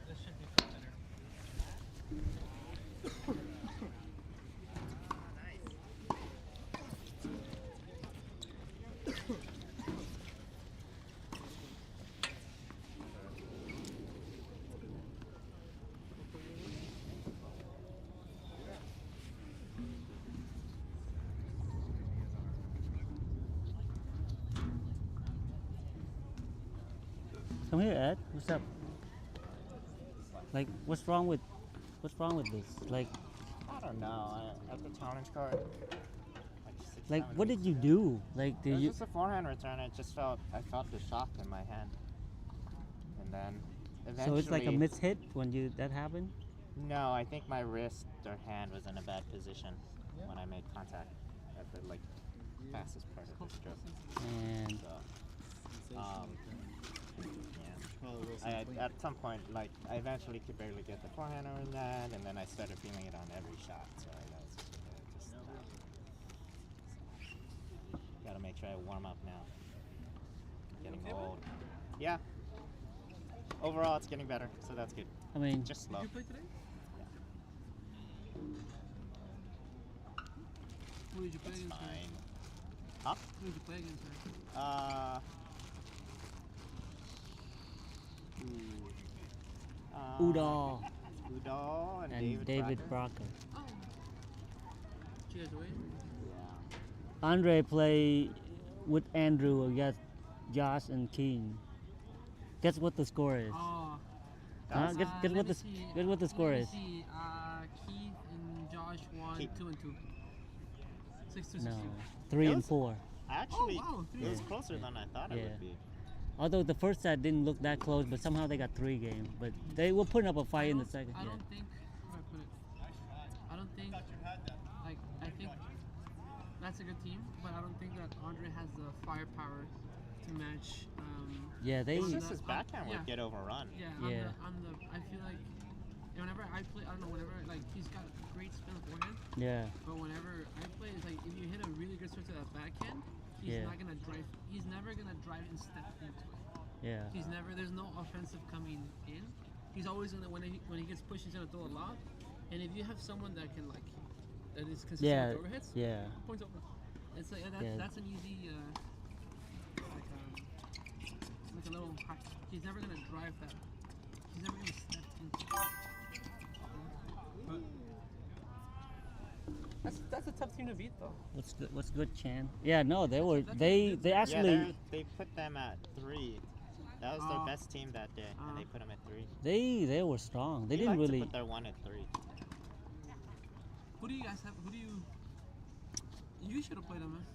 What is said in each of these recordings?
This should be better. Come here, Ed. What's up? Like, what's wrong with this? I don't know. At the challenge card, Like, what did you do? Like, It did was you? just a forehand return. I felt the shock in my hand, and then eventually. So it's like a mishit when that happened. No, I think my wrist or hand was in a bad position when I made contact at the fastest part of the stroke. And So, at some point, I eventually could barely get the forehand over that, and then I started feeling it on every shot. So I was just gotta make sure I warm up now. Getting old. Yeah. Overall, it's getting better, so that's good. I mean, Just slow. Did you play today? Who did you play It's against? fine. Huh? Who did you play against? Udall Udall and David Brocker. Oh. Did you guys win? Yeah. Andre played with Andrew against Josh and King. Guess what the score is? Oh. Huh? Guess let what me the see. guess what the score Let me is? see. Keith and Josh won Keith. 2-2. 6-2, 6-2. No, 3 It and was- 4. Actually, Oh, wow, it was three. closer than I thought it Yeah. would be. Although the first set didn't look that close, but somehow they got 3 games. But they were putting up a fight in the second. I Yeah. don't think. Where I put it? I don't think. I think that's a good team, but I don't think that Andre has the firepower to match. Yeah, they. It's on just the- his backhand yeah. would get overrun. Yeah. Yeah. I feel like whenever I play, I don't know. Whenever he's got a great spin forehand, Yeah. but whenever I play, it's like if you hit a really good switch to that backhand, he's Yeah. not gonna drive. He's never gonna drive and step into it. Yeah. He's never. There's no offensive coming in. He's always gonna when he gets pushed, he's gonna throw a lob. And if you have someone that can that is consistent Yeah. with overhits, Yeah. points over. It's like Yeah. that's an easy like a little. He's never gonna drive that. He's never gonna step into it. But that's a tough team to beat though. What's good, Chan? Yeah. No, they were. That's They good. they actually Yeah, they put them at 3. That was their Oh. best team that day, and they put them at 3. they were strong. They We didn't like to really. put their 1 at 3. Who do you guys have? Who do you? You should have played them, man.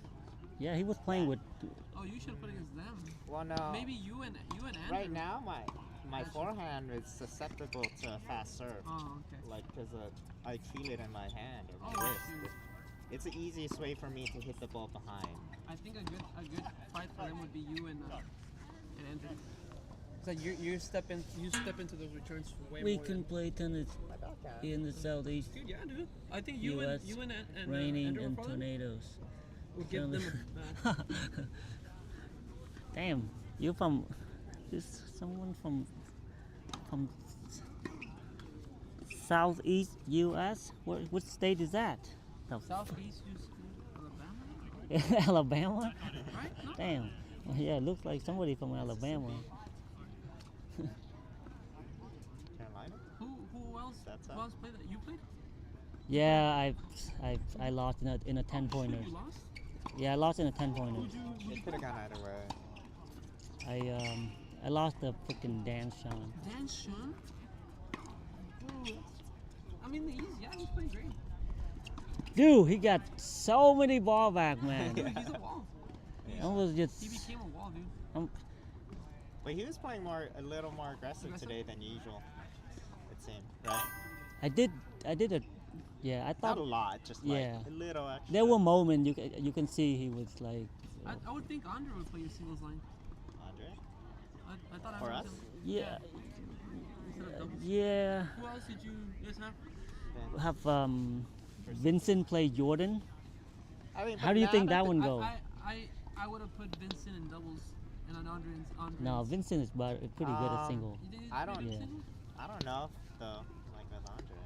Yeah, he was playing with. Oh, you should have played against them. Well, no. Maybe you and Andrew. Right now, my forehand is susceptible to a fast serve. Oh, okay. Because I feel it in my hand or my Oh, wrist. shoot. It's the easiest way for me to hit the ball behind. I think a good fight for them would be you and Andrew. It's like you step into those returns way We more. can play tennis My backhand. in the southeast. Dude, yeah, dude. I think you US, and raining Andrew and probably tornadoes. will give them a Damn, you from? Is someone from southeast U.S.? What state is that? The Southeast Alabama, Alabama? right? No? Damn. Well, yeah, it looks like somebody from Alabama. Carolina? Who else? That's Who else played that? You played? Yeah, I lost in a 10-pointer. You lost? Yeah, I lost in a 10-pointer. It could have gone either way. I lost the freaking dance Sean. Dan Sean? Ooh, I mean, yeah, he's playing great. Dude, he got so many ball back, man. Dude, he's a wall. Almost He just. became a wall, dude. But he was playing a little more aggressive today than usual. It seemed, right? I did a. Yeah, I Not thought a lot, just yeah. a little extra. there were moments you can see he was like. I would think Andre would play your singles line. Andre? I thought For Andre us? was Yeah. Yeah, Who else did you guys have? Vince. have Vincent play Jordan. I mean, How but do you now- think that one go? I would have put Vincent in doubles and an Andre. No, Vincent is pretty good at single. You think he's I pretty don't- good Yeah. single? I don't know though. Like with Andre,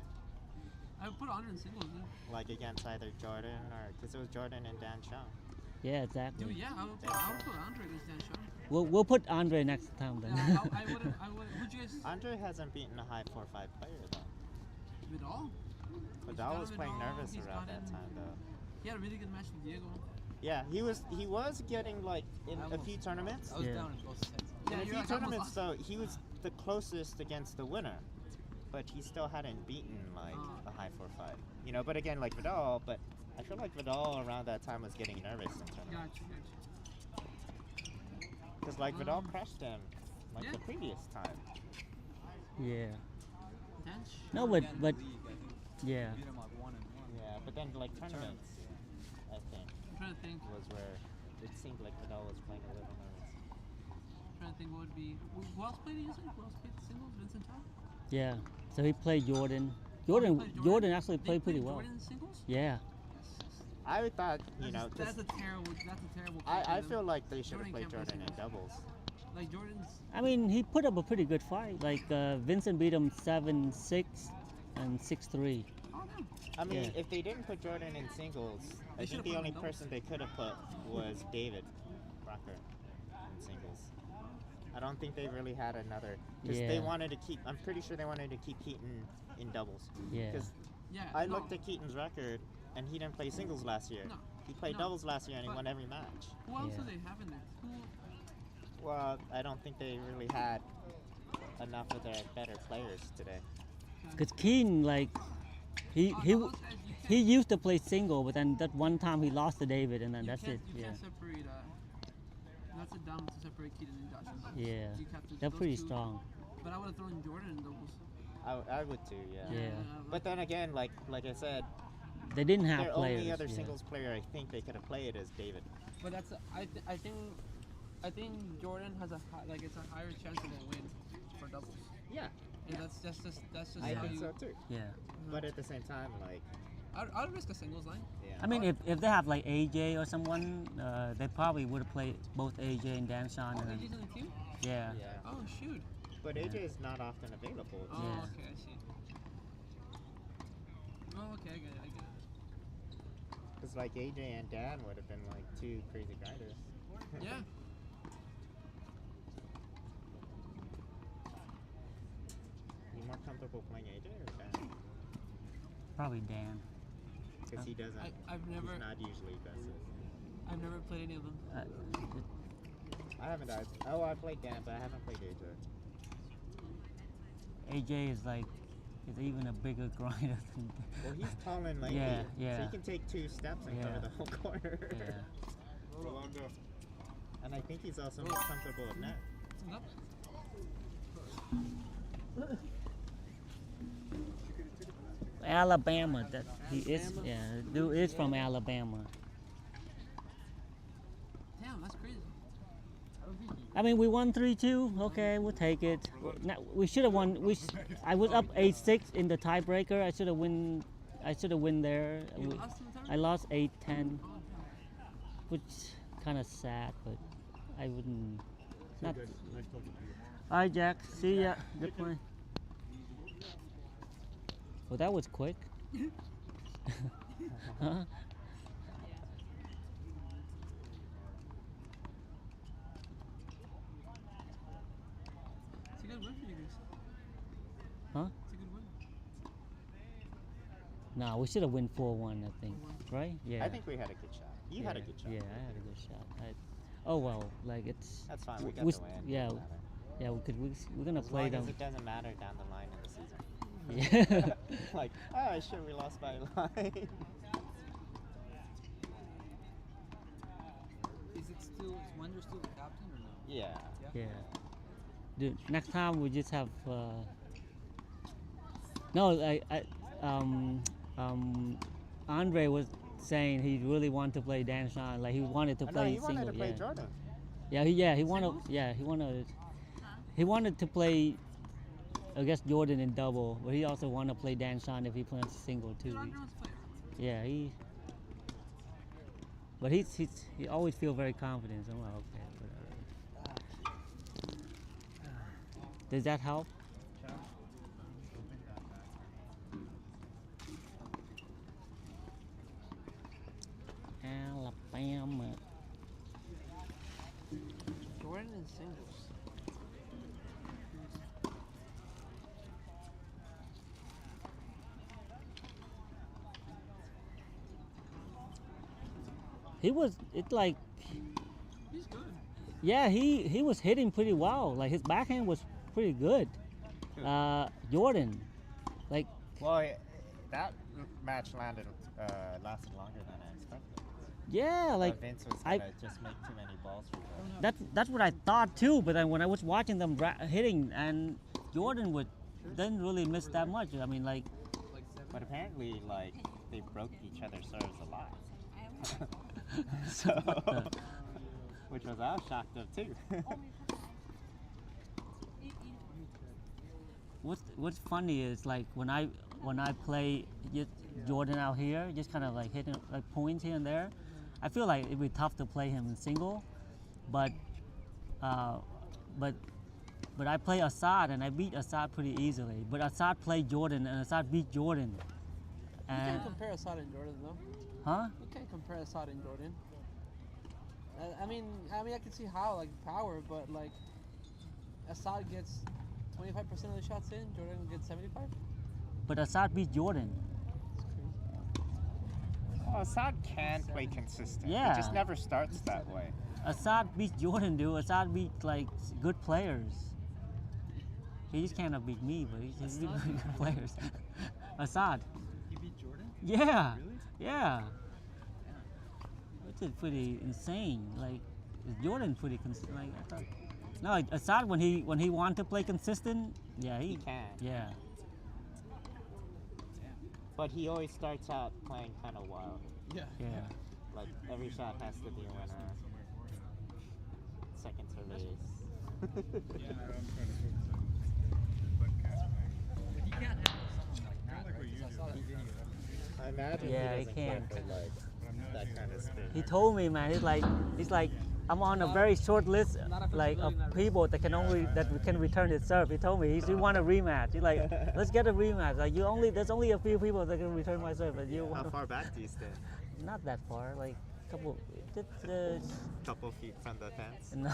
I would put Andre in singles, dude. like against either Jordan or because it was Jordan and Dan Chung. Yeah, exactly. Dude, yeah, I would put Andre against Dan Sean. We'll put Andre next time then. Yeah, I would. Who'd you guys? Andre hasn't beaten a high 4-5 player though. Vidal. Vidal was playing Vidal, nervous he's around that gotten- time though. He had a really good match with Diego. Yeah, he was getting like in a few tournaments. I was Yeah. down in both sets. In a you're few like, tournaments almost though, he was the closest against the winner, but he still hadn't beaten like a high 4-5. You know, but again like Vidal, but I feel like Vidal around that time was getting nervous in tournaments. Gotcha. Because like Vidal crushed him like Yeah. the previous time. Yeah. Dan No, Sean. but Again, but league, I think yeah. beat him like 1-1. Yeah, but then like tournaments, I think, I'm trying to think. was where it seemed like Vidal was playing a little nervous. Trying to think what would be. Who else played it? Who else played the singles? Vincent Todd. Yeah. So he played Jordan. Oh, he Jordan played Jordan actually They played pretty well. Jordan in singles. Yeah. I thought, you know, 'cause That's a terrible. I play, feel man. like they should have Jordan played can't play Jordan in singles. doubles. Like Jordan's. I mean, he put up a pretty good fight. Like Vincent beat him 7-6 and 6-3. Oh no. I mean, Yeah. if they didn't put Jordan in singles, They I should've think the put him only in doubles. person they could have put was David Rocker in singles. I don't think they really had another. Because they Yeah. wanted to keep, I'm pretty sure they wanted to keep Keaton in doubles. Yeah. Because Yeah. I no. looked at Keaton's record, and he didn't play singles last year. No. He played No. doubles last year, and he But- won every match. Who else Yeah. do they have in there? Who? Well, I don't think they really had enough of their better players today. Cause Keen like he Oh, he no, those guys, you can't- he used to play single, but then that one time he lost to David, and then you that's can't, it. You Yeah. can't separate. That's a dumb to separate Keaton and Josh. in doubles. Yeah. You have to- They're those pretty two- strong. But I would have thrown Jordan in doubles. I would too, yeah. Yeah. But then again, like I said, They didn't have their players. only other yeah. singles player I think they could have played is David. But that's I think Jordan has it's a higher chance of a win for doubles. Yeah, And that's just I how think you. so too. Yeah. But at the same time, like, I'd risk a singles line. yeah. I mean, if they have like AJ or someone, they probably would have played both AJ and Dan Sean. Oh, And then, AJ's in the team? yeah. Yeah. Oh shoot. But Yeah. AJ is not often available. Oh Yeah. okay, I see. Oh okay, I get it. Because like AJ and Dan would have been like two crazy grinders. Yeah. You more comfortable playing AJ or Dan? Probably Dan. Because he doesn't. I've never He's not usually aggressive. I've never played any of them. I haven't died. Oh, I played Dan, but I haven't played AJ. AJ is like is even a bigger grinder than. Well, he's tall and lanky. Yeah, So yeah. he can take two steps and Yeah. cover the whole corner. Yeah. And I think he's also more comfortable with net. Nope. Alabama. That he is. Yeah. Dude is from Alabama. Damn, that's crazy. I mean, we won 3-2. Okay, we'll take it. Now, we should have won. I was up 8-6 in the tiebreaker. I should have win. I should have win there. You lost in the tournament? I lost 8-10, Oh, damn. which kind of sad, but I wouldn't. Not. All right, Jack. See ya. Good play. Well, that was quick. Huh? It's a good win for you guys. Huh? It's a good win. No, we should have win 4-1. I think. Right? Yeah. I think we had a good shot. You had a good shot. Yeah, I had a good shot. Oh well, like it's. That's fine. We got we the win. yeah, Doesn't matter. yeah. We're gonna As play long as them. it doesn't matter down the line in the season. Yeah. Like, oh shit, we lost by a line. Is Wender still the captain or no? Yeah. Yeah. Dude, next time we just have. No, Andre was saying he really wanted to play Dan Sean. Like he wanted to I know, play he wanted single. to play Yeah. Jordan. He wanted. Singles? Yeah, he wanted. He wanted to play against Jordan in double, but he also want to play Dan Sean if he plays single too. Dude, Andre wants to play. Yeah, but he always feel very confident. So I'm like, okay. Does that help? Alabama. Jordan in singles. He was. It's like. He's good. Yeah, he was hitting pretty well. Like his backhand was pretty good. Jordan, like. Well, that match lasted longer than I expected. Yeah, like Vince was gonna just make too many balls for them. that's what I thought too. But then when I was watching them hitting, and Jordan didn't really miss that much. I mean, like. But apparently, like they broke each other's serves a lot. So, which I was shocked of too. What's funny is like when I play Jordan out here, just kind of like hitting like points here and there. I feel like it'd be tough to play him in single, but I play Assad and I beat Assad pretty easily. But Assad played Jordan and Assad beat Jordan. You can't compare Assad and Jordan though. Huh? You can't compare Assad and Jordan. I mean, I can see how like power, but like Assad gets 25% of the shots in, Jordan gets 75. But Assad beat Jordan. Well, Assad can play consistent. Yeah. He just never starts that way. Assad beat Jordan, dude. Assad beat like good players. He just cannot beat me, but he's beat good players. Assad. He beat Jordan? Yeah. Really? Yeah. Which is pretty insane. Like, Jordan pretty consistent. Like, I thought. No, Assad when he wanted to play consistent, yeah, He can. Yeah. But he always starts out playing kind of wild. Yeah. Yeah. Like every shot has to be a winner. Second service. He can't handle someone like that, right? 'Cause I saw that video. I imagine Yeah, he he doesn't can't. play for like that kind of spin. He told me, man, he's like, I'm on a very short list, like of people that can return his serve. He told me he want a rematch. He's like, let's get a rematch. Like there's only a few people that can return my serve, but you How want far back do you stand? not that far, like couple. Couple feet from the fence. No,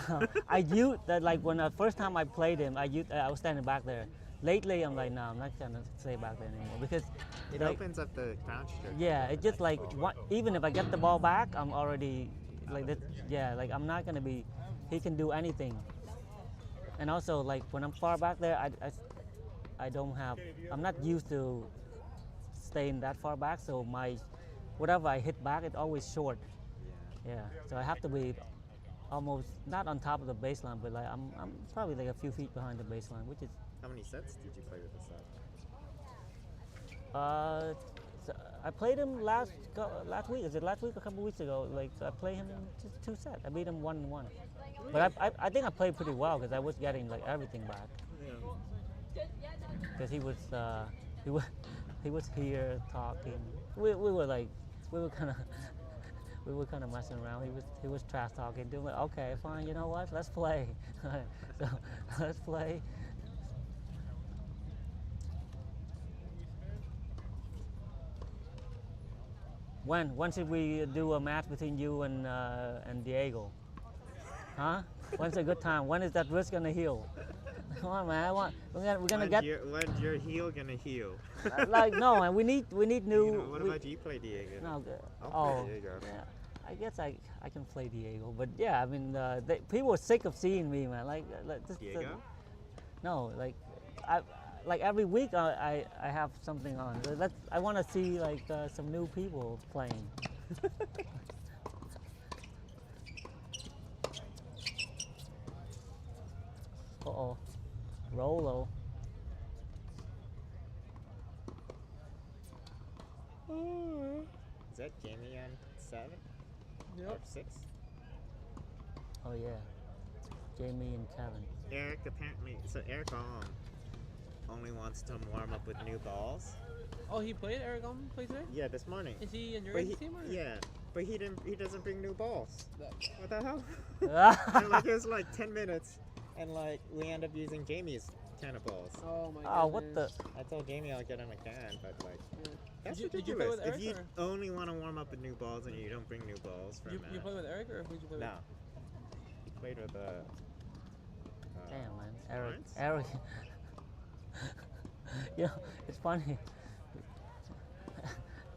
I used that like when the first time I played him, I was standing back there. Lately, I'm like, no, I'm not gonna stay back there anymore because It like, opens up the ground stroke. yeah, it just like even if I get the ball back, I'm already like that. Yeah, like I'm not gonna be. He can do anything. And also like when I'm far back there, I don't have. I'm not used to staying that far back, so whatever I hit back, it's always short. Yeah, so I have to be almost not on top of the baseline, but like I'm probably like a few feet behind the baseline, which is. How many sets did you play with Assad? So I played him last week. Is it last week or a couple weeks ago? Like I played him in just 2 sets. I beat him 1-1. But I think I played pretty well because I was getting like everything back. Because he was here talking. We were kind of messing around. He was trash talking. Doing like, okay, fine. You know what? Let's play. So let's play. When should we do a match between you and Diego? Huh? When's a good time? When is that wrist gonna heal? Come on, man. We're gonna get. When's your heel gonna heal? Like no, man. We need new. You know, what about you play Diego? No, I'll play Diego. Yeah, I guess I can play Diego, but yeah, I mean, people are sick of seeing me, man. Like this, Diego? No, like every week I have something on. I want to see like some new people playing. Uh-oh. Rolo. Is that Jamie on 7? Yep. Or 6? Oh yeah. Jamie and Kevin. Eric apparently. So Eric only wants to warm up with new balls. Oh, he played. Eric played today. Yeah, this morning. Is he in your But he, team or? yeah, but he didn't. He doesn't bring new balls. What the hell? Oh And, like it was like 10 minutes, and like we end up using Jamie's can of balls. Oh my god. Oh, what the? I told Jamie I'll get him a can, but like Yeah. that's Did you play ridiculous. with Eric, If you or? only want to warm up with new balls and you don't bring new balls for a You match. play with Eric or who'd you play No, he played with Damn, man. Eric. Lawrence? Eric. You know, it's funny.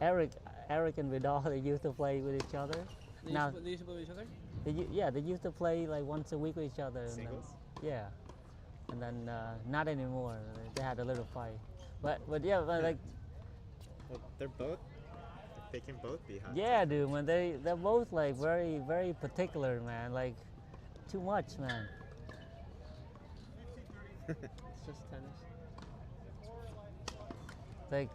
Eric and Vidal, they used to play with each other. with? Now, They used to play with each other. yeah, they used to play like once a week with each other. And then, Singles? yeah, and then not anymore. They had a little fight, but yeah, but like Well, they're both. They can both be hot. yeah, dude, man, they're both like very particular, man. Like too much, man. It's just tennis. Like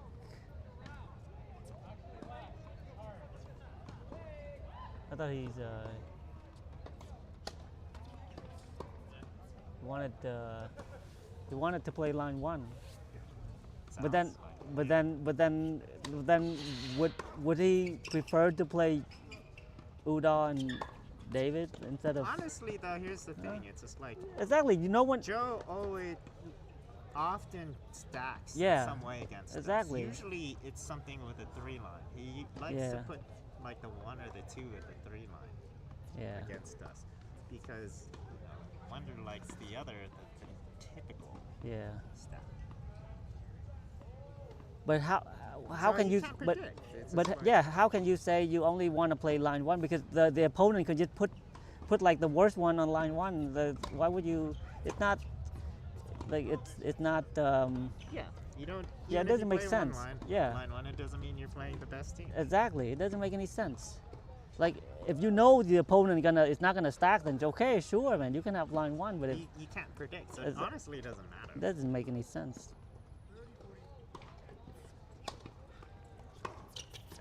I thought he wanted to play line one, but then would he prefer to play Uda and David instead of Honestly, though, here's the thing. It's just like exactly, you know when Joe always often stacks Yeah, some way against exactly. us. Usually it's something with a 3 line. He likes to Yeah. put like the 1 or the 2 with the 3 line yeah. against us because one likes the other, the typical Yeah, stack. but how So can you can't but predict. It's but just like- yeah, how can you say you only want to play line one because the opponent could just put like the worst one on line one? Why would you? It's not like it's not. Yeah, you don't. Yeah, it even if doesn't you make play sense. One line, Yeah. line 1, it doesn't mean you're playing the best team. Exactly, it doesn't make any sense. Like if you know the opponent is not gonna stack, then okay, sure, man, you can have line one, but it You can't predict, so It's- honestly, it doesn't matter. doesn't make any sense.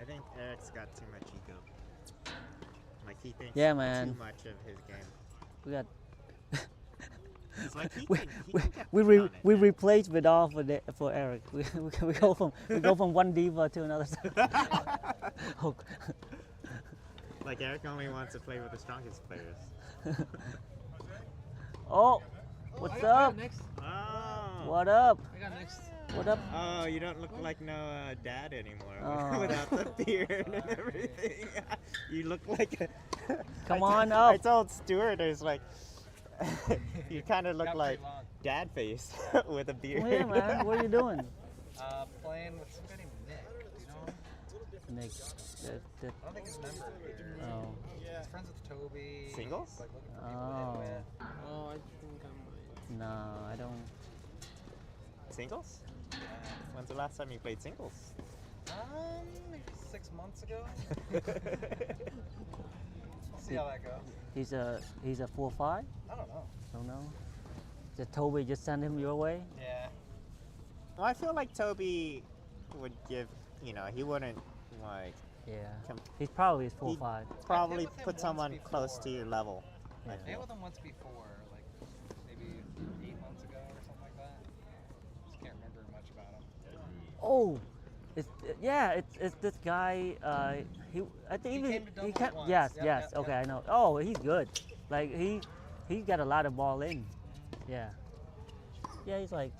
I think Eric's got too much ego. Like he thinks Yeah, man. too much of his game. We got It's like he we can, he we can get we, put re, on it, we man. replaced Vidal for Eric. We go from one diva to another. Oh, Like Eric only wants to play with the strongest players. oh, what's I got up? next. Oh. What up? I got next. What up? Oh, you don't look like no dad anymore Oh. without the beard and everything. You look like a. Come I on I up. told Stuart, there's like, you kind of look Got like pretty long. dad face with a beard. Come here, man. What are you doing? Playing with somebody named Nick. Do you know him? Nick. I don't think he's a member here. Oh. He's friends with Toby. Singles? Like looking for people to hit Oh. with. Oh, I think I might. No, I don't. Singles? Yeah. When's the last time you played singles? Maybe 6 months ago. We'll see how that goes. He's a 4-5. I don't know. Don't know. Did Toby just send him your way? Yeah. Well, I feel like Toby would give, he wouldn't like Yeah. Com- He's probably is 4-5. probably with him put once someone close before. to your level. Yeah. I I hit feel. with him once before, like maybe 8 months ago or something like that. Just can't remember much about him. Oh, it's this guy. I think He even came to doubles can't. once. Yes, Yep, yes. yep, Okay, yep. I know. Oh, he's good. Like he got a lot of ball in. Yeah. Yeah, he's like.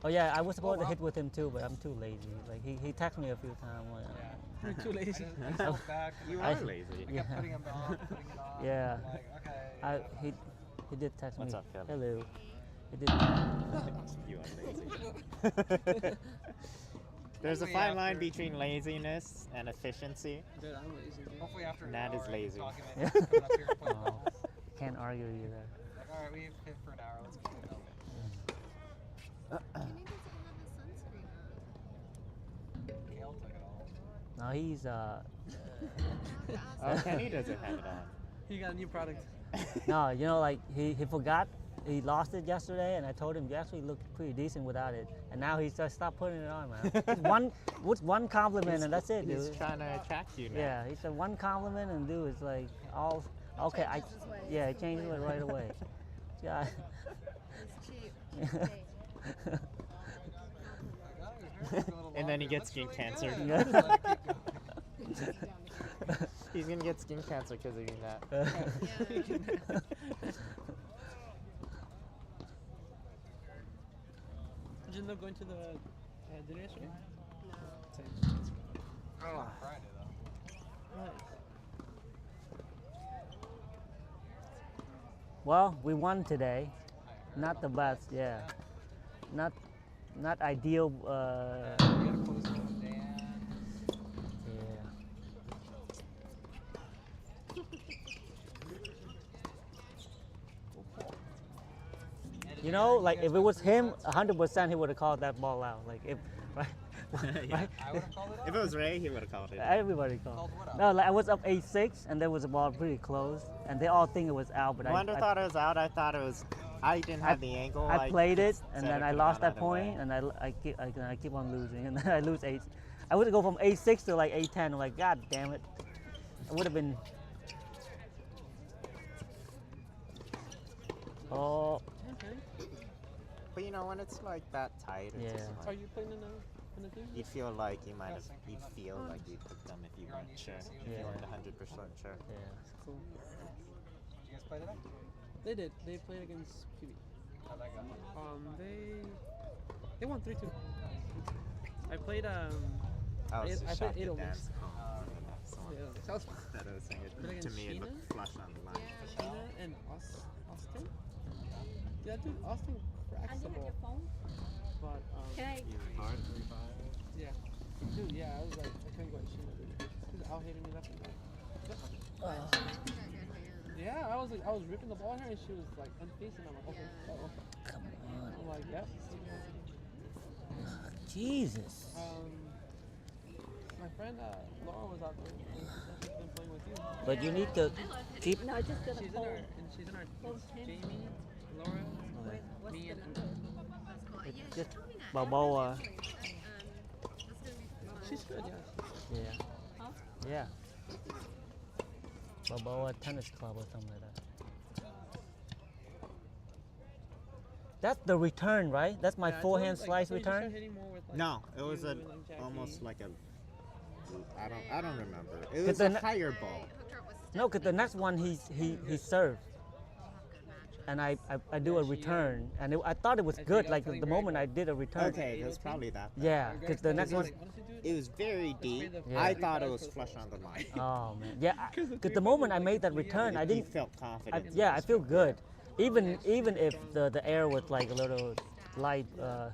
Oh yeah, I was supposed to wow. hit with him too, but I'm too lazy. Like he texted me a few times. Like, Yeah. You're too lazy. I just felt bad 'cause You I are kept- lazy. I Yeah. kept putting him on, putting it on. Yeah. I'm like, okay. he did text What's me. up, Kevin? Hello. He did. You are lazy. There's a Hopefully fine line after- between laziness and efficiency. Dude, I'm lazy. Dude. Hopefully after an Nat is hour, I can lazy. talk him into coming up here and playing Oh. doubles. Can't argue either. Like, all right, we've hit for an hour. Let's go play doubles. Kenny doesn't have his sunscreen on. Kale took it all. No, he's Oh, Kenny doesn't have it on. You got a new product. No, like he forgot. He lost it yesterday, and I told him you actually look pretty decent without it. And now he's just stopped putting it on, man. What's one compliment, and that's it, He's dude. trying to attract you now. Yeah, he said one compliment, and dude, it's like all okay. Changes his ways. Yeah, he changed it right away. Yeah. He's cheap. Hey, And then he gets skin cancer. He's gonna get skin cancer because of eating that. Yeah. Did you end up going to the dinner yesterday? No. Friday though. Nice. Well, we won today. Not the best, yeah. Not ideal. You gotta close it down. Yeah. You know, like if it was him, 100% he would have called that ball out. Like if, right, Yeah. right. I would have called it out. If it was Ray, he would have called it. Everybody called. Called what out? No, like I was up 8-6, and there was a ball pretty close, and they all think it was out, but Wonder thought it was out. I thought it was. I didn't have the angle. I played it, said and it then I could've lost gone that either way. point, and I keep on losing, and then I lose 8. I would go from 8-6 to like 8-10. I'm like, God damn it! I would have been. Oh, Okay. But you know, when it's like that tight, it's Yeah. just Are like, you playing in the team? you'd feel like you might have. You'd feel like you picked them if you You're on weren't sure. UCSC? If you Yeah. weren't 100% sure. yeah. Cool. Did you guys play today? They did. They played against PB. How'd that go? They won 3-2. I played I was I shocked played 8 at overs. dance. Someone Yeah, that was fun. that was saying it. Played To me, against it looked Sheena? flush on the line. Sheena and Austin. Yeah, dude, Austin cracks the ball. But Can I? Hard. yeah, dude, yeah, I was like, I couldn't go at Sheena, dude. She was out hitting me left and right. Yeah, I was ripping the ball at her, and she was like unfazed, and I'm like, okay, oh. Come on. I'm like, yep. Jesus. My friend Laura was out there, and she's been playing with you. But you need to keep. No, just gonna She's in our, Hold it's him. Jamie, Laura, What's me, the and number? That's cool. Yeah, she Just told me that. Balboa. That's gonna be fun. she's good, yeah. Yeah. Huh? Yeah. Balboa Tennis Club or something like that. That's the return, right? That's my Yeah, I forehand told, slice I told you to start return. hitting more with, like, No, it was you a and, like, Jackie. almost like a. I don't remember. It But was then- a higher ball. Hooked her up with No, because the next one he served, good matchup. and I do a return, and I thought it was I good. think like I'm the feeling moment very I did a return. Okay, that's probably that. then. Yeah, because the next one. Honestly, dude, It was very deep. Yeah. I thought it was flush on the line. Oh man, yeah. Because the moment I made that return, I He didn't. felt confident. Yeah, I feel good. Even if the air was like a little light, our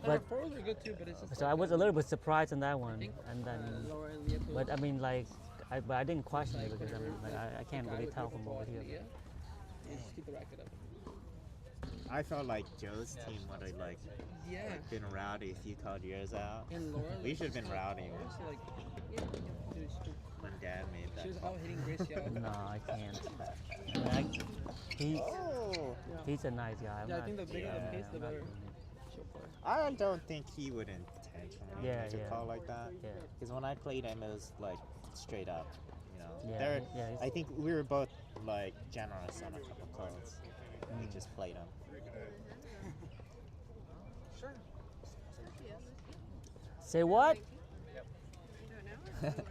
but forwards are good too, but it's just so I was a little bit surprised on that one, and then. Laura and Leah But I mean, like, but I didn't question it because I mean, like, I can't really tell from over here. Yeah, just keep the racket up. I felt like Joe's team would have like Yeah. been rowdy if you called yours out. And Laura. We should have been rowdy Honestly, like, dude, when Dad made she was that. out hitting Gracie out. No, I can't. I mean, Oh, he's a nice guy. I'm Yeah, I not- think the bigger the pace, the I'm not better really- she'll play. I don't think he would intentionally Yeah, make a yeah. call like that. Yeah. Because when I played him, it was like straight up. You know, Yeah, There- yeah, he's- I think we were both like generous on a couple calls. We just played him. Sure. Say what? You don't know?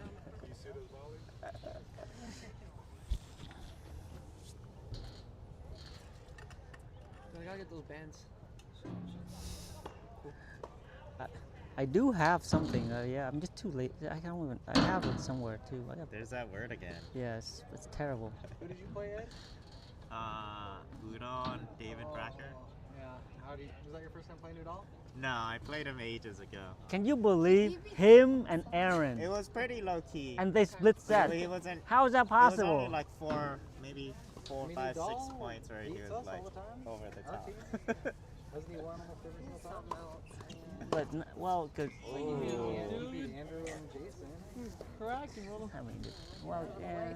I gotta get those bands. I do have something. Yeah, I'm just too late. I can't even. I have it somewhere too. I got. There's that word again. Yes, it's terrible. Who did you play, Ed? Udo and David Bracker. Yeah. Was that your first time playing Udall? No, I played him ages ago. Can you believe him and Aaron? It was pretty low key. And they split set. He wasn't. How is that It was possible? only like maybe four, I mean, 5, 6 Udall points where he beats was us like all the time. over the Our top. team. Wasn't he one almost every single time? But well, cause He beat Dude. Andrew and Jason. He's cracking, bro. I mean, well, yeah.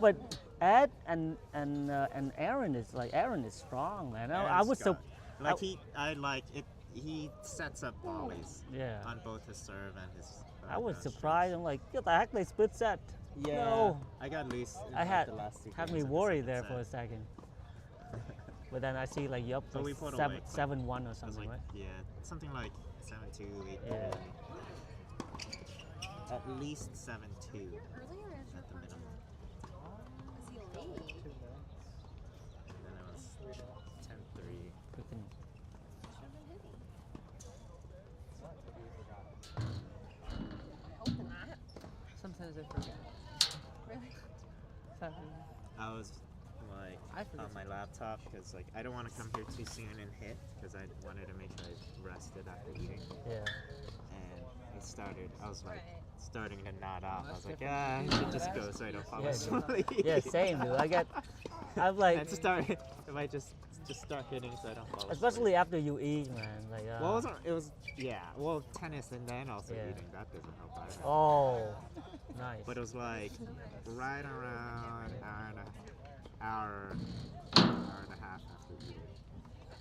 But Ed and Aaron is like Aaron is strong, man. I Aaron's was so. got- like I like it. He sets up volleys Yeah. on both his serve and his. I was strokes. surprised. I'm like, what the heck? They split set. Yeah. No. I got loose. in, I like, had the last two had games me of the worried second there for a set. second. But then I see like you up So like we put seven, away. 7-1 or It was something, like, right? yeah, something like 7-2, 8. Yeah. At least 7-2. Earlier is your At the partner. minimum. Is he late? Two minutes. And then it was 10-3. Freaking Should have been hitting. What? Maybe you forgot it. I hope not. Sometimes I forget. Really? Sometimes I was like I forget. on my laptop because like I don't want to come here too soon and hit because I wanted to make sure I rested after eating. yeah. And it started. I was like Right. starting to nod off. I That's was like, different. I You should should just have go asked. so I don't fall Yeah, asleep. Yeah, same, dude. I'm like, And to start, if I just start hitting so I don't fall asleep. especially after you eat, man. Like, Well, it was yeah. Well, tennis and then also Yeah. eating that doesn't help either. oh, nice. But it was like right around hour and a half after eating,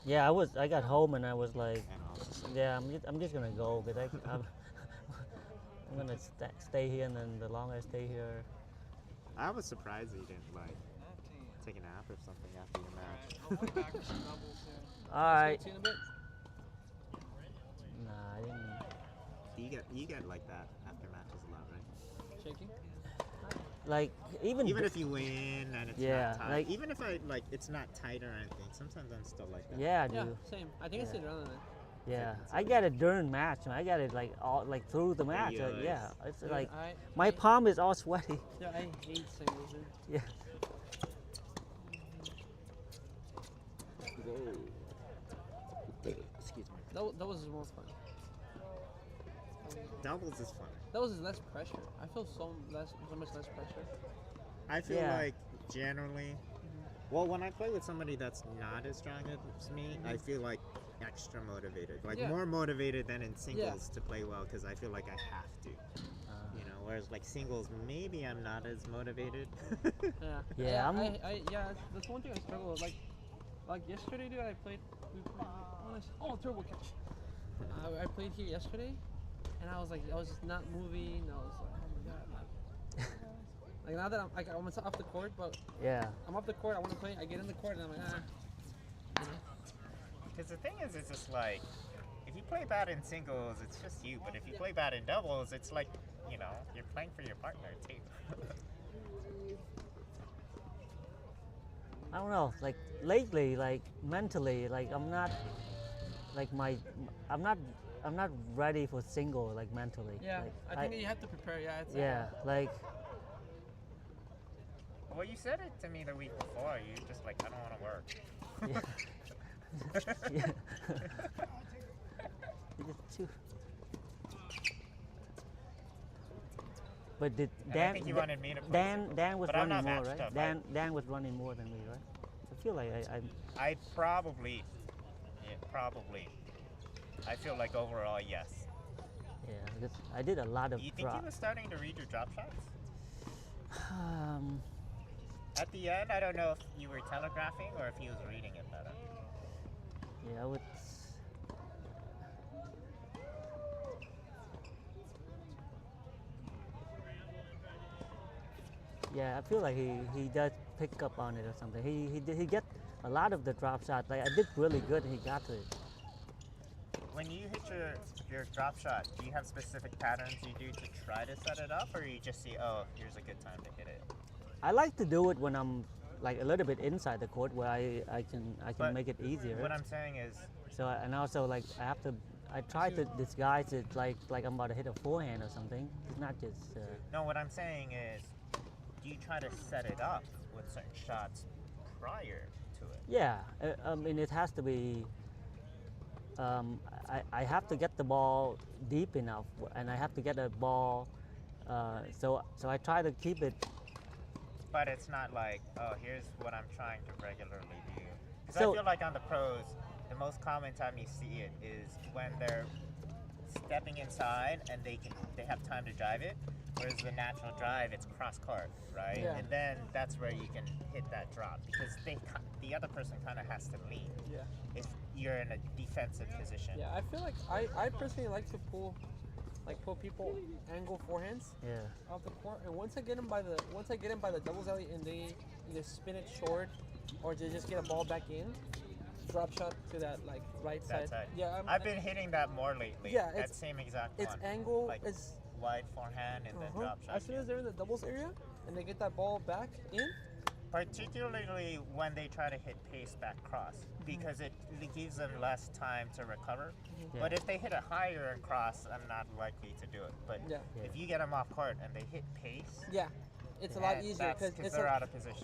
Yeah, I got home and I was like, and I was just like, yeah, I'm just gonna go because I'm gonna stay here, and then the longer I stay here, I was surprised you didn't like 19. take a nap or something after your match. I'll play back for some doubles soon. all right. See you in a bit. Nah, I didn't. You get like that after matches a lot, right? Shaking. Like even If you win and it's Yeah, not tight, like- even if it's not tight or anything, sometimes I'm still like that. yeah, Yeah, dude. same. I think I Yeah. stayed around that. Yeah, I get it during match, man. I get it like all like through the match. Like, Yes. yeah, it's Dude, like I my palm is all sweaty. Dude, I hate singles, dude. Yeah. Excuse me. That was the most fun. Doubles is fun. That was less pressure. I feel so much less pressure. I feel Yeah. like generally, well, when I play with somebody that's not as strong as me, I feel like extra motivated, like Yeah. more motivated than in singles to play well because I feel like I have to, you know. Whereas like singles, maybe I'm not as motivated. Yeah. Yeah, I'm- yeah, that's one thing I struggle with. Like yesterday, dude, we played. Oh, turbo catch. I played here yesterday, and I was just not moving. I was like, oh my god. Like now that I'm off the court, but Yeah. I'm off the court. I want to play. I get in the court, and I'm like, ah. Because the thing is, it's just like, if you play bad in singles, it's just you. But if you play bad in doubles, it's like, you know, you're playing for your partner too. I don't know. Like lately, like mentally, like I'm not ready for single. Like mentally. Yeah, Like, I think that you have to prepare. Yeah. It's, yeah. Like Well, you said it to me the week before. You're just like, I don't want to work. yeah. It's just too. But did And I Dan? think you wanted me to play singles. Dan was But I'm running not more, matched right? up. Dan was running more than me, right? I feel like I I probably, yeah, probably. I feel like overall, yes. yeah, because I did a lot of Do you think he drop. was starting to read your drop shots? Um, At the end, I don't know if you were telegraphing or if he was reading it better. yeah, I would. Yeah, I feel like he does pick up on it or something. He get a lot of the drop shots. Like I did really good. And he got to it. When you hit your drop shot, do you have specific patterns you do to try to set it up, or you just see, oh, here's a good time to hit it? I like to do it when I'm like a little bit inside the court where I can But make it easier. What I'm saying is, So and also like I try to disguise it like I'm about to hit a forehand or something. It's not just. no, what I'm saying is, do you try to set it up with certain shots prior to it? Yeah, I mean it has to be. I have to get the ball deep enough, and I have to get a ball. So I try to keep it. But it's not like, oh, here's what I'm trying to regularly do. Because So- I feel like on the pros, the most common time you see it is when they're stepping inside and they have time to drive it. Whereas the natural drive, it's cross court, right? Yeah. And then that's where you can hit that drop because the other person kind of has to lean Yeah. if you're in a defensive position. Yeah. I feel like I personally like to pull people angle forehands Yeah. off the court, and once I get them by the doubles alley and they either spin it short or to just get a ball back in, drop shot to that like right That side. side. Yeah, I've been hitting that more lately. Yeah, that it's- same exact It's one. angle. Like It's wide forehand and then drop shot. as soon as they're in the doubles area and they get that ball back in. Particularly when they try to hit pace back cross, because it gives them less time to recover. Yeah. But if they hit a higher cross, I'm not likely to do it. But Yeah. Yeah. if you get them off court and they hit pace, Yeah, it's a lot and easier that's because it's they're a, out of position.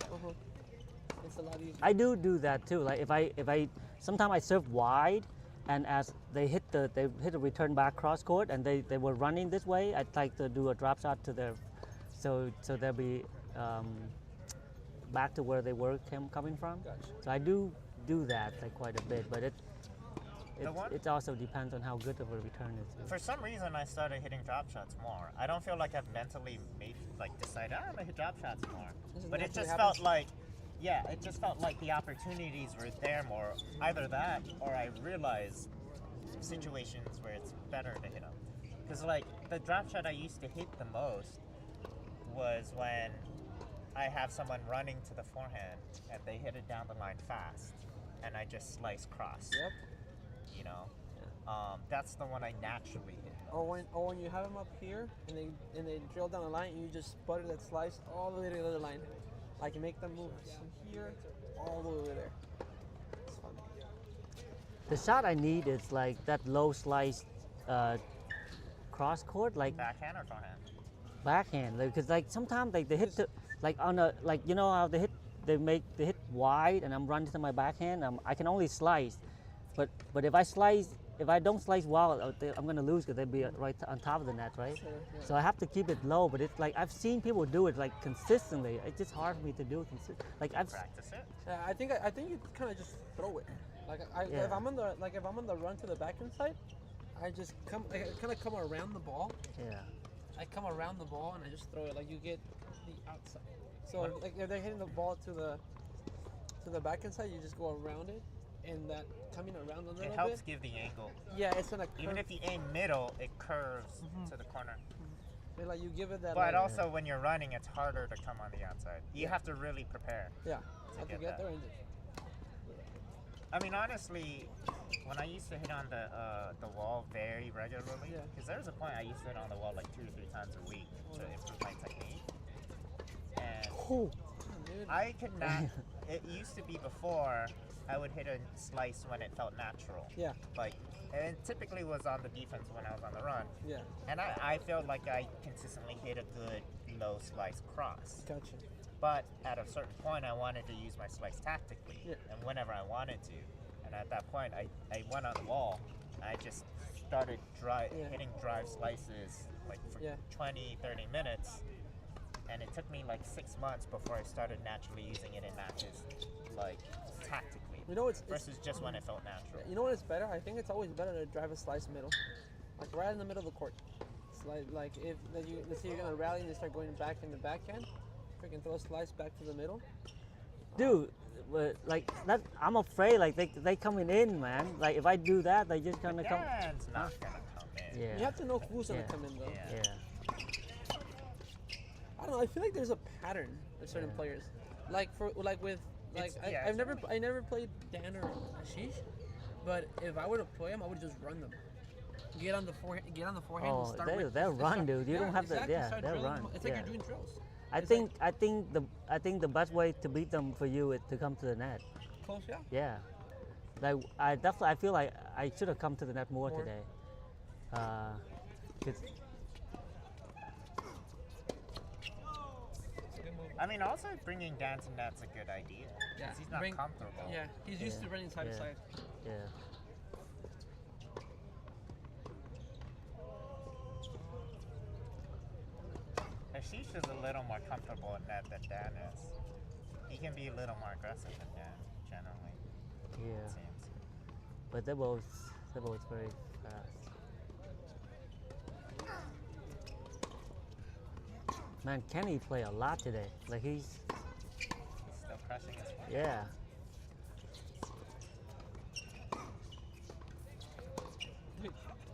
it's a lot easier. I do that too. Like if I sometimes I serve wide, and as they hit the return back cross court and they were running this way, I'd like to do a drop shot to their, so they'll be back to where they were coming from. Gotcha. So I do that like quite a bit, but The one- it also depends on how good of a return it is. For some reason, I started hitting drop shots more. I don't feel like I've mentally decided I'm gonna hit drop shots more, Just but it naturally just happens. felt like, yeah, it just felt like the opportunities were there more. Either that, or I realized situations where it's better to hit them. Because like the drop shot I used to hit the most was when I have someone running to the forehand and they hit it down the line fast, and I just slice cross. Yep. You know, that's the one I naturally hit. Or when you have them up here and they drill down the line and you just butter that slice all the way to the other line, like you make them move from here all the way over there. It's fun. The shot I need is like that low slice cross court, like Backhand or forehand? backhand, because like sometimes they hit the, like on a, like you know how they hit wide and I'm running to my backhand, I can only slice, but if I don't slice well, I'm gonna lose because they'd be right on top of the net, right? Sure, yeah. So I have to keep it low, but it's like I've seen people do it like consistently. It's just hard for me to do it like I've Practice it. Yeah, I think you kind of just throw it. Like Yeah. if I'm on the run to the backhand side, I just come around the ball. yeah. I come around the ball and I just throw it. Like you get the outside. So like if they're hitting the ball to the backhand side, you just go around it, and that coming around a little It helps bit. give the angle. Yeah, it's gonna curve. Even if you aim middle, it curves to the corner. Like you give it that. But like, also, when you're running, it's harder to come on the outside. You Yeah. have to really prepare. yeah, have to get get that. there and just. I mean, honestly, when I used to hit on the wall very regularly, Yeah. because there was a point I used to hit on the wall like 2 to 3 times a week to improve my technique. And Oh, Dude. I could not. It used to be before I would hit a slice when it felt natural. Yeah, Like, and it typically was on the defense when I was on the run. yeah, And I felt like I consistently hit a good low slice cross. gotcha. But at a certain point, I wanted to use my slice tactically, Yeah. and whenever I wanted to. And at that point, I went on the wall, and I just started Yeah. hitting drive slices like for Yeah. 20, 30 minutes. And it took me like 6 months before I started naturally using it in matches, like tactically, You know it's versus just when it felt natural. you know what is better? I think it's always better to drive a slice middle, like right in the middle of the court. It's like if let's say you're gonna rally and you start going back in the backhand, freaking throw a slice back to the middle. dude, but like that, I'm afraid like they coming in, man. Like if I do that, they just gonna come. Dan's not gonna come in. Yeah. You have to know who's gonna Yeah. come in though. Yeah. Yeah. I don't know. I feel like there's a pattern with certain Yeah. players. Yeah, I never played Dan or Ashish, but if I were to play them, I would just run them. Get on the forehand, and Oh, start they'll just run, start- dude. You don't have to. exactly, Yeah, start they'll drilling run. them. It's like Yeah. you're doing drills. I It's think the best way to beat them for you is to come to the net. Close, yeah. Yeah. Like I feel like I should have come to the net more More. today. 'Cause It's a good move. I mean, also bringing Dan to net's a good idea. 'Cause Yeah, he's not bring- comfortable. Yeah, he's used Yeah. to running side to Yeah. side. yeah. Ashish is a little more comfortable in net than Dan is. He can be a little more aggressive than Dan, generally, it Yeah. seems. But they're both very fast. Man, Kenny play a lot today. Like He's still crushing his point. yeah.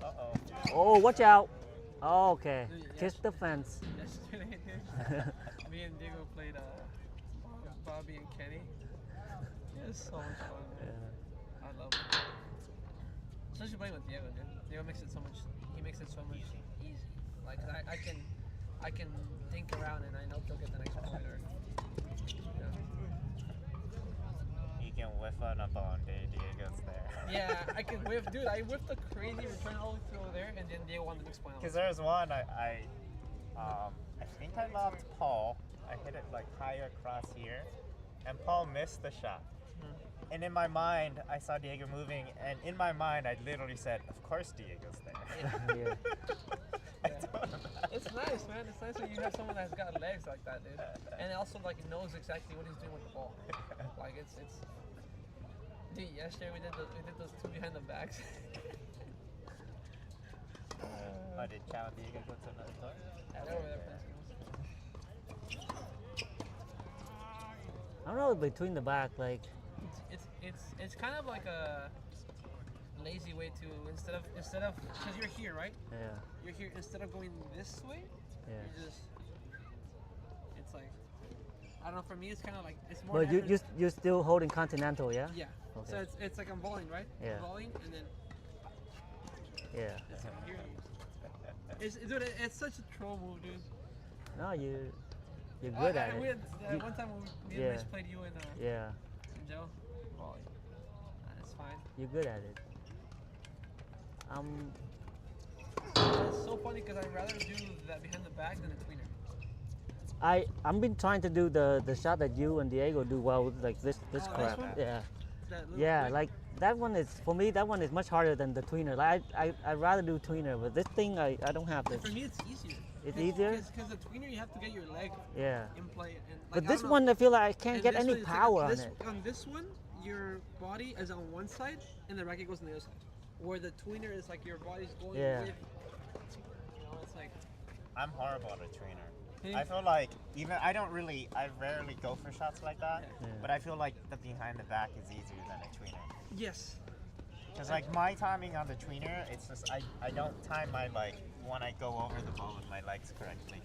Uh-oh. Oh, watch out. Oh, okay. Yeah. Kiss the fence. Yesterday, me and Diego played Bobby and Kenny, It's so much fun, man. Yeah. I love it. Especially playing with Diego, dude. Diego makes it so much. He makes it so much easy. Like I can think around and I know he'll get the next point. Or, You can whiff on a ball, dude. Diego's there. yeah, I can whiff, dude. I whiffed a crazy return all the way through over there, and then Diego won the next point. Because there's one I think I lobbed Paul. I hit it like higher across here, and Paul missed the shot. And in my mind, I saw Diego moving, and in my mind, I literally said, "Of course, Diego's there." Yeah. I told him that. It's nice, man. It's nice when you have someone that's got legs like that, dude, and also like knows exactly what he's doing with the ball. Like it's. Dude, yesterday we did those two behind the backs. Oh, did Chow and Diego go to another court? Yeah, they were there playing singles. I don't know between the back, like It's kind of like a lazy way to instead of because you're here, right? yeah, You're here instead of going this way. yeah. You just it's like I don't know. For me, it's kind of like it's more. But you're still holding continental, yeah? Yeah. Okay. So it's like I'm volleying, right? Yeah. I'm volleying and then Yeah. it's like here. Dude, it's such a troll move, dude. No, you're good at We it. had, one time when me and Yeah. Mitch played you in Yeah, Joe, volley. It's fine. you're good at it. It's so funny because I'd rather do that behind the back than a tweener. I've been trying to do the shot that you and Diego do well, with, like this Oh, this crap. one? Yeah, That little yeah. flick. Like that one is for me. That one is much harder than the tweener. Like I'd rather do tweener, but this thing I don't have this. For me, it's easier. It's easier? Because the tweener, you have to get your leg Yeah. in play. And, like, But I this don't know. one, I feel like I can't And get this any one, it's like power on this, it. On this one, your body is on one side and the racket goes on the other side. Where the tweener is like your body's going Yeah. with. You know, it's like. I'm horrible at a trainer. Hey. I feel like I rarely go for shots like that, Yeah. but I feel like the behind the back is easier than a tweener. Yes. Because like my timing on the tweener, it's just I don't time my when I go over the ball with my legs correctly.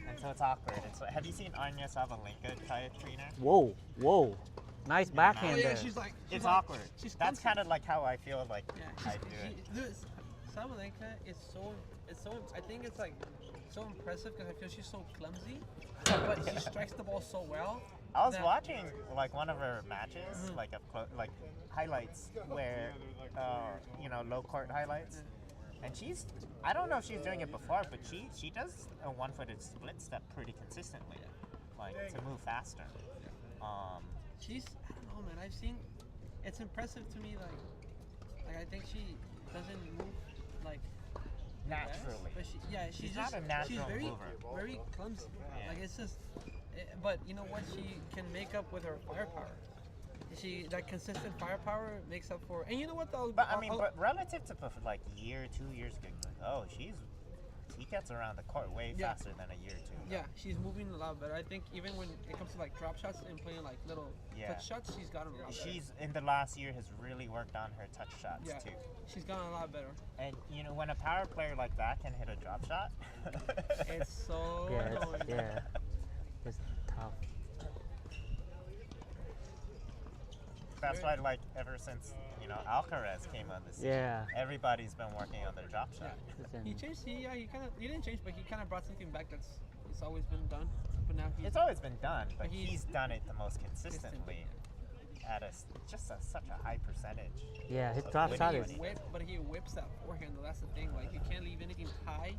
And so it's awkward. Have you seen Anya Sabalenka try a tweener? Whoa, nice backhand Oh yeah, there. she's like. It's like- awkward. She's That's clumsy. kind of like how I feel like Yeah, I do it. dude, Sabalenka is so. I think it's like so impressive because I feel she's so clumsy, but she strikes the ball so well. I was that- watching like one of her matches, like like highlights where low court highlights, and I don't know if she's doing it before, but she does a one-footed split step pretty consistently, like to move faster. She's. I don't know, man. I've seen. It's impressive to me, like I think she doesn't move like Naturally. But she's not just, a natural she's very, mover. very clumsy. Yeah. Like it's just, but you know what? She can make up with her firepower. That consistent firepower makes up for. And you know what though? But I mean, but relative to like year, 2 years ago, she gets around the court way Yeah. faster than a year or two. Yeah, she's moving a lot better. I think even when it comes to like drop shots and playing like little Yeah. touch shots, she's gotten a lot better. She's in the last year has really worked on her touch shots Yeah. too. She's gotten a lot better. And when a power player like that can hit a drop shot, It's so Yeah, annoying. it's tough. That's why like ever since Alcaraz came on the scene, Yeah. everybody's been working on their drop shot. He changed. He didn't change, but he kind of brought something back it's always been done. But now he's It's always been done, but But he's done it the most consistently at such a high percentage. Yeah, his of drop winning shot when is. he- but he whips that forehand. Though. That's the thing. Like you can't leave anything high.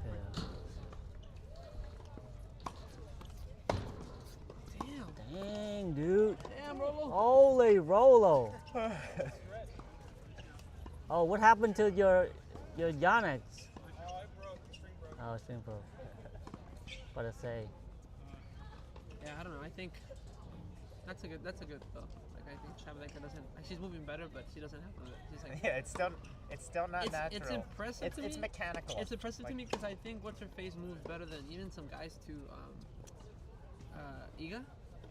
Yeah. Damn. Dang, dude. Damn, Rolo. Holy Rolo. Oh, what happened to your Yonex? Oh, string broke. What I say? Yeah, I don't know. I think that's a good though. Like I think Sabalenka doesn't. She's moving better, but she doesn't have to. She's like. Yeah, it's still not natural. It's impressive to me. It's mechanical. It's impressive to Like- me because I think what's her face moves better than even some guys too. Iga.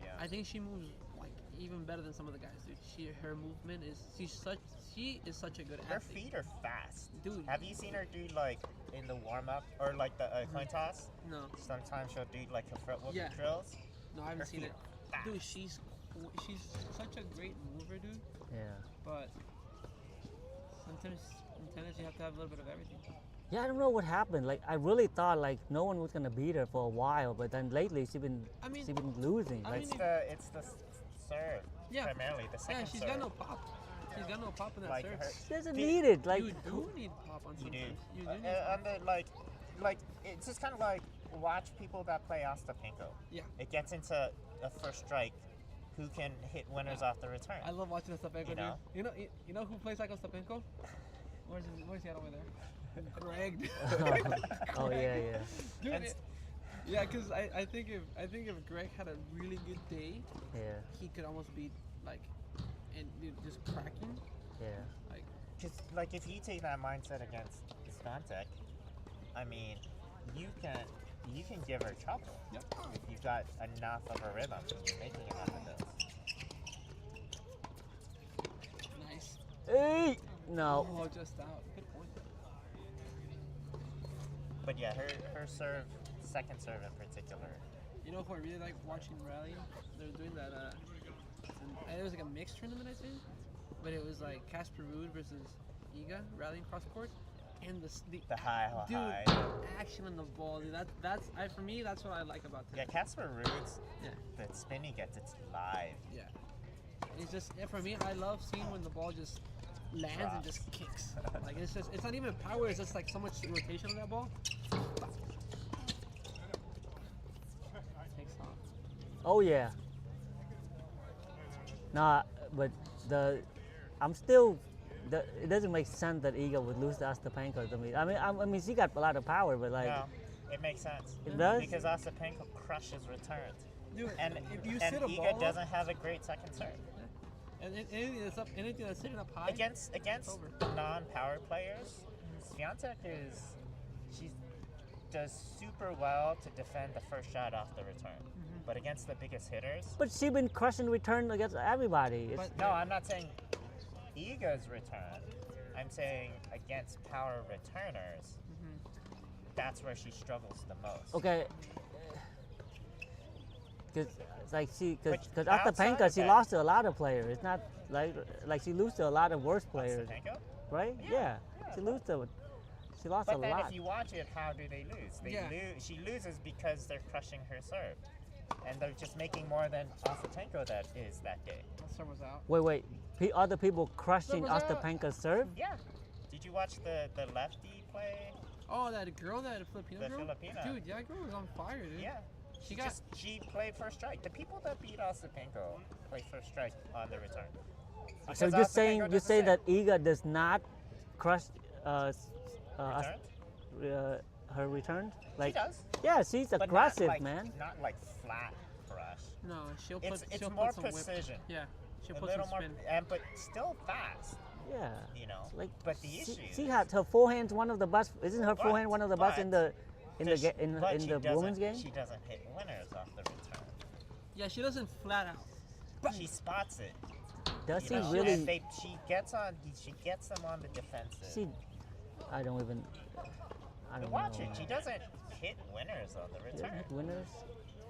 Yeah. I think she moves like even better than some of the guys, dude. Her movement is she is such a good Her athlete. feet are fast. Dude. Have you seen her do like in the warm up or like the coin toss? No, Sometimes she'll do like her foot whooping Yeah. drills. no, I Her haven't seen feet it. are fast. Dude, she's such a great mover, dude. Yeah. But sometimes in tennis you have to have a little bit of everything. Yeah, I don't know what happened. Like I really thought like no one was gonna beat her for a while, but then lately I mean, she's been losing. I Like, mean, It's the serve. Yeah. Primarily the second Yeah, she's serve. got no pop. She's got no pop in that Like serve. her- she doesn't the- need it. Like You do need pop on You do. sometimes. You do need And then like it's just kind of like watch people that play Ostapenko. Yeah. It gets into a first strike, who can hit winners off the return. I love watching Ostapenko, You know? dude. You know who plays like Ostapenko? Where's he at over there? Greg. dude. oh yeah, yeah. Dude, And yeah, because I think if Greg had a really good day, Yeah, he could almost be like, and dude, just cracking. yeah. Like, Because like if you take that mindset against Svantek, I mean, you can give her trouble. Yep. If you've got enough of a rhythm, you're making enough of those. nice. Hey, no. Oh, just out. Good point. But yeah, her serve, second serve in particular. You know who I really like watching rallying? They're doing that. It was like a mixed tournament, I think, but it was like Casper Ruud versus Iga rallying cross court, and The high, dude, high. action on the ball. Dude, for me, that's what I like about Yeah, tennis. Casper Ruud's, Yeah. the spin he gets, it's live. Yeah. It's just for me. I love seeing when the ball just lands and Drops. just kicks. Like it's not even power. It's just like so much rotation on that ball. Takes off. Oh yeah. Nah, but I'm still. It doesn't make sense that Iga would lose to Ostapenko to me. I mean, she got a lot of power, but like, No, it makes sense. it does. Because Ostapenko crushes returns. Dude, And, if you and sit a Iga ball up, doesn't have a great second serve. and anything that's sitting up high. Against over. non-power players, Swiatek she does super well to defend the first shot off the return. But against the biggest hitters, But she been crushing return against everybody. It's, But- no, I'm not saying Iga's return. I'm saying against power returners, that's where she struggles the most. okay. Because like But because outside Ostapenko, of she that- lost to a lot of players. It's not like she lose to a lot of worse players, Ostapenko? right? Yeah, She lost But a then lot. if you watch it, how do they lose? Yeah. She loses because they're crushing her serve. And they're just making more than Ostapenko that is that day. That serve was out. Wait. Other people crushing What was that? Ostapenko's serve? Yeah. Did you watch the lefty play? Oh, that girl, that Filipino The girl. Filipina. Dude, that girl was on fire, dude. Yeah. She played first strike. The people that beat Ostapenko play first strike on the return. So Because you're Ostapenko saying doesn't that Iga does not crush return? her return? She Like does. yeah, she's But aggressive, not like, man. Not like flat crush. No, she'll put. It's she'll more put some whip. precision. Yeah, she'll A put little some more, spin. but still fast. Yeah. You know. Like But the issue. she had her forehand's one of the best. Isn't her forehand one of the best in the But she in the doesn't- women's game? She doesn't hit winners off the return. Yeah, she doesn't flat out. She spots it. Does You she know, really? and she gets them on the defensive. She, I don't But watch know. it. She doesn't hit winners on the She doesn't return. hit winners.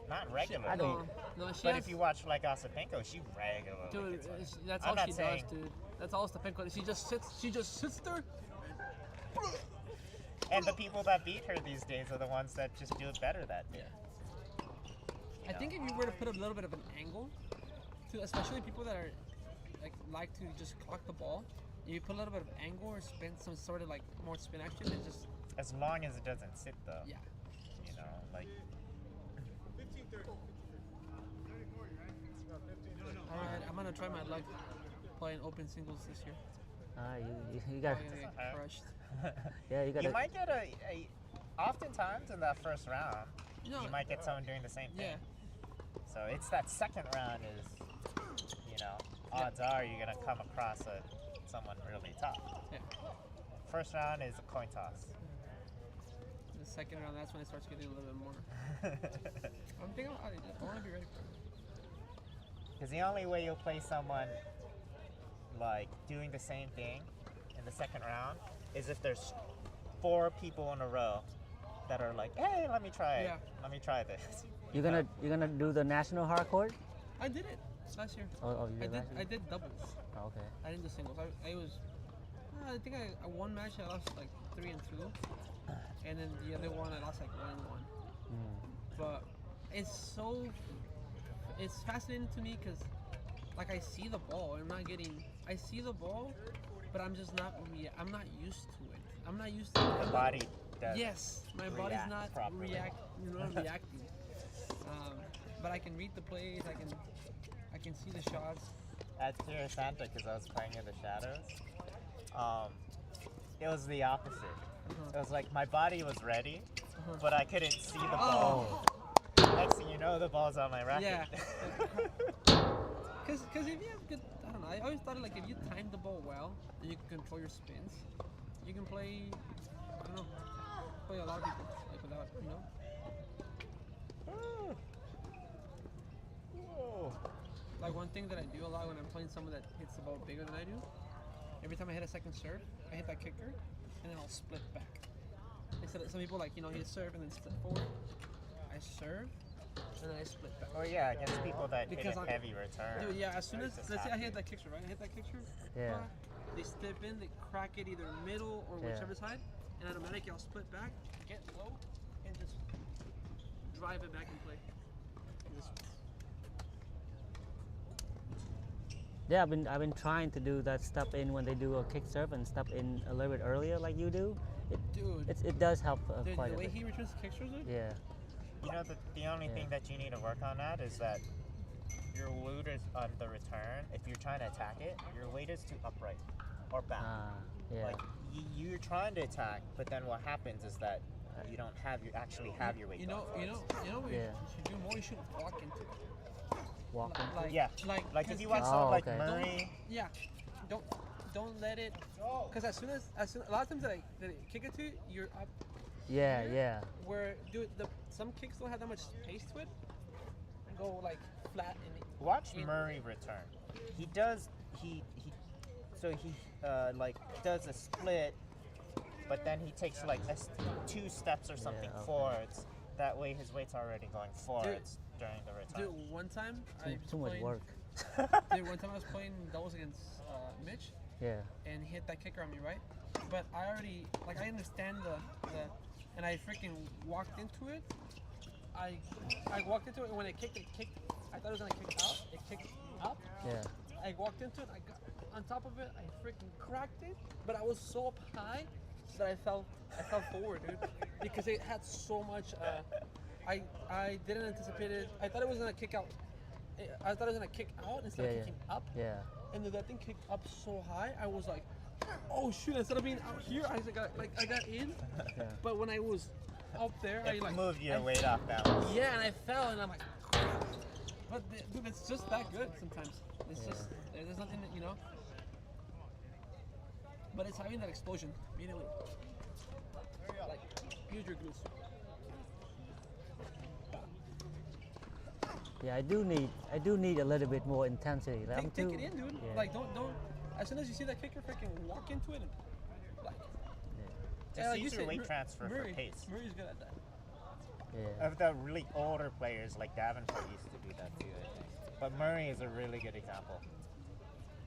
Not regularly. I don't- No, she But has, if you watch like Ostapenko, she regularly dude, gets winners. that's I'm all not she saying- does, dude. That's all Ostapenko. She just sits there. And the people that beat her these days are the ones that just do it better that day. I think if you were to put a little bit of an angle, to especially people that are like to just clock the ball, if you put a little bit of angle or spin some sort of like more spin action, and just As long as it doesn't sit though. yeah. You know, like All right, I'm gonna try my luck playing open singles this year. You got. I'm gonna get crushed. Yeah, you got. you might get a oftentimes in that first round, No, you might get someone doing the same thing. yeah. So it's that second round is, you know, odds are you're gonna come across someone really tough. Yeah. First round is a coin toss. The second round, that's when it starts getting a little bit more. I'm thinking, I want to be ready for it. Because the only way you'll play someone like doing the same thing in the second round is if there's 4 people in a row that are like, hey, let me try it. Yeah. Let me try this. You're gonna do the national hardcourt? I did it last year. Oh, you I did did. last year? I did doubles. Oh, okay. I didn't do singles. I was. I think I one match I lost like 3-2, and then the other one I lost like 1-1. But it's fascinating to me because like I see the ball. I see the ball, but I'm just not. I'm not used to it. I'm not used to it. The body does. Yes, my body's react not properly. reacting. But I can read the plays. I can see the shots. At Tierra Santa, because I was playing in the shadows, it was the opposite. It was like my body was ready, but I couldn't see the ball. Next thing you know, the ball's on my racket. Yeah. Because if you have good, I don't know. I always thought like if you time the ball well and you can control your spins, you can play. I don't know. Play a lot of people like without, you know. Whoa. Like one thing that I do a lot when I'm playing someone that hits the ball bigger than I do, every time I hit a second serve, I hit that kicker, and then I'll split back. Instead of some people like, you know, hit serve and then step forward. I serve, and then I split back. Oh yeah, against people that Because hit a I'm- heavy return. Dude, yeah, as soon as, It's just let's say I happy. hit that kicker, right? I hit that kicker, Yeah. they step in, they crack it either middle or Yeah. whichever side, and automatically I'll split back, get low, and just drive it back and play. And just- Yeah, I've been trying to do that step in when they do a kick serve and step in a little bit earlier like you do. Dude, It does help quite the a way bit. he returns the kick serves, dude, Yeah. You know, the only Yeah. thing that you need to work on that is that your weight is on the return. If you're trying to attack it, your weight is to upright or back. Yeah. Like you're trying to attack, but then what happens is that you don't actually have your weight. you know, going you know, forwards. you know what Yeah. you should do more? You should walk into it. Walking. Like, Yeah. like, Like if you want Oh, someone like okay. Murray, yeah, don't let it, because as soon a lot of times that I kick it to you, you're up. Yeah, here, yeah. Where some kicks don't have that much pace to it, and go like flat and watch in- Murray return. He does like does a split, but then he takes like 2 steps or something Yeah, okay. forwards. That way his weight's already going forwards during the return. Dude, one time I was Too much playing, work. Dude, one time I was playing doubles against Mitch, Yeah. and he hit that kicker on me, right? But I already, like, I understand the and I freaking walked into it. I walked into it, and when it kicked, I thought it was gonna kick out. It kicked up. Yeah. I walked into it. I got on top of it. I freaking cracked it, but I was so up high that I fell forward, dude, because it had so much. I didn't anticipate it. I thought it was gonna kick out. I thought it was gonna kick out instead Yeah, of yeah. kicking up. Yeah. And then that thing kicked up so high, I was like, oh shoot! Instead of being out here, I got in. Yeah. But when I was up there, It I like moved your I- weight off balance. Yeah, and I fell, and I'm like, crap. But dude, it's just that good sometimes. It's Yeah. just there's nothing that, you know. But it's having that explosion immediately. Like, use your glutes. Yeah, I do need a little bit more intensity. Like, I'm Take too, it in, dude. Yeah. Like, don't. As soon as you see that kicker, freaking walk into it and like. Just like use you your said, weight transfer Murray, for pace. Murray's good at that. Yeah. Of the really older players, like Davenport used to do that too, I think. But Murray is a really good example.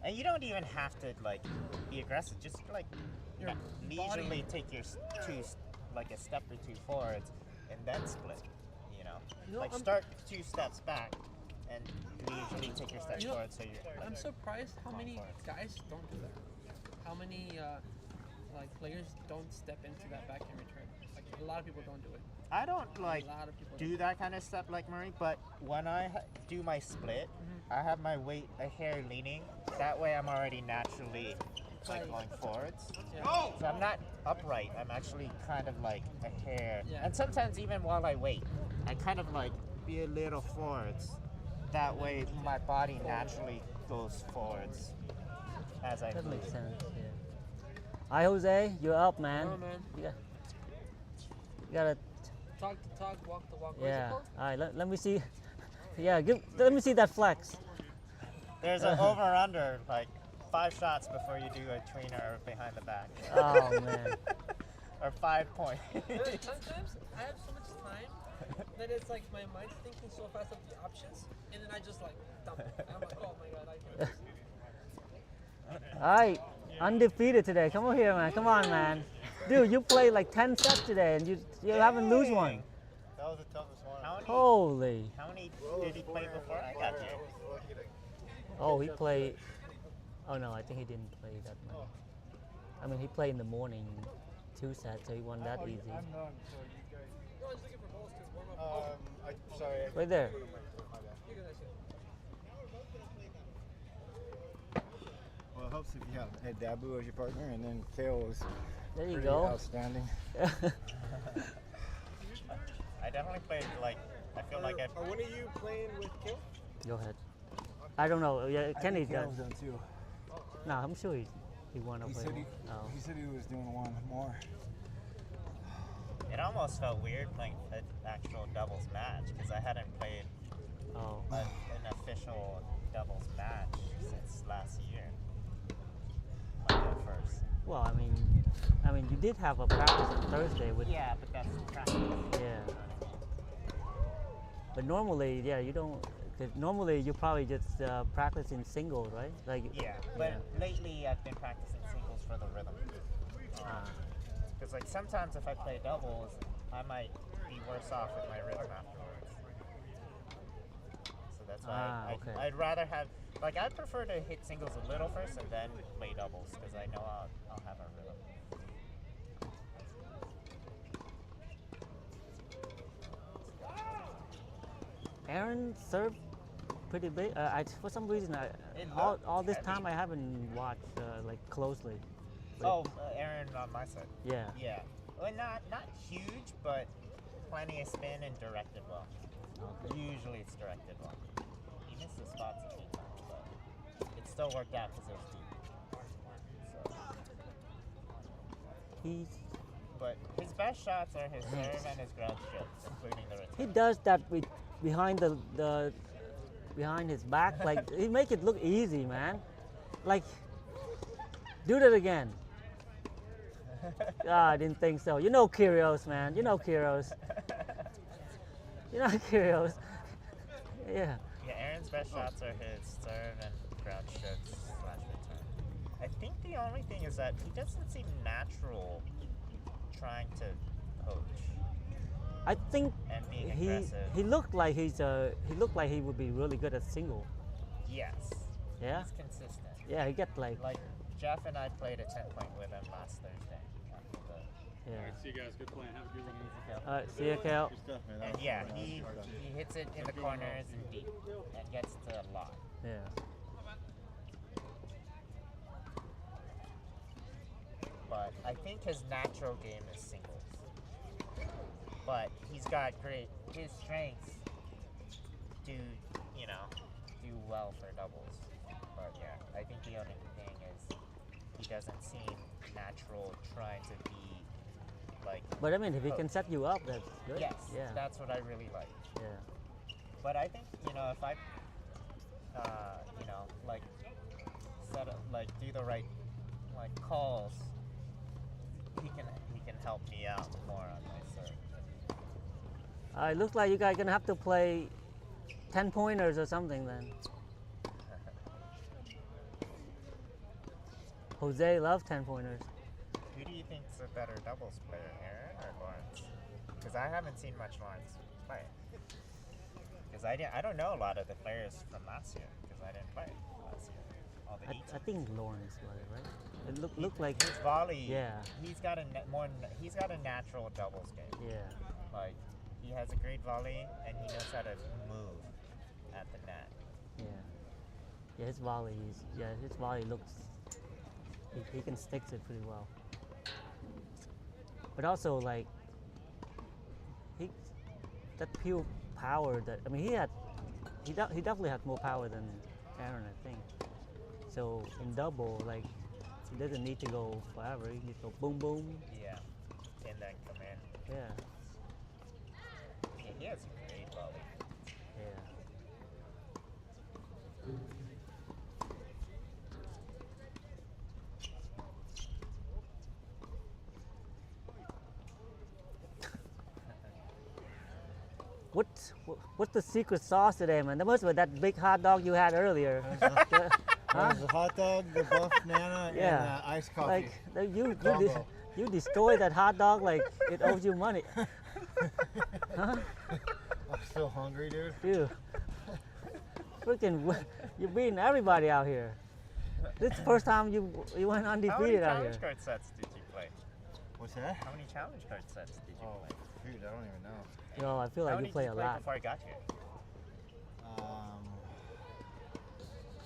And you don't even have to like be aggressive. Just like Your leisurely body- take your like a step or 2 forwards, and then split. You know, You know, like I'm- start 2 steps back, and leisurely take your steps You know, forward. So you're. I'm surprised how many forwards. guys don't do that. How many like players don't step into that backhand return. Like a lot of people don't do it. I don't like A lot of people do that kind of stuff like Murray, but when I do my split, I have my weight a hair leaning. That way, I'm already naturally like going forwards. Yeah. So I'm not upright. I'm actually kind of like a hair. Yeah. And sometimes even while I wait, I kind of like be a little forwards. That way, my body naturally goes forwards as I That move. makes sense. Yeah. Hi, Jose. You're up, man. Oh, man. You gotta. Talk to talk, walk to walk. What is it Yeah. called? All right. Let me see. Yeah. Let me see that flex. There's an over/under like 5 shots before you do a tweener or behind the back. Oh man. Or 5 points. Sometimes I have so much time that it's like my mind's thinking so fast of the options, and then I just like dump it. I'm like, oh my god, I can't. All right, undefeated today. Come on here, man. Come on, man. Dude, you played like 10 sets today, and you haven't lose one. That was the toughest one. Holy. How many did he play before I got here? Oh, he played. Oh no, I think he didn't play that much. I mean, he played in the morning, 2 sets, so he won that easy. I'm done. So you guys. No, I was looking for balls to warm up. Sorry. Right there. Well, it helps if you have Dabu as your partner, and then Kale was There you pretty go. outstanding. I definitely played like. I feel like I. Are one of you playing with Kale? Go ahead. I don't know. Yeah, Kenny does. Kale's done too. No, I'm sure he won He over said him. Oh. he said he was doing one more. It almost felt weird playing an actual doubles match because I hadn't played Oh. an official doubles match since last year. Like at first. Well, I mean, you did have a practice on Thursday with. Yeah, but that's practice. Yeah. But normally, yeah, you don't. Cause normally you probably just practice in singles, right? Like. Yeah, but lately I've been practicing singles for the rhythm. Ah. Because like sometimes if I play doubles, I might be worse off with my rhythm afterwards. So that's why okay. I'd rather have, like I'd prefer to hit singles a little first and then play doubles because I know I'll have a rhythm. Aaron served pretty big. For some reason, It all looked this heavy. time I haven't watched like closely. But Oh, Aaron on my side. Yeah. Yeah. Well, not huge, but plenty of spin and directed well. Okay. Usually it's directed well. He missed the spots a few times, but it still worked out because it was deep. So, He's but his best shots are his serve and his ground strokes, including the return. he does that behind the behind his back. Like he make it look easy, man. Like do that again. I didn't think so. You know Kyrgios, man. You know Kyrgios. You know Kyrgios. Yeah. Yeah, Aaron's best shots are his serve and ground strokes / return. I think the only thing is that he doesn't seem natural trying to poach I think and being aggressive. he looked like he looked like he would be really good at single. Yes. Yeah. He's consistent. Yeah, he get like Jeff and I played a 10-point with him last Thursday. After the, yeah. See you guys. Good playing. Have a good one. All right, see ya, Cal. Good stuff, man. and yeah, he hits it in the corners and deep and gets to a lot. Yeah. But I think his natural game is singles. But he's got his strengths do well for doubles. But yeah, I think the only thing is he doesn't seem natural trying to be like. But I mean, if he can set you up, that's good. Yes, Yeah. that's what I really like. Yeah. But I think if I, like set up, like do the right like calls, he can help me out more on my serve. It looks like you guys gonna have to play 10 pointers or something then. Jose loves 10 pointers. Who do you think's a better doubles player, Aaron or Lawrence? Because I haven't seen much Lawrence play. Because I don't know a lot of the players from last year because I didn't play last year. All the I think Lawrence was it, right? It looked like his volley. Yeah. He's got a natural doubles game. yeah. Like he has a great volley and he knows how to move at the net. Yeah. Yeah, his volley looks he can stick it pretty well. But also like that pure power that he definitely had more power than Aaron, I think. So in double, like he doesn't need to go forever. He needs to go boom boom. Yeah. And then come in. Yeah. Yeah, he has a great volley. Yeah. What's the secret sauce today, man? That must be that big hot dog you had earlier. Huh? There's the hot dog, the buff nana, Yeah. and iced coffee. Like you Combo. you destroyed that hot dog like it owes you money. Huh? I'm still hungry, dude. Dude. Freaking, you're beating everybody out here. This is the first time you went How many undefeated out here. challenge card sets did you play? What's that? How many challenge card sets did you Oh, play? dude, I don't even know. Yo, I feel How like many you play did a you play lot. before I got here?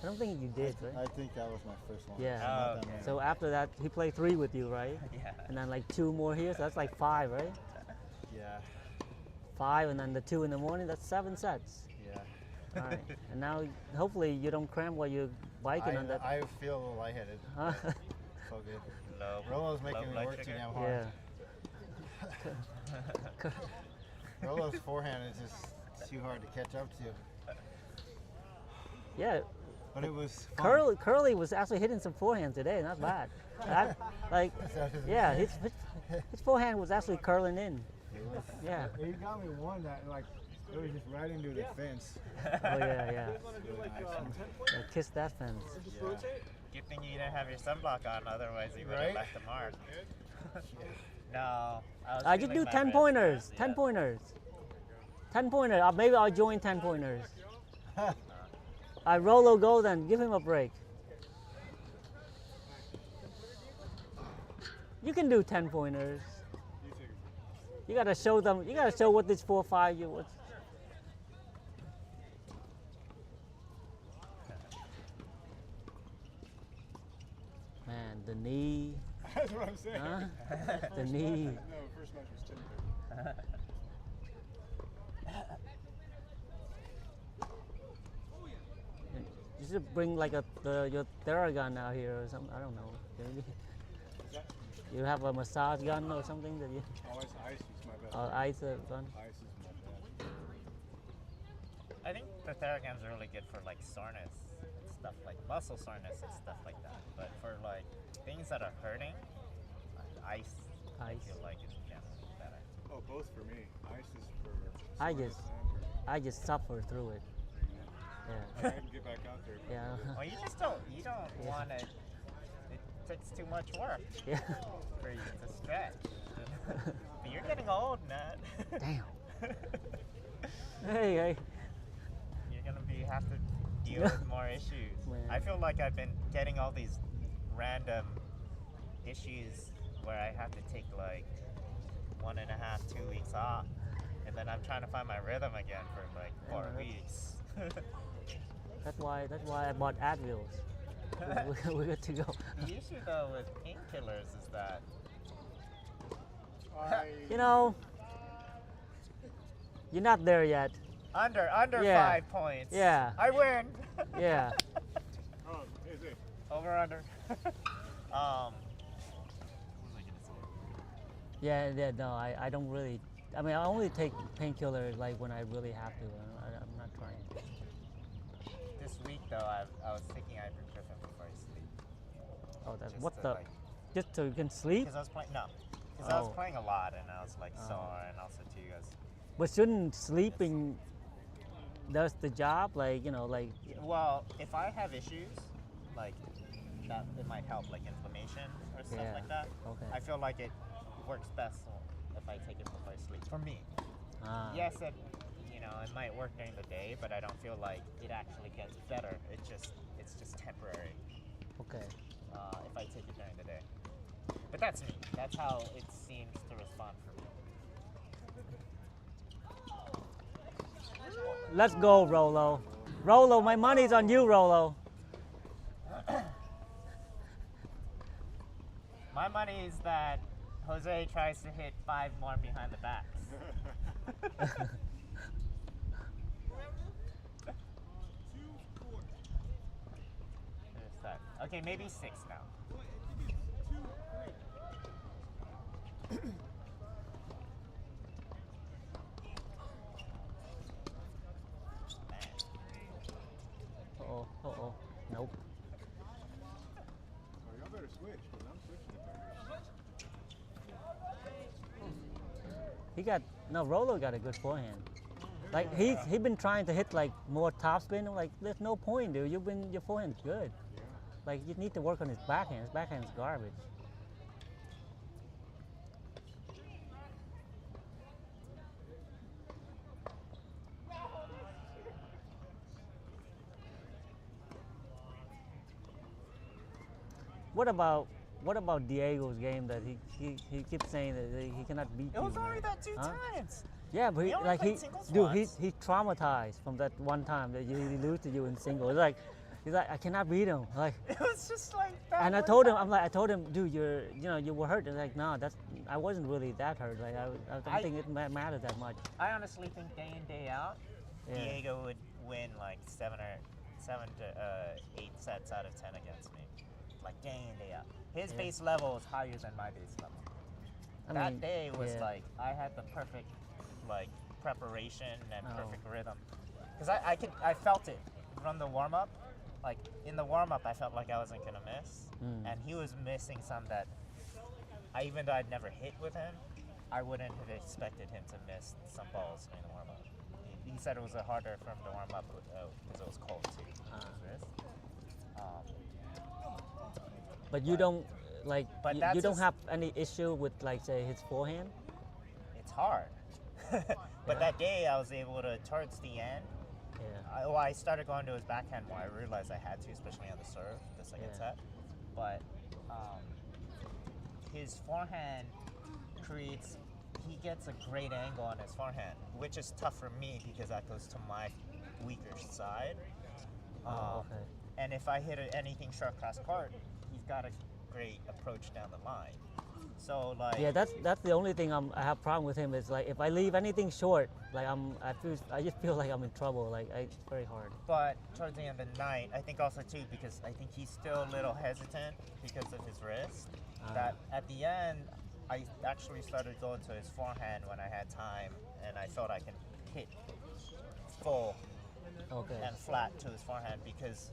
I don't think you did, right? I think that was my first one. Yeah. Not Oh, that okay. many. So after that, he played 3 with you, right? Yeah. And then like 2 more here, so that's like 5, right? Yeah. 5, and then the 2 in the morning, that's 7 sets. Yeah. All right. And now, hopefully, you don't cramp while you're biking on that. I feel a little lightheaded. Huh? So good. Low, Rolo's low making me blood work too sugar. damn hard. Yeah. Rolo's forehand is just too hard to catch up to. Yeah. But it was fun. Curly was actually hitting some forehand today. Not bad. Like, yeah, his forehand was actually curling in. It was, Yeah. He got me one that like it was just right into the fence. Oh yeah, yeah. Really nice. Yeah, kiss that fence. Good thing you didn't have your sunblock on, otherwise you would have Right? left a mark. No. I just do 10 pointers. 10 pointers. 10 pointers. Maybe I'll join 10 pointers. I Rolo go then. Give him a break. You can do 10 pointers. You gotta show them. You gotta show what this 4-5 you. What's, man, the knee. That's what I'm saying. Huh? The knee. No, first match was 10. You should bring like your Theragun out here or something. I don't know. Maybe. You have a massage gun or something that you. Oh, it's ice is my best. Ice gun. Ice is my best. I think the Theragun's really good for like soreness and stuff, like muscle soreness and stuff like that. But for like things that are hurting, ice, I Ice. feel like is generally better. Oh, both for me. Ice is for. I soreness just- and I just suffer through it. for- Yeah. I can get back out there. but- Yeah. Well, you don't Yeah. want to. It takes too much work Yeah. for you to stretch. But you're getting old, Matt. Damn. Hey. You're gonna have to deal with more issues. Man. I feel like I've been getting all these random issues where I have to take like 1.5, 2 weeks off, and then I'm trying to find my rhythm again for like 4 Yeah, weeks. That's why I bought Advils. We're good to go. The issue though with painkillers is that You know, you're not there yet. under Yeah. 5 points. Yeah. I win. Yeah. Oh, is it? Over under. What was I gonna say? Yeah. No, I don't really. I mean, I only take painkillers like when I really have to. I'm not trying. This week though, I was taking ibuprofen before I sleep. Oh, that's Just what to, the. like, Just so you can sleep. Because I was playing I was Oh. playing a lot and I was like Oh. sore, and also too guys. But shouldn't sleeping does the job? Like, you know, like. Well, if I have issues, like that, it might help, like inflammation or stuff Yeah. like that. Okay. I feel like it works best if I take it before I sleep. For me, yes, it might work during the day, but I don't feel like it actually gets better. It's just temporary Okay. if I take it during the day. But that's me. That's how it seems to respond for me. Let's go, Rolo. Rolo, my money's on you, Rolo. My money is that Jose tries to hit 5 more behind the backs. There's that. Okay, maybe 6 now. Man. Uh-oh. Nope. Oh, y'all better switch, because I'm switching if I He got, no, Rolo got a good forehand. Yeah, Like he been trying to hit like more topspin. I'm like, there's no point, dude. Your forehand's good. Yeah. Like you need to work on his backhand. His backhand's garbage. What about Diego's game that he keeps saying that he cannot beat It was you, only man? that two Huh? times. Yeah, but We only like played singles dude, once. he's traumatized from that one time that he lose to you in single. It's like he's like I cannot beat him. Like, It was just like that. and I one told him, time. I told him, dude, you were hurt. And like, no, I wasn't really that hurt. Like, I don't think it mattered that much. I honestly think day in day out, Yeah. Diego would win like 7 to 8 sets out of 10 against me. Like day in day out. His Yeah. base level is higher than my base level. I That mean, day was yeah. like I had the perfect like preparation and Oh. perfect rhythm. Cause I felt it from the warm up. Like in the warm up, I felt like I wasn't gonna miss, Mm. and he was missing some that even though I'd never hit with him, I wouldn't have expected him to miss some balls in the warm up. He said it was harder for him to warm up because it was cold too. Ah. His wrist. But you don't like But you that's don't his- have any issue with like say his forehand. It's hard. But Yeah. that day I was able to, towards the end, Yeah. I started going to his backhand more. I realized I had to, especially on the serve, the second Yeah. set. But his forehand creates, he gets a great angle on his forehand, which is tough for me because that goes to my weaker side. Oh, okay. And if I hit anything short cross court, he's got a great approach down the line. So like Yeah, that's the only thing I have problem with him is like if I leave anything short, like I just feel like I'm in trouble. Like it's very hard. But towards the end of the night, I think also too because I think he's still a little hesitant because of his wrist. That at the end, I actually started going to his forehand when I had time, and I felt I can hit full Okay. and flat to his forehand because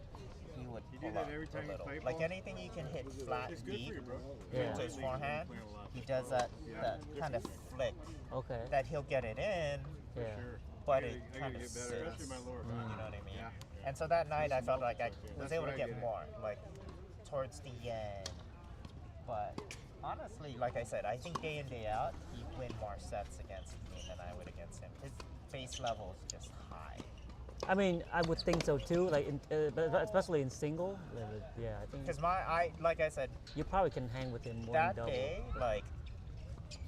he would You do pull that up every a time you little. play Like ball? anything you can hit flat It's good deep for you, bro. Yeah. to his Lately, you've been forehand, playing a lot. he does that Yeah. kind of flick Okay. that he'll get it in, Yeah. Sure. but I it gotta kind of get better, sits. especially my lower You back. know what I mean? Yeah. And so that night I felt like I was That's able to what I get get more, like towards the end. But honestly, like I said, I think day in, day out, he'd win more sets against me than I would against him. His base level is just high. I mean, I would think so too. Like, but especially in single. Yeah, I think Because like I said, you probably can hang with him more that in double. day, like,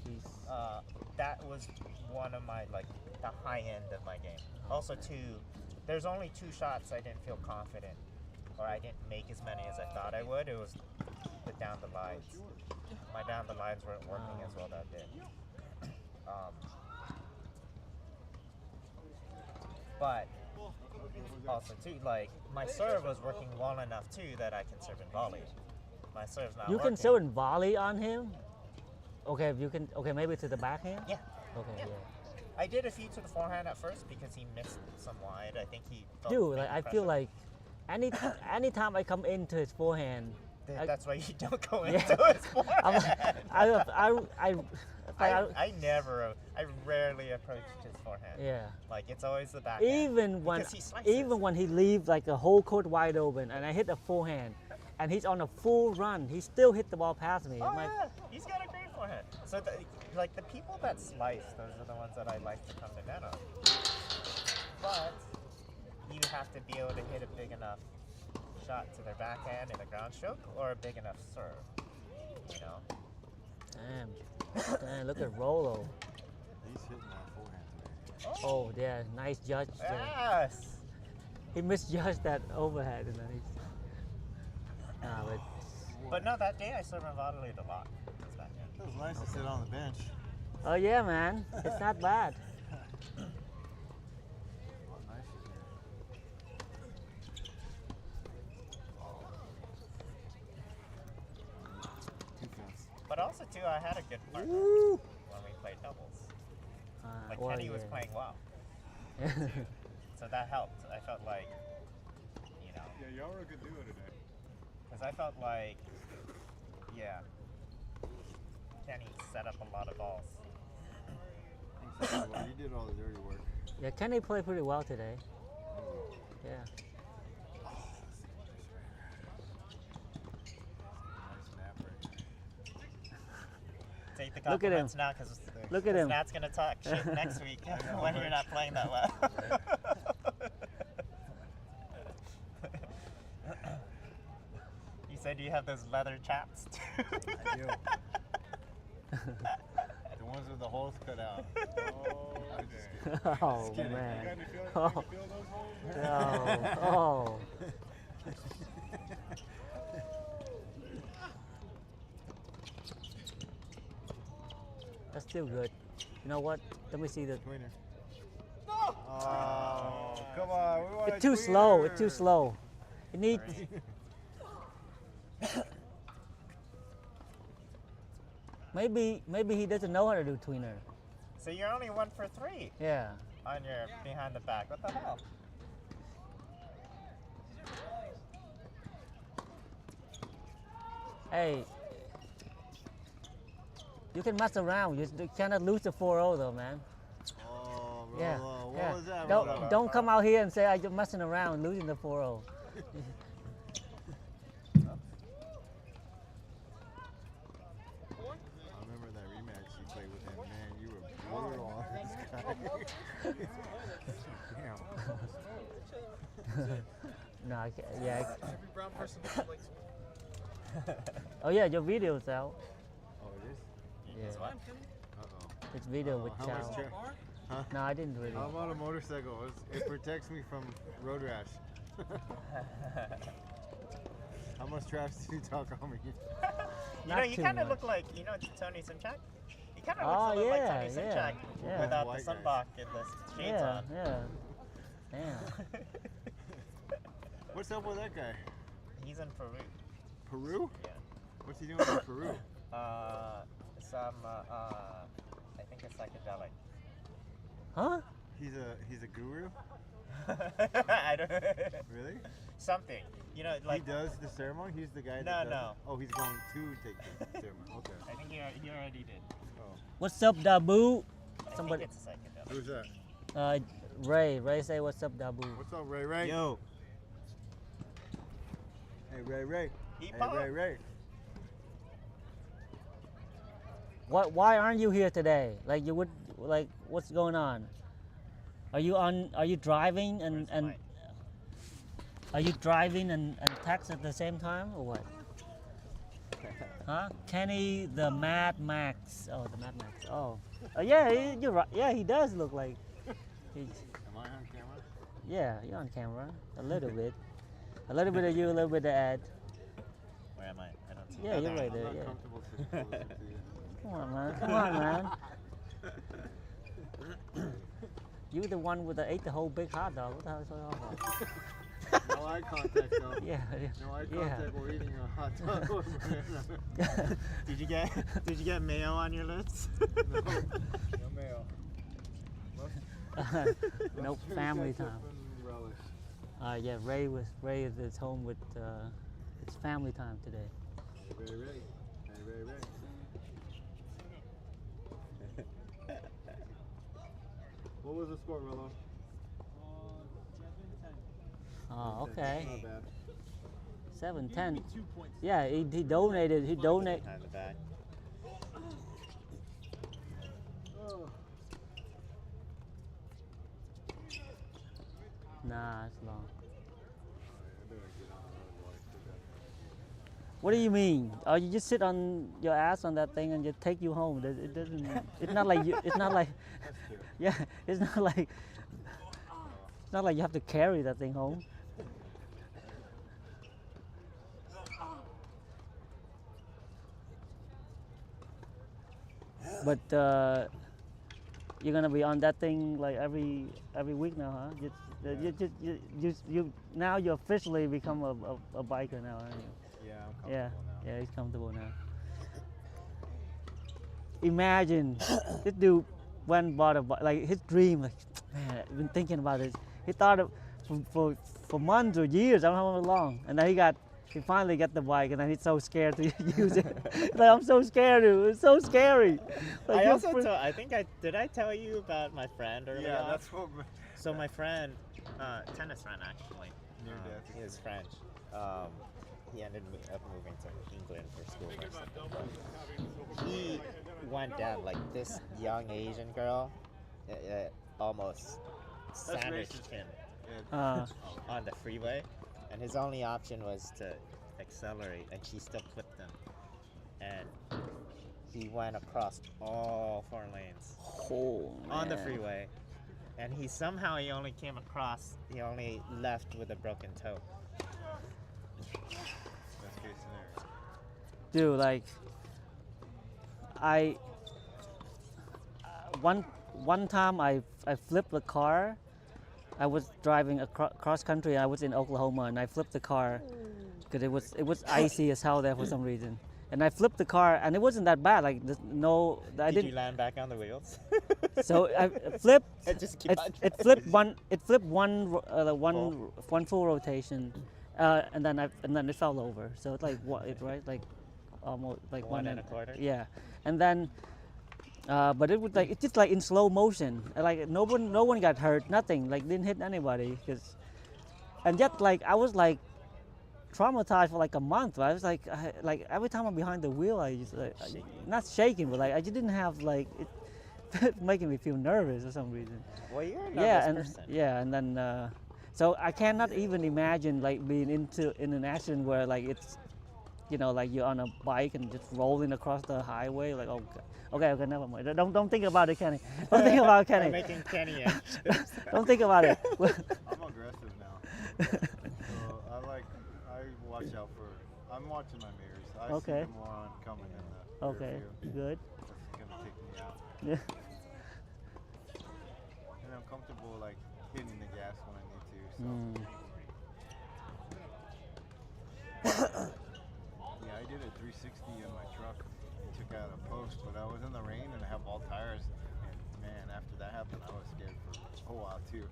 He's, that was one of my, like, the high end of my game. Also, too, there's only 2 shots I didn't feel confident, or I didn't make as many as I thought I would. It was the down the lines. My down the lines weren't working as well that day. But also, too, like, my serve was working well enough, too, that I can serve in volley. My serve's not you working. can still in volley on him. Okay, if you can. Okay, maybe to the backhand. Yeah. Okay, Yeah. yeah. I did a few to the forehand at first because he missed some wide. I think he felt Dude, like maybe I feel pressure. like anytime I come into his forehand, That's why you don't go Yeah. into his forehand. I rarely approached his forehand. yeah. Like it's always the backhand. Because he slices. even when he leaves like a whole court wide open and I hit a forehand and he's on a full run, he still hit the ball past me. Oh I'm like, yeah, he's got a great forehand. So like the people that slice, those are the ones that I like to come to net on. But you have to be able to hit a big enough shot to their backhand in a ground stroke or a big enough serve. You know. damn, look at Rolo. He's hitting that forehand today. Oh yeah, nice judge. there. Yes. He misjudged that overhead and then he's. Nah, but But no, that day I served and volleyed a lot. His backhand. It was nice to sit on the bench. oh yeah, man, it's not bad. Nice Two fence. But also too, I had a good partner Woo! when we played doubles. Like Well, Kenny was yeah. playing well, so that helped. I felt like, you know, Yeah, y'all were a good duo today. because I felt like, yeah, Kenny set up a lot of balls. Well, you did all the dirty work. Yeah, Kenny played pretty well today. Yeah. Nice nap right Take the Look at him. compliments now because Look at him. Nat's gonna talk shit next week when you're not playing that well. You said you have those leather chaps too. I do. The ones with the holes cut out. Oh, I'm just kidding. Oh You got man. any feel, Oh. you feel those holes? Oh. Oh. That's still good. You know what? Let me see the. Tweener. Oh, come on. We want It's too slow. It's too slow. You need. Maybe he doesn't know how to do tweener. So you're only 1 for 3 Yeah. on your behind the back. What the hell? Hey. You can mess around. You cannot lose the 4-0 though, man. Oh, Rolo. Yeah. What yeah. was that, Don't Rolo? don't come out here and say I'm messing around, losing the 4-0. I remember that rematch you played with him. Man, you were brutal on this guy. Damn. No, I can't, yeah. Every brown person likes Oh yeah, your video's out. Oh, it is? Yeah. What? Uh-oh. It's video with How Chow. much tra- Huh? No, I didn't really. How about a motorcycle? It protects me from road rash. How much trash do you talk on me? You Not know, you too kind of much. look like, you know, Tony Simchak? He kind of Oh, looks a little yeah, like Tony yeah, Simchak yeah. without White the guy. sunblock and the shades Yeah, on. yeah. Damn. What's up with that guy? He's in Peru. Peru? Yeah. What's he doing in Peru? I think it's psychedelic. Huh? He's a guru? I don't Really? Something. You know, like, he does the ceremony? He's the guy No, that does no. it? Oh, he's going to take the ceremony. Okay. I think he already did. Oh. What's up, Dabu? I Somebody. think it's a psychedelic. Who's that? Ray say what's up, Dabu. What's up, Ray Ray? Yo. Hey, Ray Ray. He Hey, pop. Ray Ray. Why aren't you here today? Like you would, like what's going on? Are you driving and Where's Mike? are you driving and text at the same time or what? Huh? Kenny the Mad Max. Oh, the Mad Max. Oh, yeah, you're right. Yeah, he does look like. He's, Am I on camera? yeah, you're on camera a little bit. A little bit of you, a little bit of Ed. Where am I? I don't see Yeah, you. you're right I'm there. not Yeah. comfortable sitting closer to you. Come on, man. Come on, man. You the one with ate the whole big hot dog. What the hell is going on about? No eye contact, though. Yeah, No eye yeah. contact. We're eating a hot dog with banana. Did you get mayo on your lips? No mayo. Nope, Mustard, family ketchup, time. and relish. Yeah, Ray is home with it's family time today. Hey, Ray Ray. Hey, Ray Ray. What was the score, Rolo? Oh, okay. Not bad. 7-10. Yeah, he donated. He donated. Behind the back. Nah, it's long. What do you mean? Oh, you just sit on your ass on that thing and just take you home. It doesn't. It's not like you. It's not like. That's true. Yeah, it's not like. It's not like you have to carry that thing home. But you're gonna be on that thing like every week now, huh? You now you officially become a biker now, aren't you? Yeah, I'm comfortable Yeah, now. yeah, he's comfortable now. Imagine this dude went and bought a bike, like his dream, like man, I've been thinking about this. He thought of for months or years, I don't know how long, and then he got he finally get the bike, and then he's so scared to use it. Like, I'm so scared, dude. It's so scary. Like, I you're also fr- told, I think did I tell you about my friend earlier Yeah, on? that's what. So my friend, tennis friend actually, Near death. he was French. He ended up moving to England for school or something. He went down like this young Asian girl, almost sandwiched him on the freeway, and his only option was to accelerate, and she still clipped him, and he went across all 4 lanes Oh, on the man. freeway, and he only left with a broken toe. Best case scenario. Dude, like, I one time I flipped the car. I was driving cross country. I was in Oklahoma, and I flipped the car because it was icy as hell there for some reason. And I flipped the car, and it wasn't that bad. Like, no, I Did didn't. you land back on the wheels? So I flipped. It just keep on It flipped one. It flipped one full rotation, and then it fell over. So it's like what? It right like almost like One and a quarter? Yeah, and then. But it was like it's just like in slow motion. Like no one got hurt, nothing. Like didn't hit anybody. And yet like I was like traumatized for like a month. I was like every time I'm behind the wheel, I just not shaking, but like I just didn't have like it making me feel nervous for some reason. Well, you're a nervous And person. and then so I cannot even imagine like being in an accident where like it's like you're on a bike and just rolling across the highway. Like okay, never mind. Don't think about it, Kenny. Don't think about it, We're Kenny. making Kenny anxious. Don't think about it. I'm aggressive now. So I watch out for. I'm watching my mirrors. I Okay. see the moron coming in the Okay, rear view. good. That's gonna take me out. Yeah. And I'm comfortable like hitting the gas when I need to. So. Mm. Yeah, I did a 360 in my truck and took out a post, but I was in the rain and I have all tires. And man, after that happened, I was scared for a while too.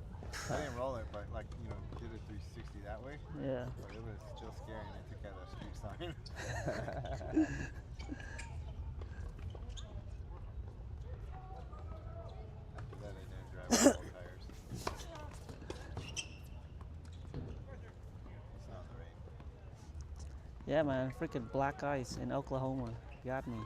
I didn't roll it, but did a 360 that way. Yeah. But it was still scary, and I took out a street sign. After that, I didn't drive with all tires. It's not the rain. Yeah, man. Freaking black ice in Oklahoma got me.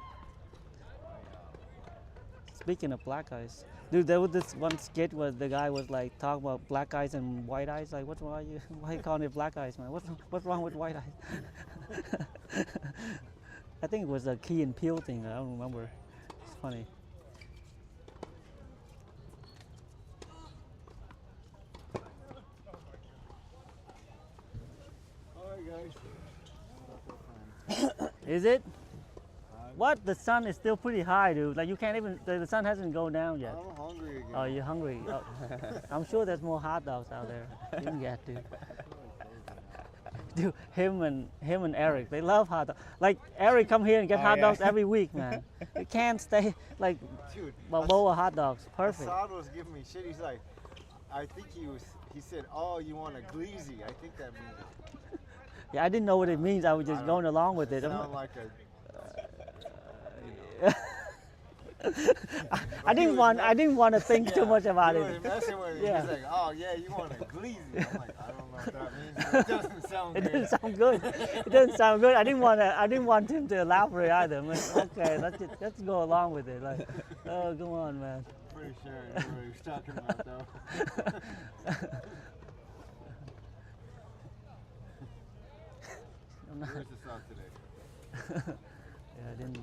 Speaking of black ice, dude, there was this one skit where the guy was like talking about black ice and white ice. Like, what's wrong? Why you calling it black ice, man? What's wrong with white ice? I think it was a Key and Peele thing. I don't remember. It's funny. Alright, guys. Is it? What? The sun is still pretty high, dude. Like you can't even. The sun hasn't gone down yet. I'm hungry again. Oh, you're hungry. Oh. I'm sure there's more hot dogs out there. You can get, dude. Dude, him and Eric, they love hot dogs. Like Eric come here and get hot dogs every week, man. You can't stay like Dude, Balboa hot dogs. Perfect. Assad was giving me shit. He's like, I think he said, oh, you want a glizzy. I think that means Yeah, I didn't know what it means. I was just going along with it. sound like a. I didn't want to think too much about He it. was messing with me. Yeah. He's like, oh yeah, you want a glizzy. I'm like, I don't know what that means. But it doesn't sound It good. didn't sound good. It doesn't sound good. I didn't want him to elaborate either. I'm like, okay, let's go along with it. Like, oh, come on, man. Pretty sure I knew what he was talking about though. Where's the sun today? Yeah, I didn't.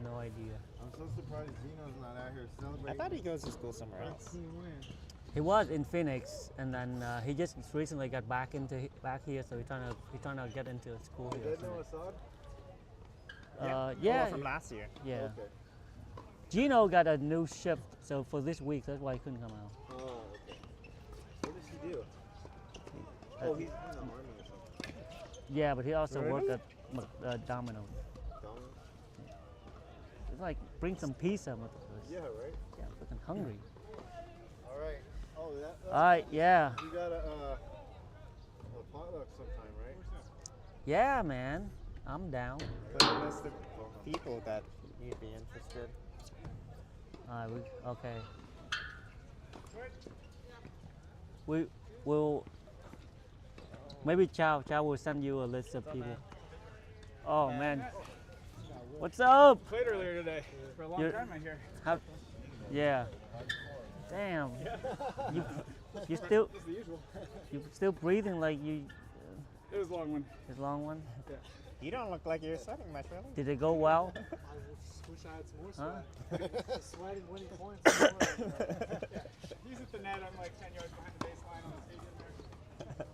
No idea. I'm so surprised Zeno's not out here I celebrating. thought he goes to school somewhere else. Team win. He was in Phoenix, and then he just recently got back here, so he's trying to get into school You here. guys know Assad? Yeah, From last year. yeah. Okay. Gino got a new shift, so for this week, that's why he couldn't come out. Oh, okay. What does he do? Oh, he's in the army or something. Yeah, but he also Really? worked at Domino's. Domino's? It's like bring some pizza with us. Yeah, right? Yeah, I'm freaking hungry. All right. Oh, that. All right, yeah. You got a potluck sometime, right? Yeah, man. I'm down. Put a list of people that you'd be interested. Okay. We will. Maybe Chow will send you a list of people. Oh man. What's up? Played earlier today for a long You're- time. I hear. How, yeah. Damn. You still It's the usual. you still breathing like you. It was a long one. This long one. You don't look like you're sweating much, really. Did it go well? I just wish I had some more Huh? sweat. Sweating, winning points. He's at the net. I'm like 10 yards behind the baseline on the stadium there.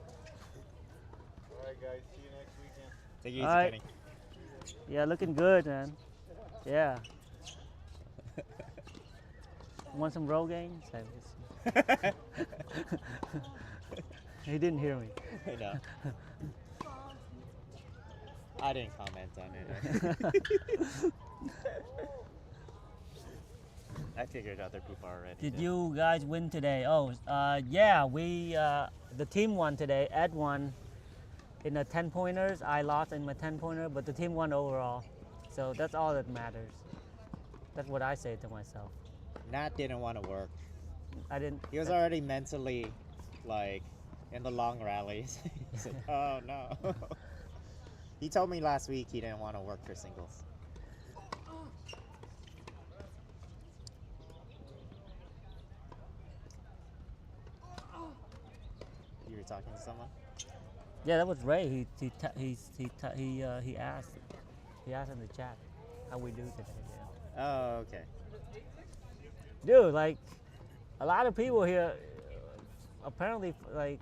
All right, guys. See you next weekend. Take it easy, All right. Kenny. Yeah, looking good, man. Yeah. Want some roll games? He didn't hear me. I know. I didn't comment on it. I figured other people already Did you guys win today? Oh, yeah, the team won today. Ed won in the 10-pointers. I lost in my 10-pointer, but the team won overall. So that's all that matters. That's what I say to myself. Nat didn't want to work. I didn't. He was already mentally, like, in the long rallies. He said, oh no. He told me last week he didn't want to work for singles. You were talking to someone? Yeah, that was Ray. He asked in the chat how we do today. Yeah. Oh, okay. Dude, like a lot of people here apparently like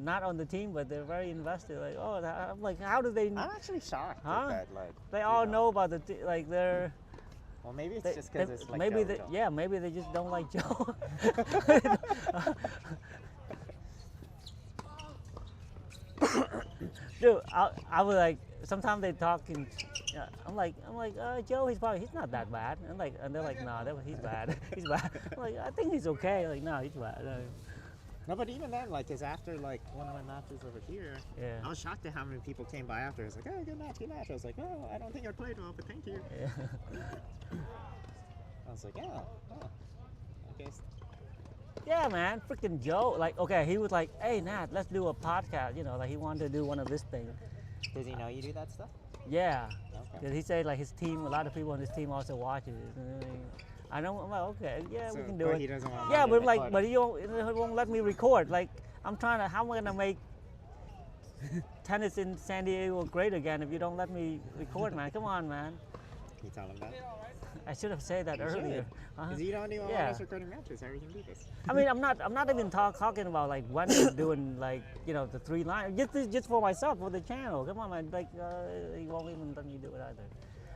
not on the team, but they're very invested. Like, oh, I'm like, how do they? I'm actually shocked Huh? that, like, They you all know about the like they're. Well, maybe it's They, just because it's like maybe Joe, Joe. yeah, maybe they just don't like Joe. Dude, I was like, sometimes they talking. I'm like, Joe, he's not that bad. And they're like, nah, he's bad. He's bad. I'm like, I think he's okay. Like, no, he's bad. No, but even then, like, cause after like one of my matches over here, Yeah. I was shocked at how many people came by after. I was like, oh, good match, good match. I was like, oh, I don't think I played well, but thank you. Yeah. I was like, oh, I guess. Yeah, man, freaking Joe. Like, okay, he was like, hey, Nat, let's do a podcast. You know, like he wanted to do one of this thing. Does he know you do that stuff? Yeah. Okay. Because he said like his team, a lot of people on his team also watches it. I don't. I'm like, okay, yeah, we So- can do but it. he doesn't want Yeah, to but like, record but it. he won't let me record. Like, I'm trying to. How am I gonna make tennis in San Diego great again if you don't let me record, man? Come on, man. Can you tell him that? I should have said that You earlier. should. Because you don't even Yeah. want us recording matches. How are you gonna do this? I mean, I'm not even talking about like when we're doing like the 3 lines. Just for myself for the channel. Come on, man. Like he won't even let me do it either.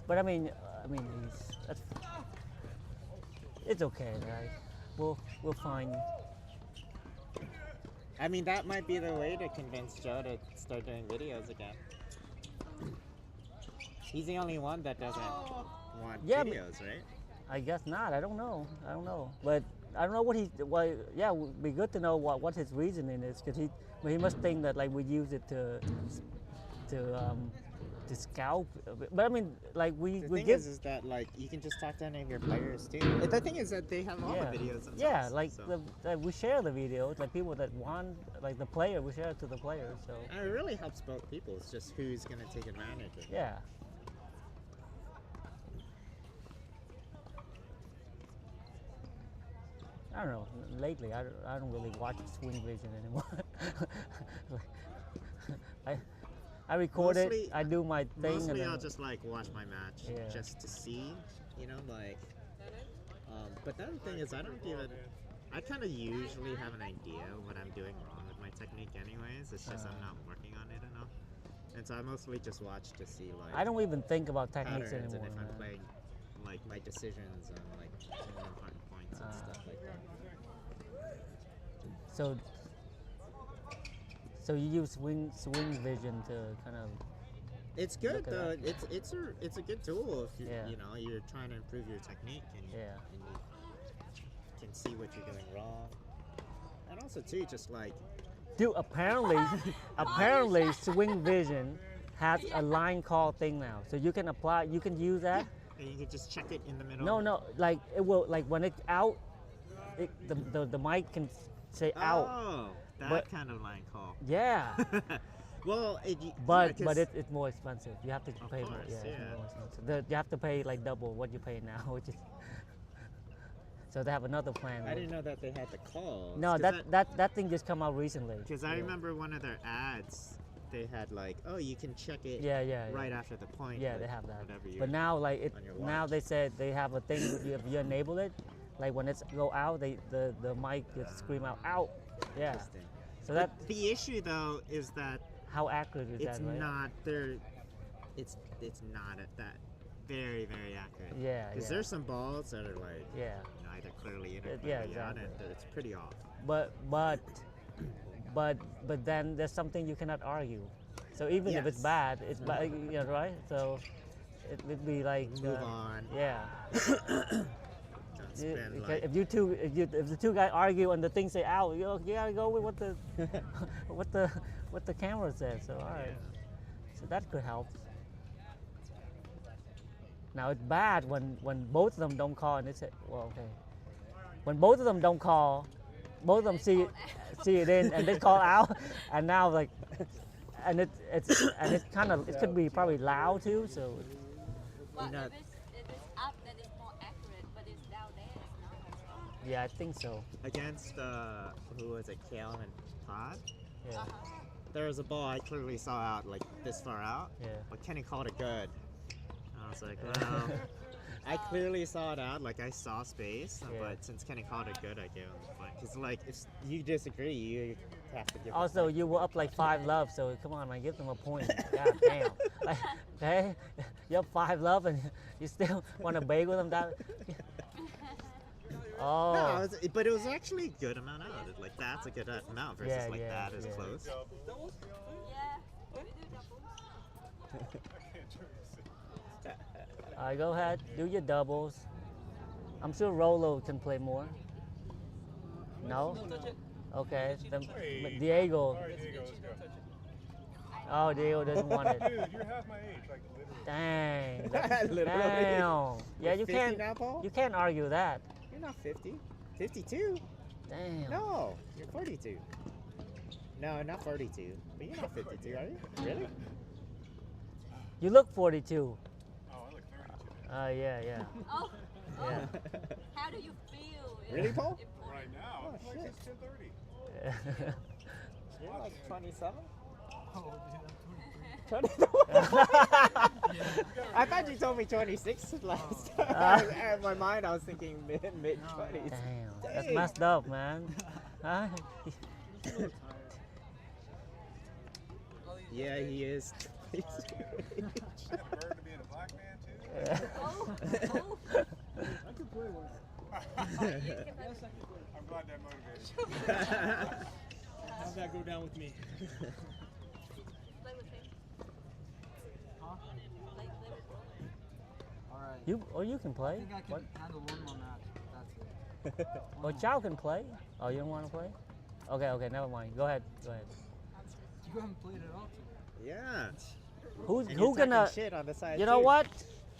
But I mean, it's okay, right? We'll find. I mean, that might be the way to convince Joe to start doing videos again. He's the only one that doesn't want Yeah, but- videos, right? I guess not. I don't know. But I don't know what he. Well, yeah, it would be good to know what his reasoning is, because he must think that like we use it to scalp. But I mean, like The we thing give. is that like you can just talk to any of your players too. The thing is that they have all Yeah. the videos themselves. Yeah, like so. we share the videos, like people that want, like the player, we share it to the player. So And it really helps both people. It's just who's gonna take advantage of it. yeah. I don't know. Lately, I don't really watch Swing Vision anymore. I record Mostly- it. I do my thing. Mostly and then, I'll just like watch my match Yeah. just to see, like. But the other thing is I don't give it. I kind of usually have an idea what I'm doing wrong with my technique, anyways. It's just I'm not working on it enough, and so I mostly just watch to see like. I don't even think about techniques patterns anymore. and if I'm man. playing like my decisions and like more important points and stuff like that. So you use swing vision to kind of. It's good Look at though. that. It's a good tool if you Yeah. you're trying to improve your technique and, Yeah. and you can see what you're doing wrong. And also too, just like Dude, apparently, Swing Vision has a line call thing now, so you can apply. You can use that. And you can just check it in the middle. No, like it will, like when it's out, the mic can say out. Oh, that But- kind of line call. Yeah, Well, but yeah, 'cause- it's more expensive. You have to pay more. course, Yeah, it's yeah. more expensive. You have to pay like double what you pay now, which is. So they have another plan. I didn't know that they had the calls. No, that thing just come out recently. Because I Yeah. remember one of their ads, they had like, oh, you can check it Yeah, yeah, yeah. right after the point. Yeah, like, they have that. Whatever you But now, like on your now watch. they said they have a thing. If you enable it, like when it's go out, the mic just scream out. Yeah. Interesting. So that The issue though is that how accurate is it's that, right? not there. It's not at that very accurate. Yeah, Because yeah. there's some balls that are like, Yeah. you know, either clearly in or Yeah, clearly out, exactly. and it's pretty off. But then there's something you cannot argue. So even if it's Yes. bad, it's bad, you know, right? So it would be like Move on. Yeah. Don't You- spend because like if the two guys argue and the thing say out, you gotta go with what the what the camera says. So all right, so that could help. Now it's bad when both of them don't call and they say, well, okay. When both of them don't call, both of them see it in and they call out, and now like, and it's kind of it could be probably loud too. So But know- if it's up, then it's more accurate. But it's down there, it's not. yeah, I think so. against who was it, Kale and Todd? Yeah, There was a ball I clearly saw out like this far out, yeah. but Kenny called it good. I was like, well, I clearly saw it out, like I saw space, Yeah. but since Kenny called it good, I gave him the point. Because like, if you disagree, you have to give. him Also, you were up like 5-love, so come on, man, give them a point. God damn. Like, hey, you're up 5-love and you still want to bagel them down? Oh. No, but it was actually a good amount out. Like that's a good amount versus Yeah, like yeah, that is yeah. close. Yeah, we do doubles. All right, go ahead, do your doubles. I'm sure Rolo can play more. No? Okay, then Diego. All right, Diego, let's go. Oh, Diego doesn't want it. Dude, you're half my age, like literally. Dang. Literally. Damn. Yeah, you 50 can't. now, Paul? You can't argue that. You're not 50. 52? Damn. No, you're 42. No, not 42. But you're not 52, are you? Really? You look 42. Oh, I look 32. Yeah. Oh, Yeah. how do you feel? It's Really, Paul? important. Right now, Oh, it's like shit. it's 10:30. You're like 27? Oh, dude, 20? I thought you told me 26 last time. In my mind, I was thinking mid 20s. Damn. That's Dang. messed up, man. Huh? Yeah, he is. Got a bird to being a black man too. Oh, I could play one. I'm glad that motivated. How'd that go down with me? play with him. Huh? Play with Roland. Alright. You can play. I think I can What? handle one more match. That's it. Well, Chow can play. Oh, you don't want to play? Okay, never mind. Go ahead. You haven't played at all today. Yeah. Who's And who you're gonna? talking shit on the side You know too. what?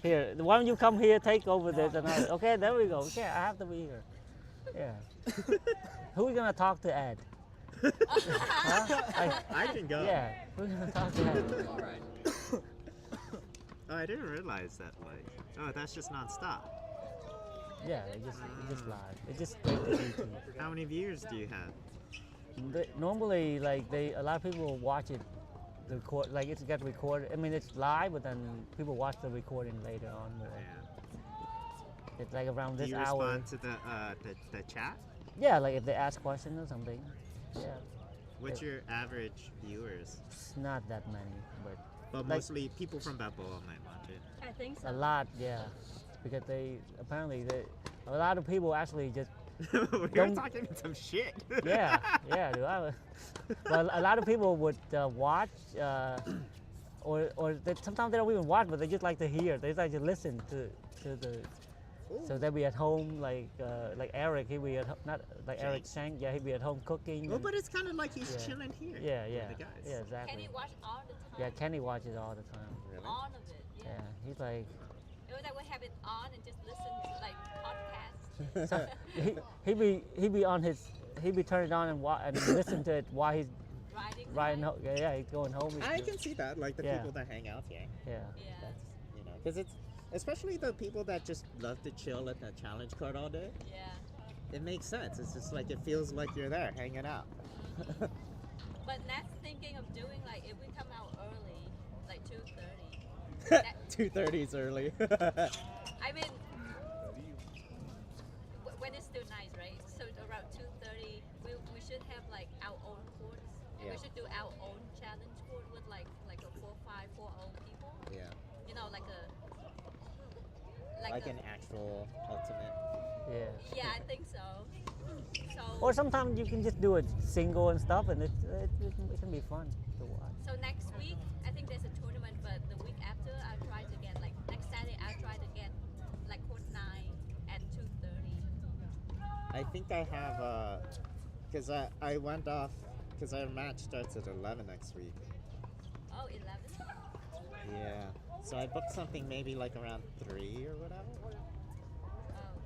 Here, why don't you come here, take over this, and okay, there we go. Okay, I have to be here. Yeah. Who's gonna talk to Ed? Huh? I can go. Yeah. Who's gonna talk to Ed? Oh, I didn't realize that. Like, oh, that's just nonstop. Yeah, it just live. It just straight to YouTube. How many viewers do you have? Normally, like a lot of people watch it, the record, like it's got recorded. I mean, it's live, but then people watch the recording later on more. Yeah. It's like around Do this you hour. respond to the chat? Yeah, like if they ask questions or something. Yeah, What's your average viewers? it's not that many, but But Like- mostly people from Balboa might watch it. I think so. a lot, yeah, because a lot of people actually just we were Don't- talking some shit. yeah, dude. But a lot of people would watch, or sometimes they don't even watch, but they just like to hear. They like to listen to the So they'll be at home, like Eric. He'll be at not like Eric James. Shank. Yeah, he'll be at home cooking. Well, and- but it's kind of like he's Yeah. chilling here. yeah, with yeah, the guys. yeah, Can exactly. you watch all the time? Yeah, Kenny watches all the time. Really? All of it. Yeah. Yeah, he's like, It was like we have it on and just listen to like podcasts. so he be on his he be turning it on and listen to it while he's Riding. riding home. Yeah, he's going home. He's I doing- can see that, like the Yeah. people that hang out here. Yeah. Yeah. That's, you know, because it's especially the people that just love to chill at the challenge court all day. Yeah. It makes sense. It's just like it feels like you're there hanging out. But Nat's thinking of doing like if we come out early, like 2:30. 2:30 is early. I mean, when it's still nice, right? So around 2:30, we should have like our own courts. And Yeah. we should do our own challenge court with like a 4-5-4-0 people. Yeah, You know, like like a, an actual ultimate. Yeah. Yeah, I think so. So Or sometimes you can just do it single and stuff, and it can be fun to watch. so next week, I think there's a tournament, but the week after, I'll try to get like next Saturday, I'll try to get like court 9 at 2:30. I think I have because I went off because our match starts at 11 next week. Oh, 11? Yeah. So I booked something maybe like around 3 or whatever. Oh.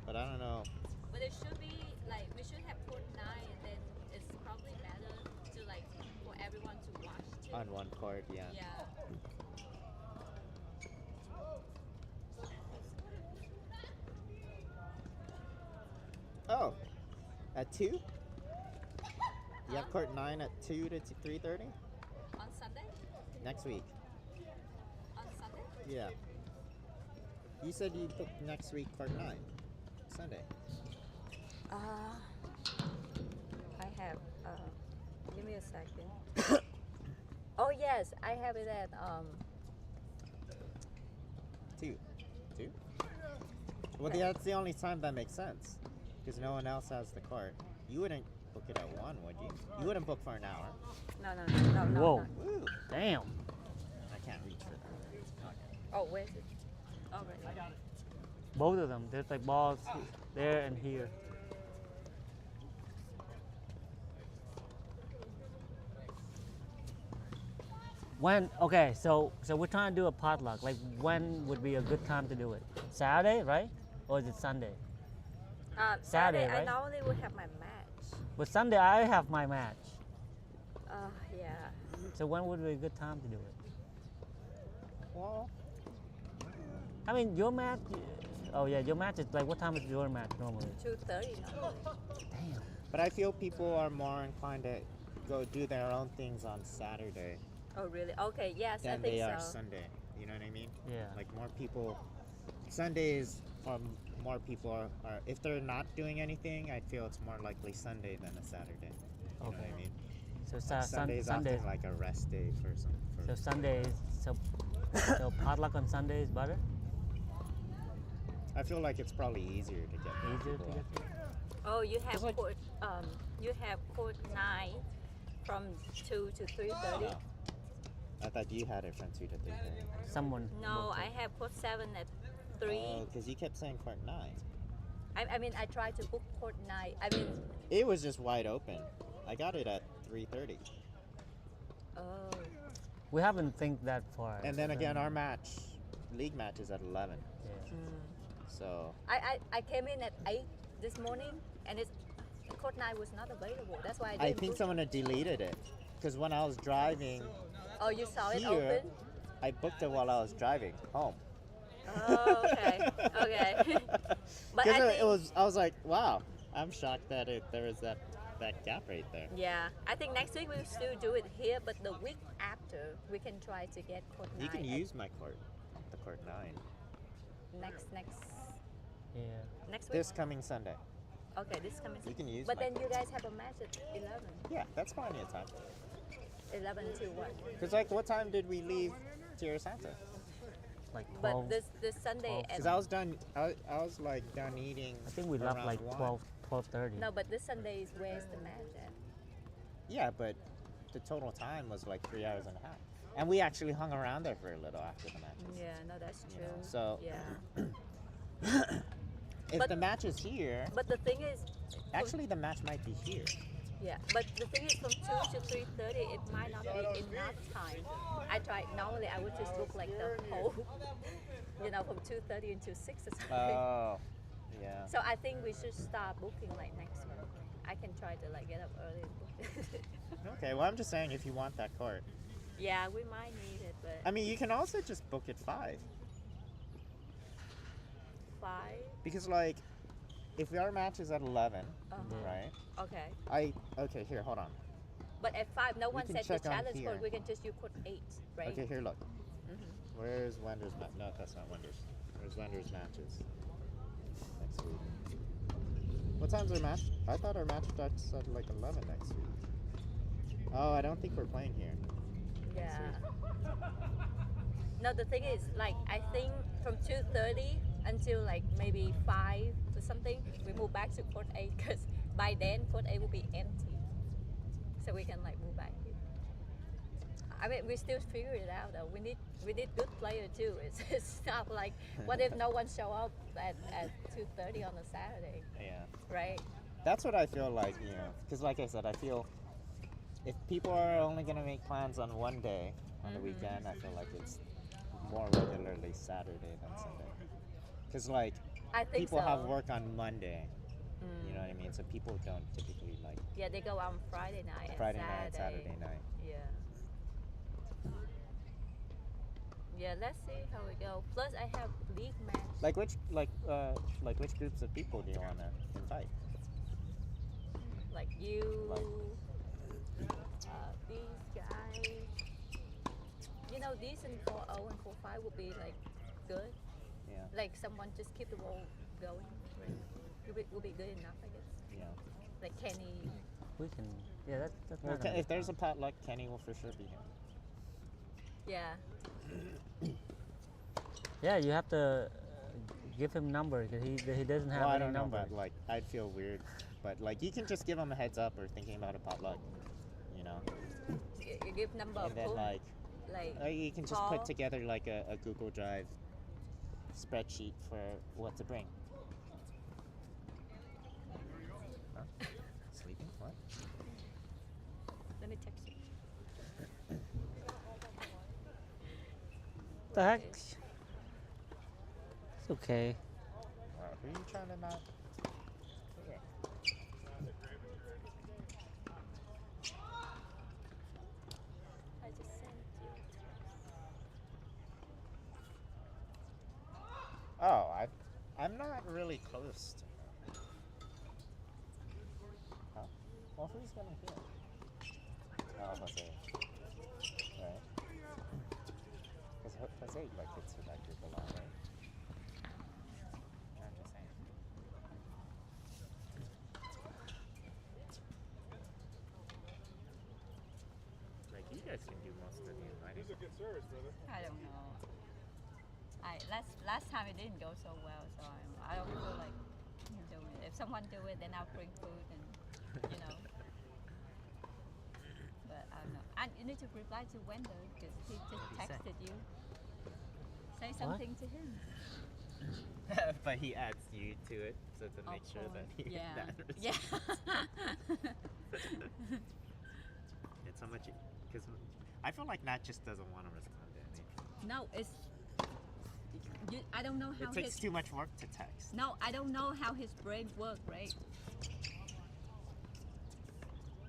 But I don't know. But it should be like we should have court 9, and then it's probably better to like for everyone to watch too. On one court, yeah. Yeah. Oh, at 2? You have court 9 at 2 to 3:30 On Sunday? next week. On Sunday? Yeah. You said you booked next week court 9, Sunday. I have. Give me a second. Oh yes, I have it at 2. 2? Well, that's the only time that makes sense. Because no one else has the court. You wouldn't book it at 1, would you? You wouldn't book for an hour. No. Whoa. Woo! Damn. I can't reach for that. Oh, where's it? Oh, right. I got it. Both of them. There's like balls there and here. When so we're trying to do a potluck. Like when would be a good time to do it? Saturday, right? Or is it Sunday? Saturday, right? I normally would have my match. But Sunday I have my match. Yeah. So when would be a good time to do it? Well, I mean, your match. Oh yeah, your match is like what time is your match normally? 2:30 normally. Damn. but I feel people are more inclined to go do their own things on Saturday Oh, really? Okay, yes, I than think they so. are Sunday. You know what I mean? Yeah. Like more people, Sundays more people are if they're not doing anything, I feel it's more likely Sunday than a Saturday. You know what Okay. I mean? So Sunday's Sunday. often like a rest day for some. So Sundays. So potluck on Sunday is better. I feel like it's probably easier to get more Easier to people get. out. Oh, you have It's like- court. You have court 9 from 2 to 3:30. Oh. I thought you had it from 2 to 3. Someone. No, booked I it. have court 7 at 3. Oh, because you kept saying court 9. I mean, I tried to book court 9. I mean, It was just wide open. I got it at 3:30. oh. We haven't think that far. And then so- again, our league match is at 11. Yeah. So I came in at 8 this morning, and court 9 was not available. That's why I I didn't think book. someone had deleted it. Because when I was driving Oh, you saw it here, open? I booked it while I was driving home. Oh, okay. Okay. But I Because think, I was like, wow, I'm shocked that there was that gap right there. yeah, I think next week we'll still do it here, but the week after we can try to get court 9. You can at use my court, the court 9, next Yeah. week. this coming Sunday. Okay, this coming. You can use But my then you guys have a match at 11. Yeah, that's plenty of time. 11 to what? Because like, what time did we leave Tierra Santa? Like But 12. this Sunday 12. at Because I was done. I was like done eating. I think we left around like 1. 12:30. no, but this Sunday is where's the match at? Yeah, but the total time was like 3 hours and a half, and we actually hung around there for a little after the matches. Yeah, no, that's true. So Yeah. if But- the match is here, But the thing is, actually the match might be here. yeah. But the thing is, from 2 to 3:30, it might not be enough time. I try. Normally, I would just book like the whole, from 2:30 until 6 or something. Oh, yeah. So I think we should start booking like next week. I can try to like get up early and book. Okay, well, I'm just saying if you want that court. Yeah, we might need it, but I mean, you can also just book at 5. 5. Because, like, if our match is at 11, right? Okay. Okay, here, hold on. But at 5, no one can said the check on challenge here. code. We can just use code 8, right? Okay, here, look. Mhm. Where's Wender's match? No, that's not Wender's. Where's Wender's matches? Next week. What time's our match? I thought our match starts at like 11 next week. Oh, I don't think we're playing here. Yeah. No, the thing is, like, I think from 2:30 until like maybe 5 or something, we move back to code 8 because by then code 8 will be empty. So we can like move back here. I mean, we still figure it out though. We need good player too. It's not like, what if no one show up at 2:30 on a Saturday, Yeah. right? That's what I feel like, because like I said, I feel if people are only going to make plans on one day, on the weekend, I feel like it's more regularly Saturday than Sunday. Because, like, I think people so. have work on Monday, you know what I mean? So people don't typically, like, Yeah, they go on Friday night and Friday night, Saturday night. Yeah. Yeah, let's see how we go. Plus, I have league match. Like which groups of people do you want to invite? Like you, Like- these guys. These and 4-0 and 4-5 would be like good. Yeah. Like someone just keep the ball going. Right? Will be good enough, I guess. Yeah. Like Kenny. We can. Yeah, that's Well, not gonna if be there's a fun. potluck, Kenny will for sure be here. Yeah. Yeah, you have to give him number because he doesn't have Well, I any don't know, number. but like I'd feel weird. But like you can just give him a heads up or thinking about a potluck, you know. You give number And of then who? like Like you can just call. put together like a Google Drive spreadsheet for what to bring. Huh? Sleeping? What? Let me text you. The heck? It's okay. Who are you trying to not? Here. I just sent you. Oh, I'm not really close to her. Huh? Well, who's gonna hear? Oh, Jose. Right? Because Jose like gets to that group a lot, right? I'm just saying. Like you guys can do most of the inviting. He's a good service, brother. I don't know. Last time it didn't go so well, so I don't feel like doing it. If someone do it, then I'll bring food and But I don't know. And you need to reply to Wendell because he just texted you. Say something to him. But he adds you to it, so to make Of sure that course. he Yeah. that Yeah. It's how much because I feel like Nat just doesn't want to respond to anything. No, I don't know how It takes too much work to text. No, I don't know how his brain works, right?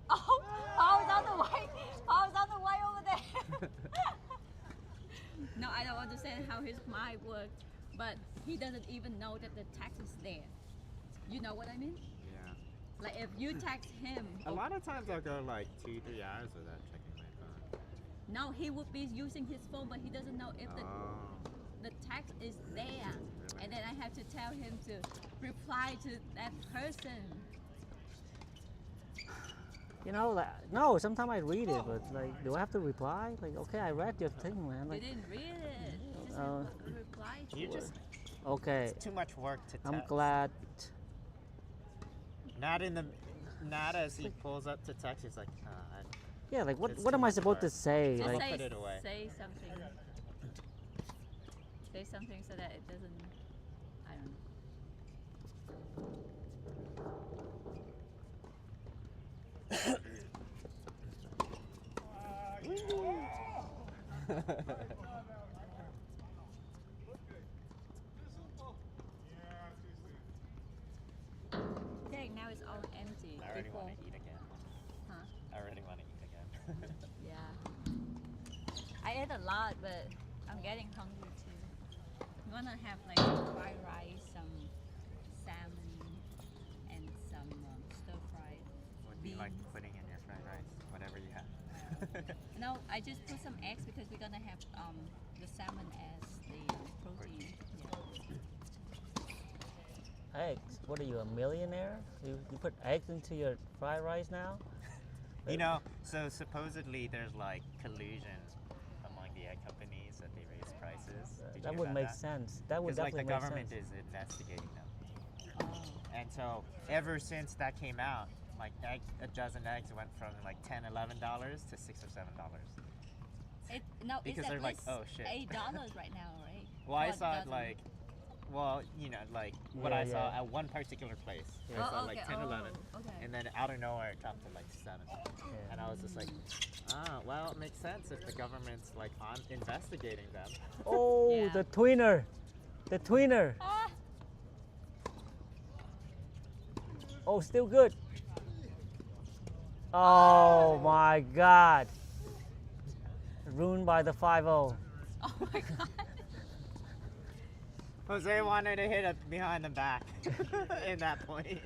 Oh, Paul's on the way. Paul's on the way over there. No, I don't understand how his mind works, but he doesn't even know that the text is there. You know what I mean? Yeah. Like if you text him, A lot of times I'll go like 2-3 hours without checking my phone. no, he would be using his phone, but he doesn't know if the text is there. And then I have to tell him to reply to that person. No, sometimes I read it, but like, do I have to reply? Like, okay, I read your thing, man. You Like, didn't read it. Just reply to You it. just okay, it's too much work to text. I'm glad. Not as he pulls up to text, he's like, Yeah, like It's what too am I much supposed to work. say? Just Like, I'll put it away. say something. Say something so that it doesn't. I don't know. Dang, now it's all empty. I already Before, want to eat again. huh? I already want to eat again. Yeah. I ate a lot, but I'm getting hungry too. I'm gonna have like some fried rice, some salmon, and some stir fried. What do you like putting in your fried rice? Whatever you have. No, I just put some eggs because we're gonna have the salmon as the protein. Yeah. Eggs? What are you, a millionaire? You put eggs into your fried rice now? You know, so supposedly there's like collusion among the egg companies that they raise prices. Did you That hear would about make that? sense. That would Because like definitely the make government sense. is investigating them. Oh. And so ever since that came out, like a dozen eggs went from like $10, $11 to $6 or $7. No, Because it's they're at like, least oh, shit. $8 right now, right? Well, I For a saw it dozen. like, well, you know, like what Yeah, I saw yeah. at one particular place. Yeah. I saw Oh, like okay. 10, 11. Okay. And then out of nowhere it dropped to like 7. Yeah. And I was just like, well, it makes sense if the government's like on investigating them. Oh, Yeah. the tweener. The tweener. Ah! Oh, still good. Oh my God. Ruined by the 5-0. Oh my god. Jose wanted to hit it behind the back in that point.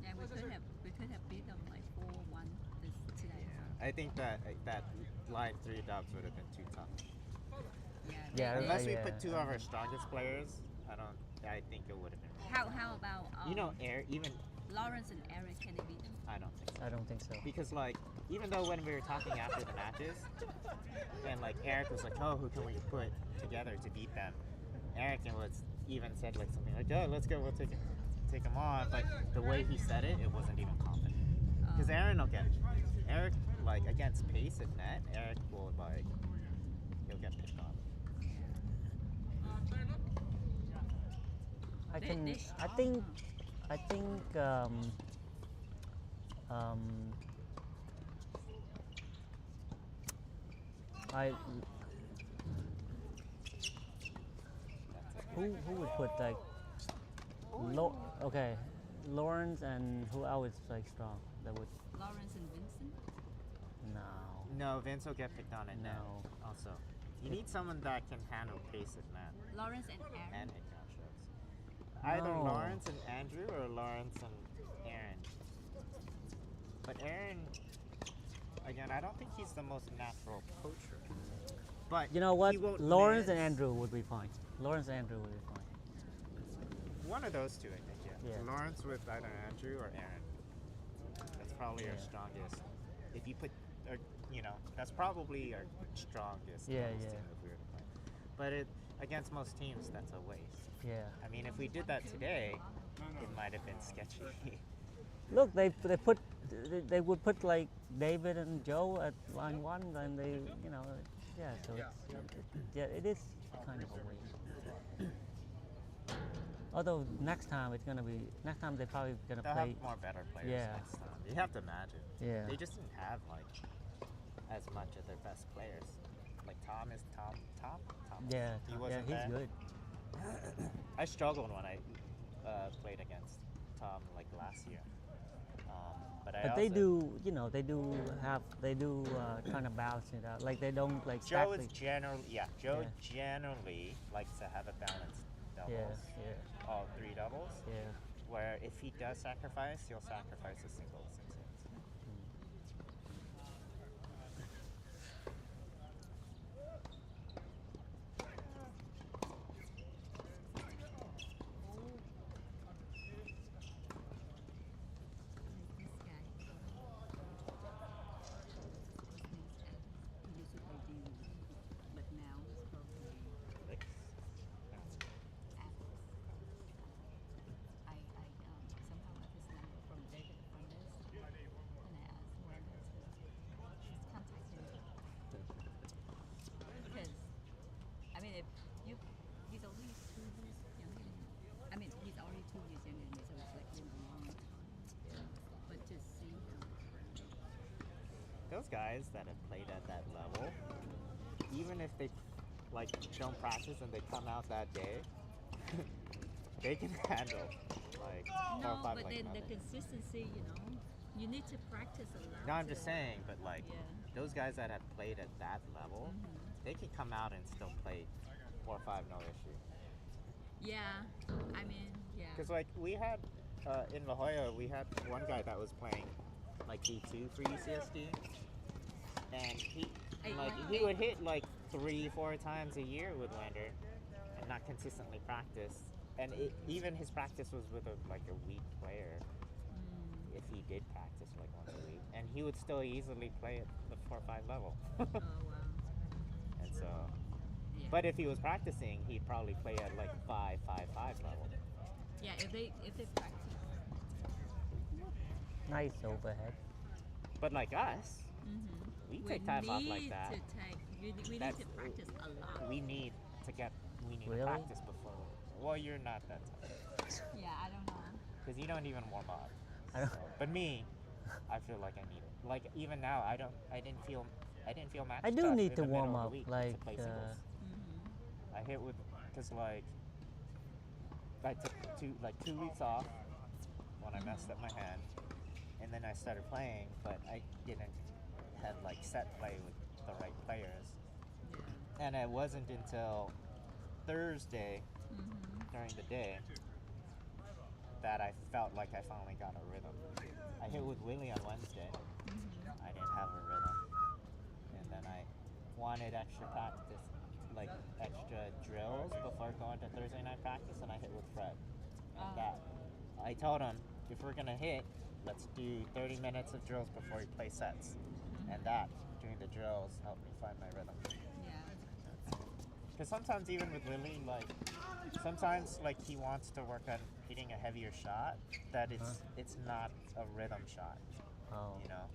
Yeah, we could have beat them like 4-1 today. I think that line 3 dubs would have been too tough. Yeah, they- Unless we yeah. put 2 of our strongest players, I think it would have been. How about You know, even Lawrence and Eric? Can they beat them? I don't think so. I don't think so. Because like, even though when we were talking after the matches, and like Eric was like, oh, who can we put together to beat them? Eric was even said like something like, oh, let's go, we'll take him on. But the way he said it, it wasn't even confident. Because Aaron will get, Eric like against pace at net, Eric will like, he'll get picked on. I They- can. they- I think. I think. I. Who would put like. Okay, Lawrence and who else is like strong? That would. Lawrence and Vincent? No. No, Vince will get picked on at net. No. Also, you need someone that can handle pace at net Lawrence and Aaron? and hit count shots. Either No. Lawrence and Andrew or Lawrence and Aaron. But Aaron, again, I don't think he's the most natural poacher. But You know what? he won't Lawrence and miss. Andrew would be fine. Lawrence and Andrew would be fine. One of those two, I think. Yeah. Yeah. Lawrence with either Andrew or Aaron. That's probably our Yeah. strongest. If you put, you know, that's probably our strongest. Yeah, doubles yeah. team if we were to play. But against most teams, that's a waste. Yeah. I mean, if we did that today, it might have been sketchy. Look, they would put like David and Joe at line 1, and they, you know, yeah. So it is kind of a waste. Although next time they're probably gonna They'll play. have more better players Yeah. next time. You have to imagine. Yeah. They just didn't have like as much of their best players. Like Tom. Yeah. He Yeah, wasn't he's there. good. I struggled when I played against Tom like last year. But They also, do, you know, they do kind of balance it out. Like they don't like stack Joe is the- generally Yeah. generally likes to have a balanced doubles. Yeah, yeah, All 3 doubles. yeah. Where if he does sacrifice, he'll sacrifice a singles and sings. This guy. He used to play D, but now he's probably Atlas. I somehow got his number from David Fernandez, and I asked when to just contact him. Because, I mean, if he's only 2 years 2 years younger than me, so it's like been a long time. But to see him, Those guys that have played at that level, even if they like don't practice and they come out that day, they can handle like 4 no, or 5 but like then the nothing. consistency, you need to practice a lot. No, I'm to- just saying, but like Yeah. those guys that have played at that level, they can come out and still play 4 or 5 no issue. Yeah, I mean, yeah. Because like we had in La Jolla, we had one guy that was playing like D2 for UCSD, and he would hit like 3-4 times a year with Lander, and not consistently practice. And even his practice was with a weak player. If he did practice like once a week, and he would still easily play at the 4 or 5 level. Oh wow. And so, Yeah. but if he was practicing, he'd probably play at like 5 level. Yeah, if they practice. Nice overhead. But like us, we take time off like need that. To take, we need That's- to practice a lot. We need to Really? practice before. Well, you're not that type, Yeah, I don't know. because you don't even warm up. I don't. But me, I feel like I need it. Like even now, I didn't feel match I do tough need in to the middle warm of the up, week like, to play singles. I hit with, because like I took 2 weeks off when I messed up my hand, and then I started playing, but I didn't have like set play with the right players, and it wasn't until Thursday during the day that I felt like I finally got a rhythm. I hit with Willie on Wednesday. I didn't have a rhythm, and then I wanted extra practice, like extra drills before going to Thursday night practice, and I hit with Fred. And that, I told him, if we're gonna hit, let's do 30 minutes of drills before we play sets. And that, doing the drills, helped me find my rhythm. Yeah. Because sometimes even with Lily, like, sometimes like he wants to work on hitting a heavier shot, that it's not a rhythm shot, Oh. you know?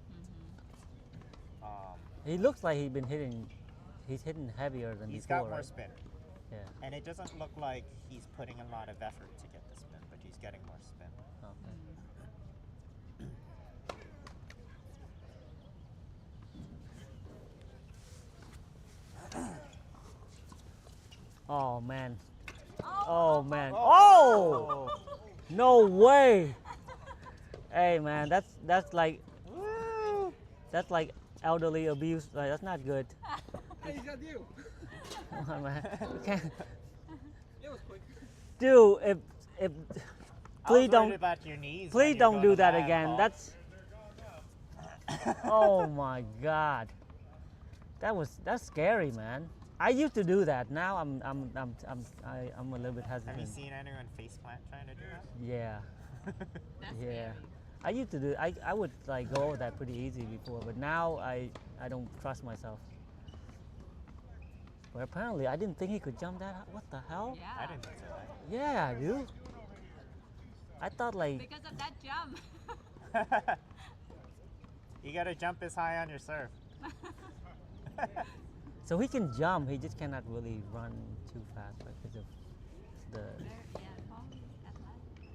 He looks like he's hitting heavier than He's before, got more right? spin. Yeah. And it doesn't look like he's putting a lot of effort to get the spin, but he's getting more spin. Okay. Oh man. Oh man. Oh! No way. Hey man, that's like elderly abuse. Like, that's not good. Hey, he's got you. Come on, man. You can't- It was quick. Dude, if I was please worried don't about your knees when please you're don't going do to that land again. ball. That's oh my god. That's scary, man. I used to do that. Now I'm a little bit hesitant. Have you seen anyone faceplant trying to do that? Yeah. That's Yeah. scary. I used to do. I would like go over that pretty easy before, but now I don't trust myself. But apparently, I didn't think he could jump that. What the hell? Yeah. I didn't think so. Yeah, dude. I thought like Because of that jump. You gotta jump as high on your serve. so he can jump. He just cannot really run too fast because of the. Yeah, probably athletic.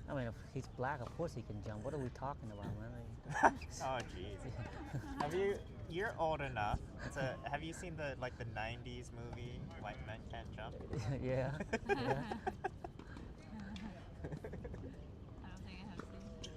I mean, if he's black, of course he can jump. What are we talking about, man? Oh jeez. You're old enough to. Have you seen the 90s movie White Men Can't Jump? yeah. Yeah. I don't think I have seen.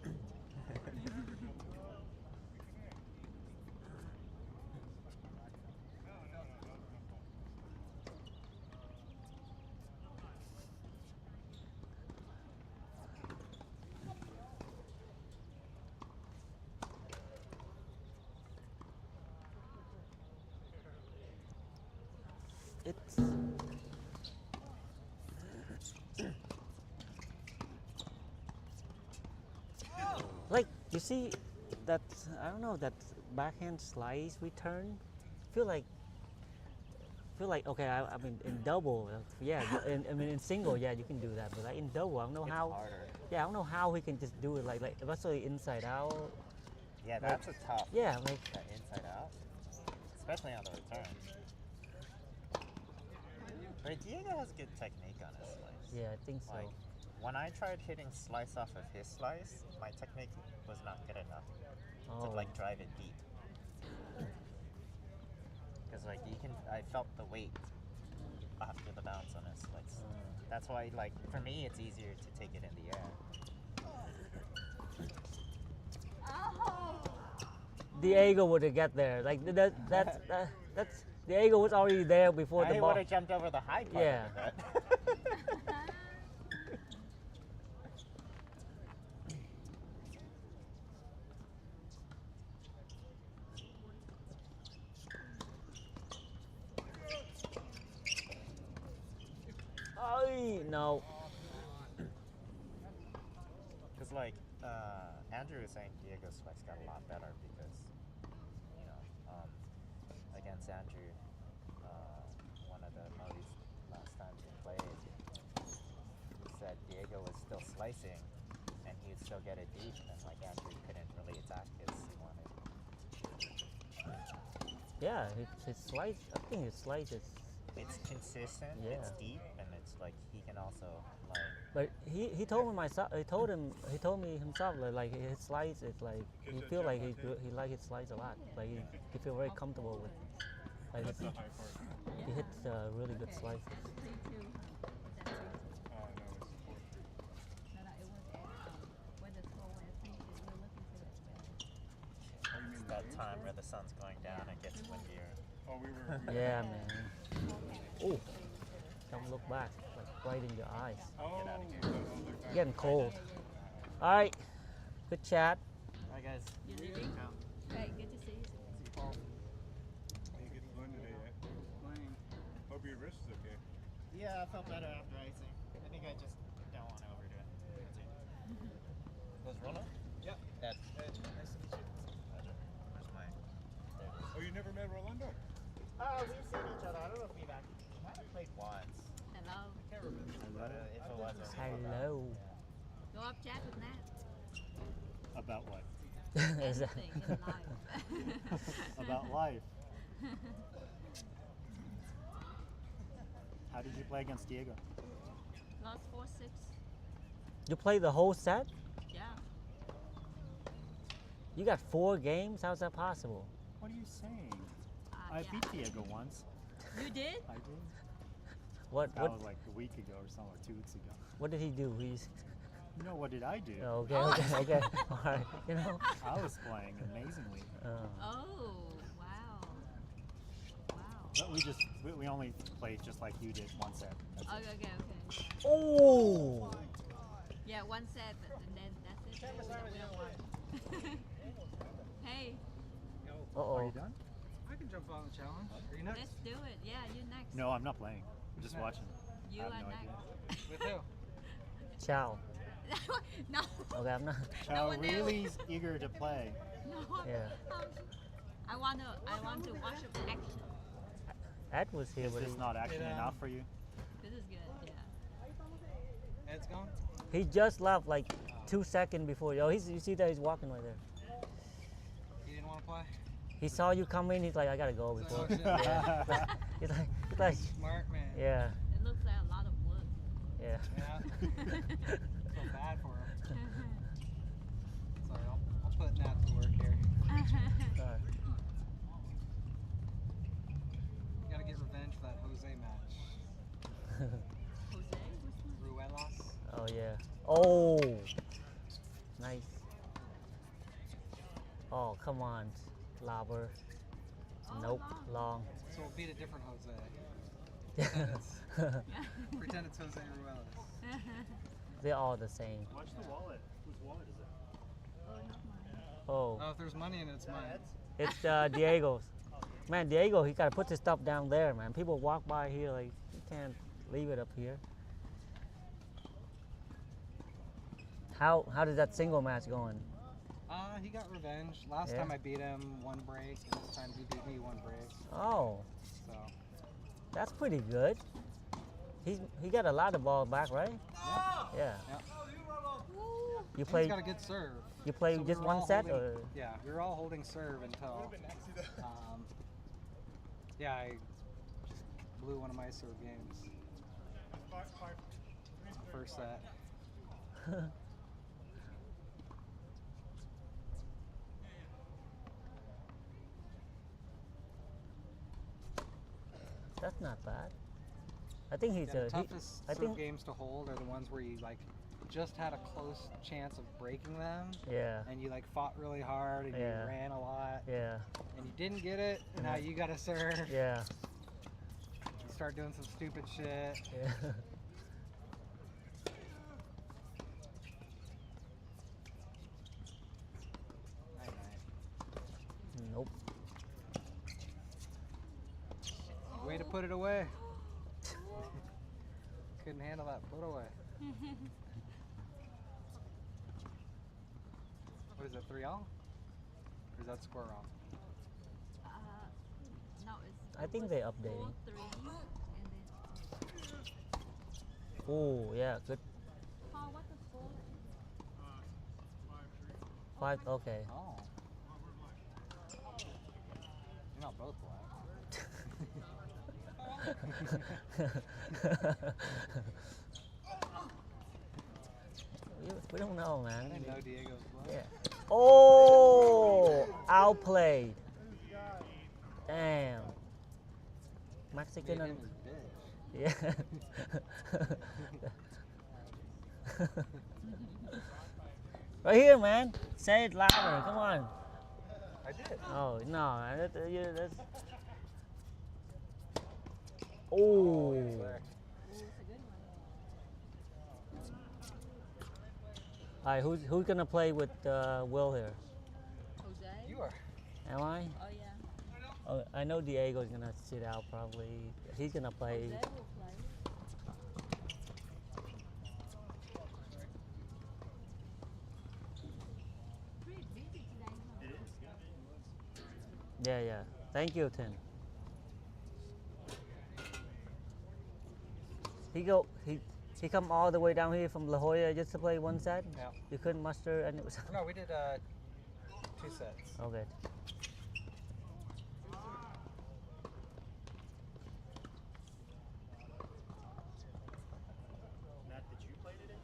It's like you see that I don't know that backhand slice return. Feel like okay. I mean in double, yeah. I mean in single, yeah, you can do that. But like in double, I don't know It's how. harder. Yeah, I don't know how he can just do it like especially inside out. Yeah, that's a tough. Yeah, like That inside out, especially on the return. But Diego has good technique on his slice. Yeah, I think so. Like, when I tried hitting slice off of his slice, my technique was not good enough to Oh. like drive it deep. Because like I felt the weight after the bounce on his slice. That's why, like, for me, it's easier to take it in the air. Diego would have got there. Like that's Diego was already there before the I ball. would have jumped over the high part Yeah. of it. Oh no. Because like Andrew was saying, Diego's slice got a lot better because against Andrew, one of the Murray's last times we played, he said Diego was still slicing and he would still get it deep, and like Andrew couldn't really attack as he wanted. Yeah, his slice. I think his slice is. It's consistent, Yeah. it's deep, and it's like he can also like. But he told me myself. He told me himself like his slice is like he feel like he like his slice a lot. Like he feel very comfortable with. Like he hits really good slices. It's that time where the sun's going down and gets windier. Oh, we were. Yeah, man. Oh, don't look back. Like right in your eyes. Oh, Get out of here. don't look back. Getting cold. All right. Good chat. Hi guys. You're leaving? Great, good to see you. You get one today, yeah? Hope your wrist is okay. Yeah, I felt better after icing. I think I just don't want to overdo it. Was Rona? Yep. That. Nice to meet you. Where's mine? Oh, you never met Rolando? We've seen each other. I don't know if we've actually. We might have played once. Hello. Can't remember. But if it was, Hello. Go up chat with Nat. About what? Anything in life. About life. How did you play against Diego? Lost 4-6. You play the whole set? Yeah. You got 4 games? How's that possible? What are you saying? I Yeah. beat Diego once. You did? I did. What That what was like a week ago or something, or 2 weeks ago. what did he do? He's No, what did I do? okay, okay. All right. You know. I was playing amazingly. Oh, wow. Wow. But we only played just like you did, one set. That's it. Okay. Oh. Yeah, one set, and then that's it. So we don't want. Hey, Uh Are oh. you done? I can jump on the challenge. Are you next? let's do it. Yeah, you next. No, I'm not playing. I'm just Next. watching. You I are have no next. With who? Ciao. No. Okay, I'm not. Chow one else. really is eager to play. No. Yeah. I want to watch it action. Ed was here, Is but this not action enough for you? This is good. Yeah. Ed's gone? he just left like 2 seconds before. Yo, you see that he's walking right there. He didn't want to play? He saw you come in. He's like, I gotta go So, before. shit. Yeah. he's like, Smart man. yeah, It looks like a lot of work. yeah. Yeah. Feel bad for him. Sorry, I'll put Nat to work here. Sorry. You gotta get revenge for that Jose match. Jose, which one? Ruelas. Oh yeah. Oh, nice. Oh come on, Lauber. Oh, Nope, long. So we'll beat a different Jose. Pretend it's Jose Ruelas. They're all the same. Watch the wallet. Whose wallet is it? Oh, Oh, if there's money in it, it's mine. it's Diego's. Man, Diego, he gotta put his stuff down there, man. People walk by here like you can't leave it up here. How did that single match going? He got revenge. Last Yeah. time I beat him 1 break, and this time he beat me 1 break. Oh, So that's pretty good. He got a lot of ball back, right? Yeah. You he's play got a good serve. you play So we just were one all set holding- or Yeah, we were all holding serve until. Yeah, I blew one of my serve games. First set. That's not bad. I think he's Yeah, the a. toughest I serve think. games to hold are the ones where you like just had a close chance of breaking them, Yeah. and you like fought really hard and Yeah. you ran a lot, Yeah. and you didn't get it, and now you gotta serve. Yeah. You start doing some stupid shit. Yeah. Night, night. Nope. Way to put it away. Couldn't handle that put away. What is it, 3 all? Or is that score wrong? No, it's. I think they're updating. 4-3, and then. Oh yeah, good. Paul, what the score? 5. Okay. Oh. You're not both black. We don't know, I man. didn't know Diego's black. Yeah. Oh, outplayed. Damn. Mexican Made and him his bitch. yeah. Right here, man. Say it louder. Come on. I did. Oh no, that's. Oh. There. All right, who's gonna play with Will here? Jose? You are. Am I? Oh, yeah. Oh, I know Diego's gonna sit out probably. He's gonna play. Jose will play. Pretty busy today, huh? Yeah, yeah. Thank you, Tim. He come all the way down here from La Jolla just to play one set. Yeah. You couldn't muster, and it was No, we did 2 sets. okay. Matt, did you play today?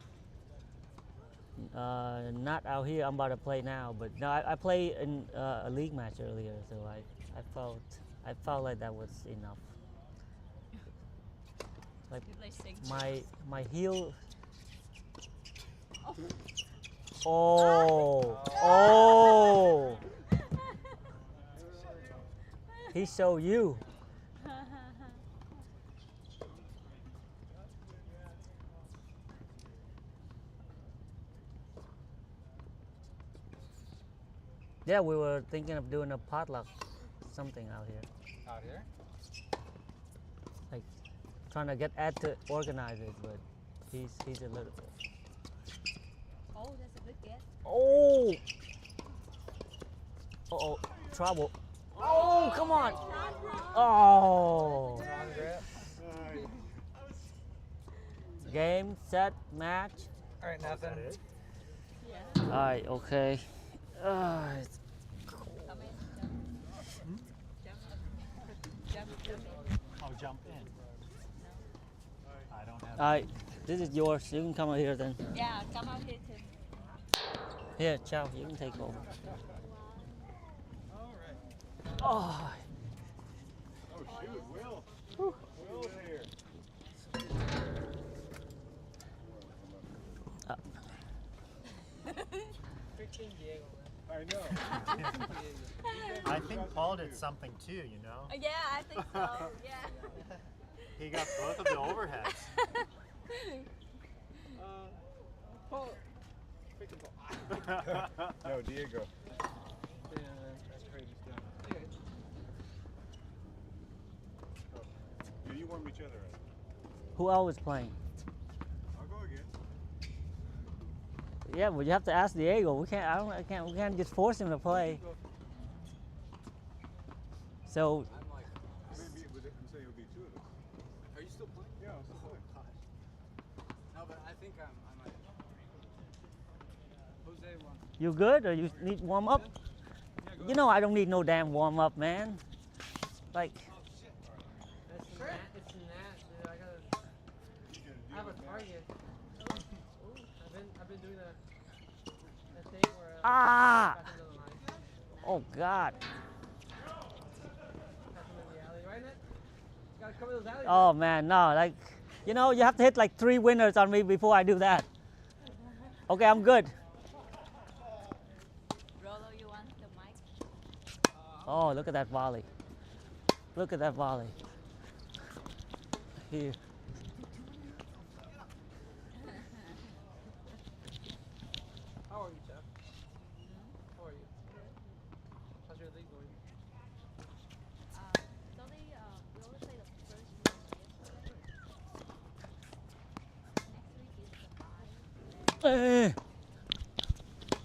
Not out here. I'm about to play now, but no, I played in a league match earlier, so I felt like that was enough. Like Did they sing? my heel. Oh, oh! He showed you. Yeah, we were thinking of doing a potluck, something out here, Out here? like trying to get Ed to organize it, but he's a little bit. Oh, that's a good guess. Oh! Uh-oh, trouble. Oh, come on! Oh! Wrong grip. Game, set, match. All right, nothing. Yeah. All right, okay. It's Come in. Jump in. Oh, jump in. I don't have. all right. This is yours. You can come over here then. Yeah, come out here too. Here, Chow, you can take over. Oh, Oh shoot, Will. Will's here. Freaking Diego, man. I know. I think Paul did something too, you know? Yeah, I think so. Yeah. He got both of the overheads. Paul. Freaking Paul. No, Diego. Yeah, that's crazy stuff. Yeah, you warm each other up. who else is playing? I'll go again. Yeah, but you have to ask Diego. We can't just force him to play. So, Maybe I'm saying it'll be 2 of us. Are you still playing? Yeah, I'll still play. No, but I think I might. Jose won. you good or you need warm up? You know I don't need no damn warm up, man. Like, It's Ah! Pass him to the line. Oh God. Pass him in the alley, right, Ned? You gotta cover those alleys. Oh man, no, like, you know, you have to hit like 3 winners on me before I do that. Okay, I'm good. Rolo, you want the mic? Oh, look at that volley. Look at that volley. Here. How are you, Jeff? How are you? How's your league going? So they, we only played the first round yesterday. Next week is the bye.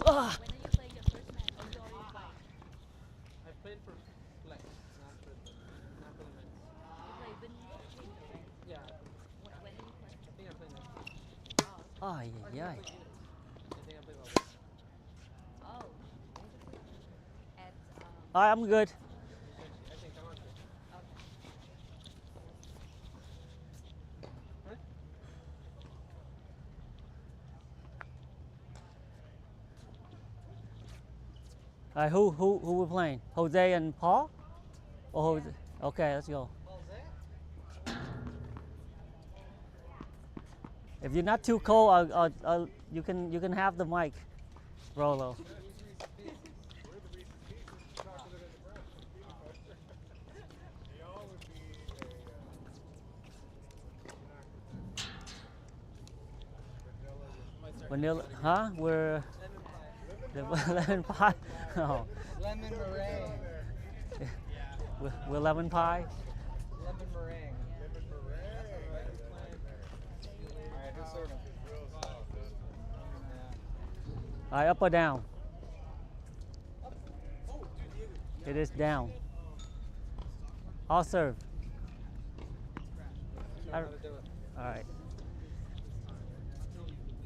Ah. When did you play your first match? Oh, you already played. I played for flex, not for the men's. You played when you changed the rank. Yeah, When did you play? I think I played next week. Oh, Oh, I yeah, yeah. think I played units. I think I played well. oh. At, All right, I'm good. I think I'm on to. okay. All right, who we playing? Jose and Paul? Or Jose? Okay, let's go. If you're not too cold, you can have the mic, Rolo. Vanilla, huh? We're lemon pie. Oh, Lemon meringue. we're lemon pie. Lemon meringue. Alright, who's serving? All right, up or down? It is down. I'll serve. Yeah. I- How to do it. All right.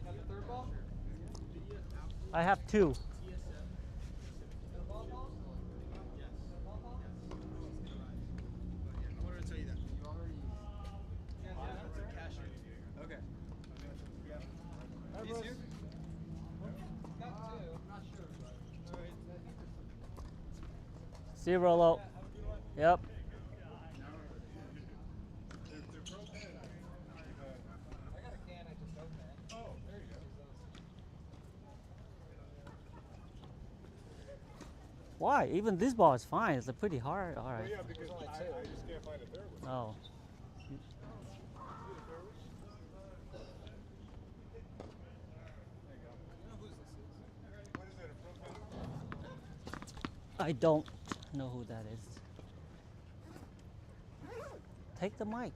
Have the third ball? I have 2. I wanted to tell you that. You already. Okay. He's here? Got two. Not sure. See you, Rolo. Yep. I got a can I just opened. Oh, there you go. Why? Even this ball is fine. It's pretty hard. All right. Yeah, because only I two. just can't find a third one. Oh. What is it, a pro I don't know who that is. Take the mic.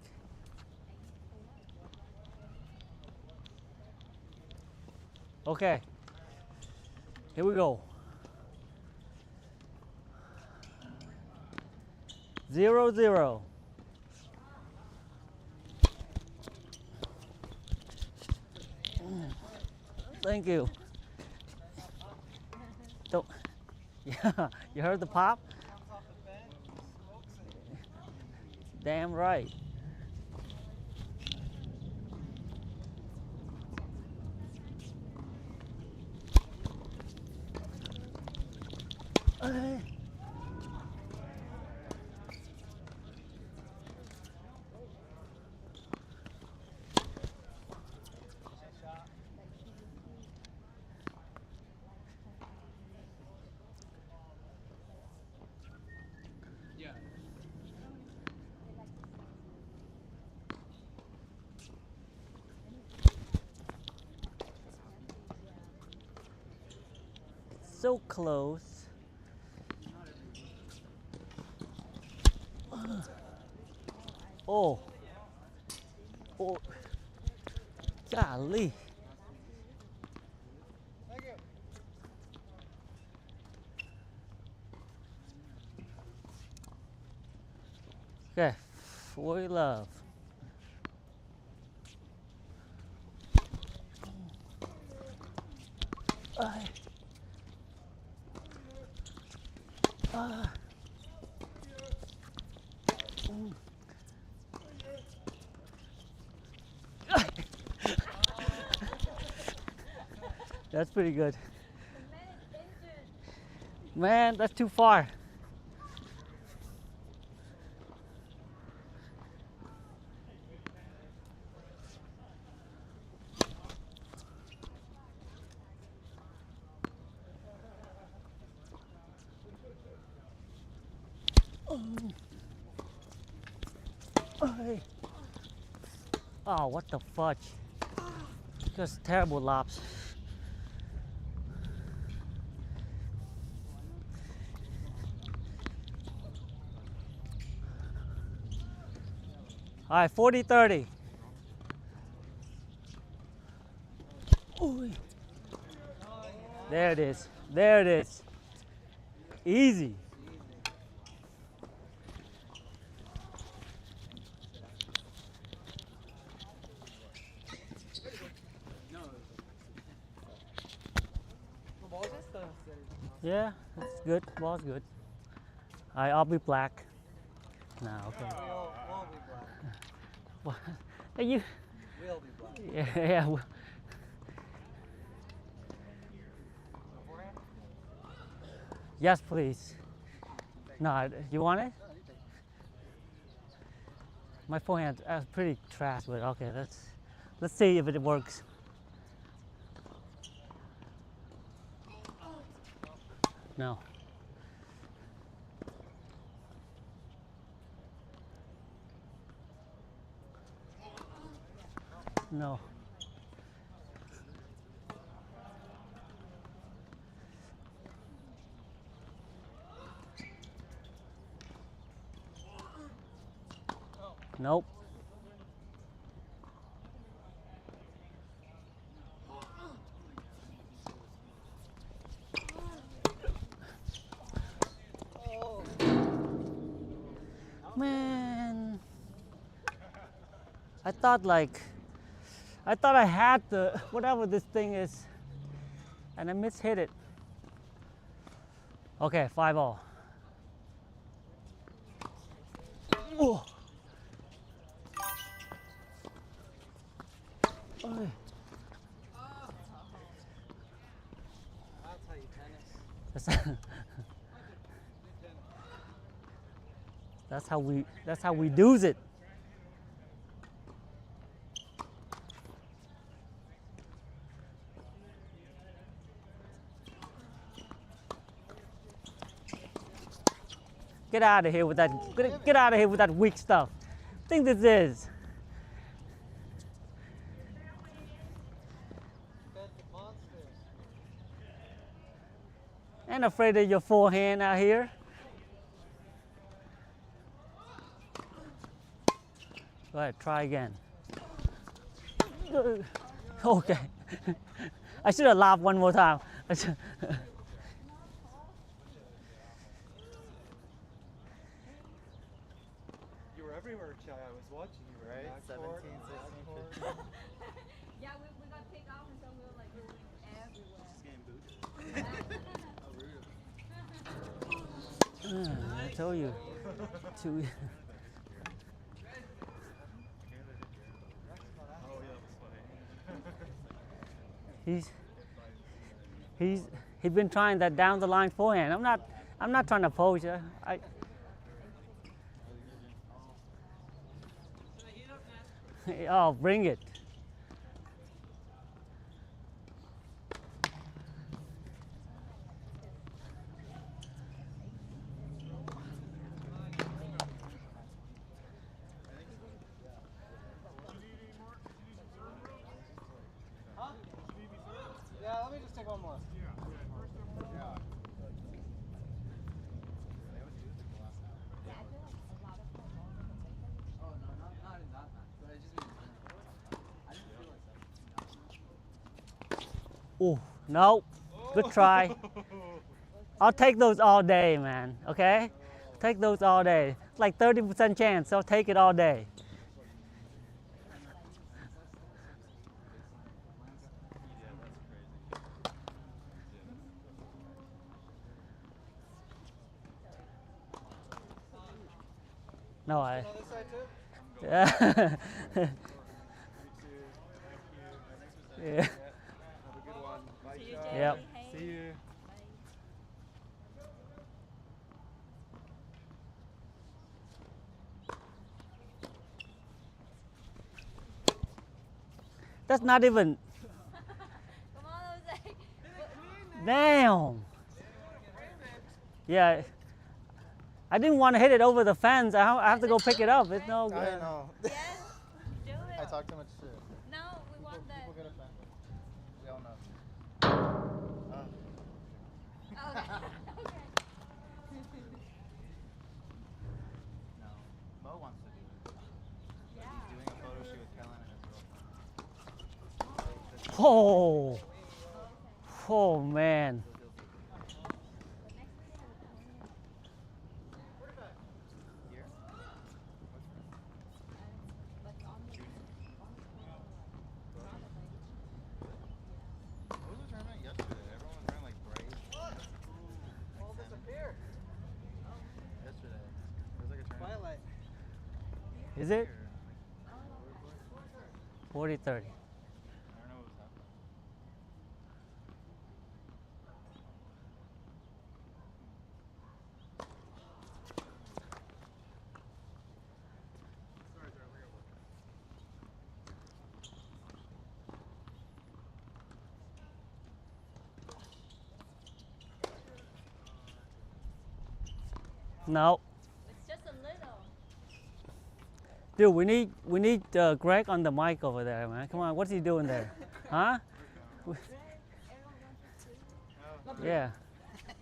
Okay. Here we go. 0-0. Thank you. Don't. Yeah, you heard the pop? Comes off the bench, smokes it. Damn right. Yeah. So close. Oh. Oh. Golly. Thank you. Okay. We love. That's pretty good. Man, that's too far. Hey. Oh, what the fudge? Just terrible lobs. All right, 40-30. Ooh. There it is. There it is. Easy. Yeah, that's good. Ball's good. All right, I'll be black. No, okay. We'll be black. What? Hey, you. We'll be black. Yeah, yeah. Yes, please. No, you want it? My forehand is pretty trash, but okay, let's see if it works. No. No. Nope. Man, I thought I had the whatever this thing is, and I mishit it. Okay, 5-all. Oh. Oy. I'll tell you, tennis. That's how we do it. Get out of here with that. Get out of here with that weak stuff. Think this is. Ain't afraid of your forehand out here. Go ahead, try again. Okay. I should have laughed one more time. You were everywhere, Chai. I was watching you. Right? 17, 16, 15. Yeah, we got picked off and so we were like going everywhere. I told you. Two. He's been trying that down the line forehand. I'm not trying to pose you. Oh, bring it. Yeah, let me just take one more. Oh, no. Good try. I'll take those all day, man. Okay? Take those all day. Like 30% chance. I'll take it all day. No, I. Other side too? Yeah. Yeah. Have a good one. Bye, See you, Chai. Jay. Yep. Hey. See you. That's not even. Come on, Jose. Damn. Yeah. I didn't want to hit it over the fence. I have to go pick it up. It's no good. I know. Yes, do it. I talk too much shit. No, we want that. People get offended. We all know. Okay. Okay. No. Bo wants to do it. Yeah. He's doing a photo shoot with Kellen and his girlfriend. Oh. Oh man. Here? What was the tournament yesterday? Everyone was wearing like bright. All disappeared. Yesterday. It was like a tournament. Twilight. Is it? Here. 40-30. I don't know what was happening. No. It's just a little. Dude, we need Greg on the mic over there, man. Come on, what's he doing there? Huh? Yeah.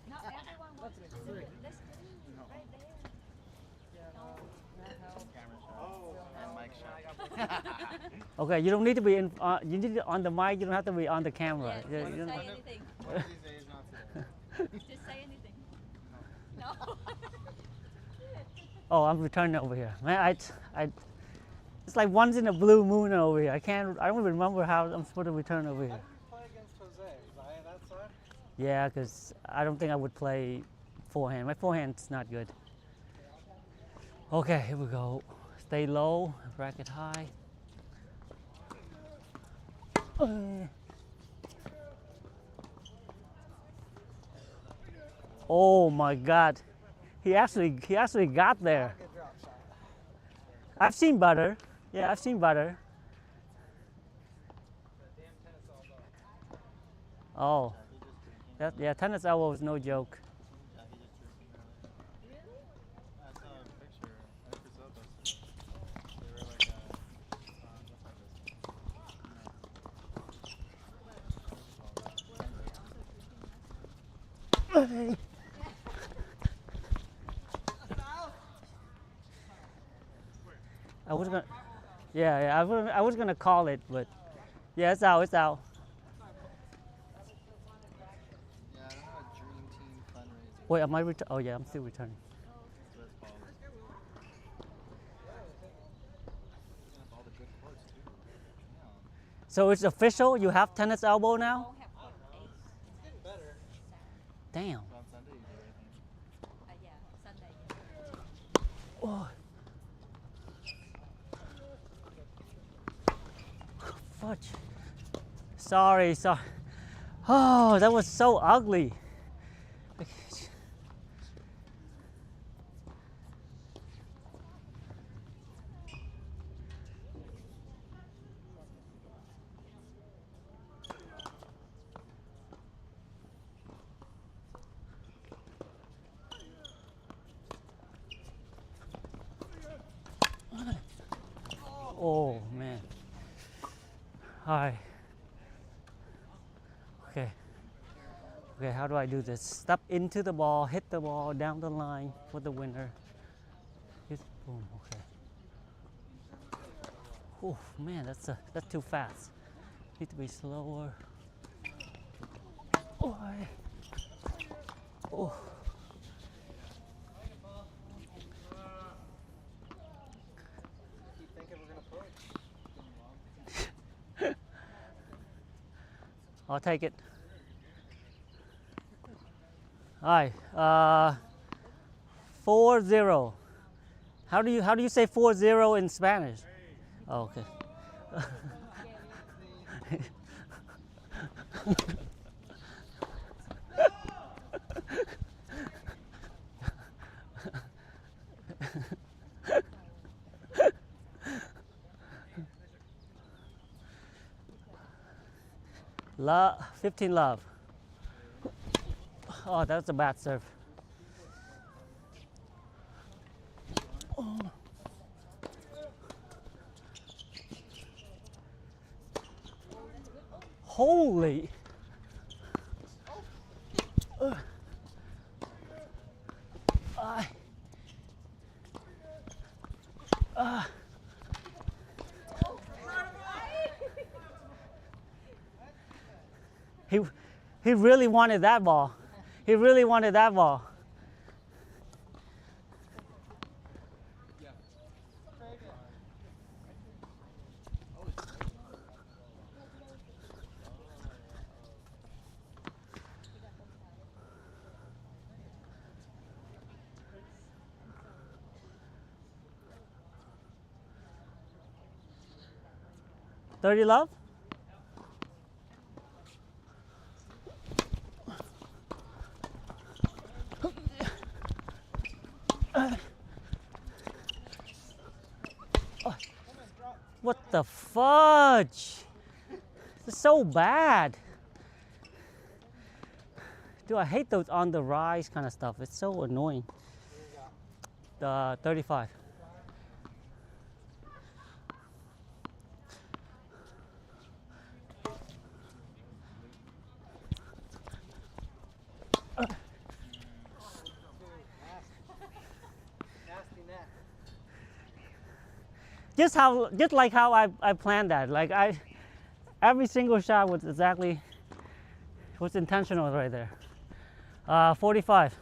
Not everyone wants to do it. Let's do it right there. Camera shot. And mic shot. Okay, you don't need to be in. You need to on the mic. You don't have to be on the camera. Yeah, You just don't- say anything. One of these days, not today. Just say anything. No. Oh, I'm returning over here, man. It's like once in a blue moon over here. I don't even remember how I'm supposed to return over How here. did you play against Jose? Was I that side? Yeah, because I don't think I would play forehand. My forehand's not good. Okay, here we go. Stay low, racket high. Oh my God, he actually got there. Good drop shot. I've seen better. Yeah, I've seen better. Oh, yeah, tennis elbow is no joke. Yeah, he just drew. I saw a picture. I think it's up us. They were like, I was gonna, yeah, I was gonna call it, but yeah, it's out, it's out. yeah, I don't know, a dream team fundraiser. Wait, am I oh yeah, I'm still returning. So that's called. All the good courts too. Yeah. So it's official. You have tennis elbow now. Won't have court eight. It's getting better. Damn. So on Sunday you do everything. Yeah, Sunday. Oh. Fudge. Sorry. Oh, that was so ugly. Oh man. Hi. Okay. Okay, how do I do this? Step into the ball, hit the ball down the line for the winner. Boom. Okay. Oh man, that's too fast. Need to be slower. Oh. Oh. Keep thinking we're gonna push. I'll take it. All right. 4-0. How do you say 4-0 in Spanish? Oh, okay. Love, 15 love. Oh, that's a bad serve. Oh. Holy. He really wanted that ball. He really wanted that ball. Thirty love? What the fudge? It's so bad. Dude, I hate those on the rise kind of stuff. It's so annoying. The 35. Just like how I planned that. Like every single shot was intentional right there. 45.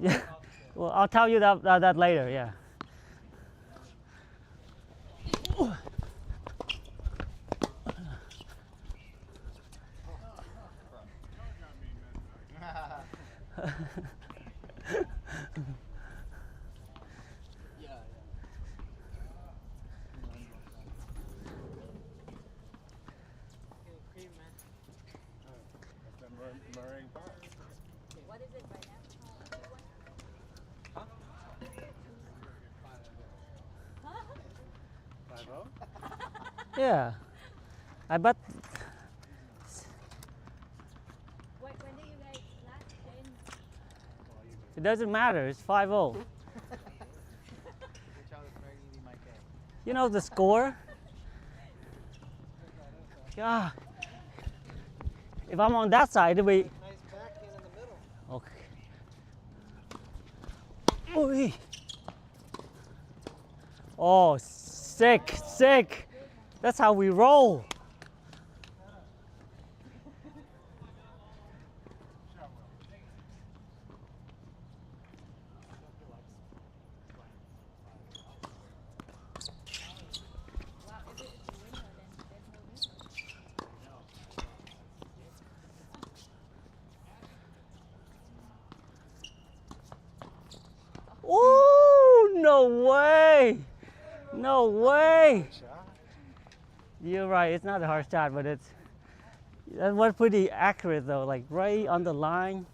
Yeah. Well, I'll tell you that later. Yeah. What is it right now? Yeah. I bet. When do you guys last change? It doesn't matter. It's 5-0. You know the score? Yeah. If I'm on that side, it'll be. Nice backhand in the middle. Okay. Oy. Oh, sick, sick. That's how we roll. Oh, no way. No way. You're right. It's not a hard shot, but that was pretty accurate though. Like right on the line.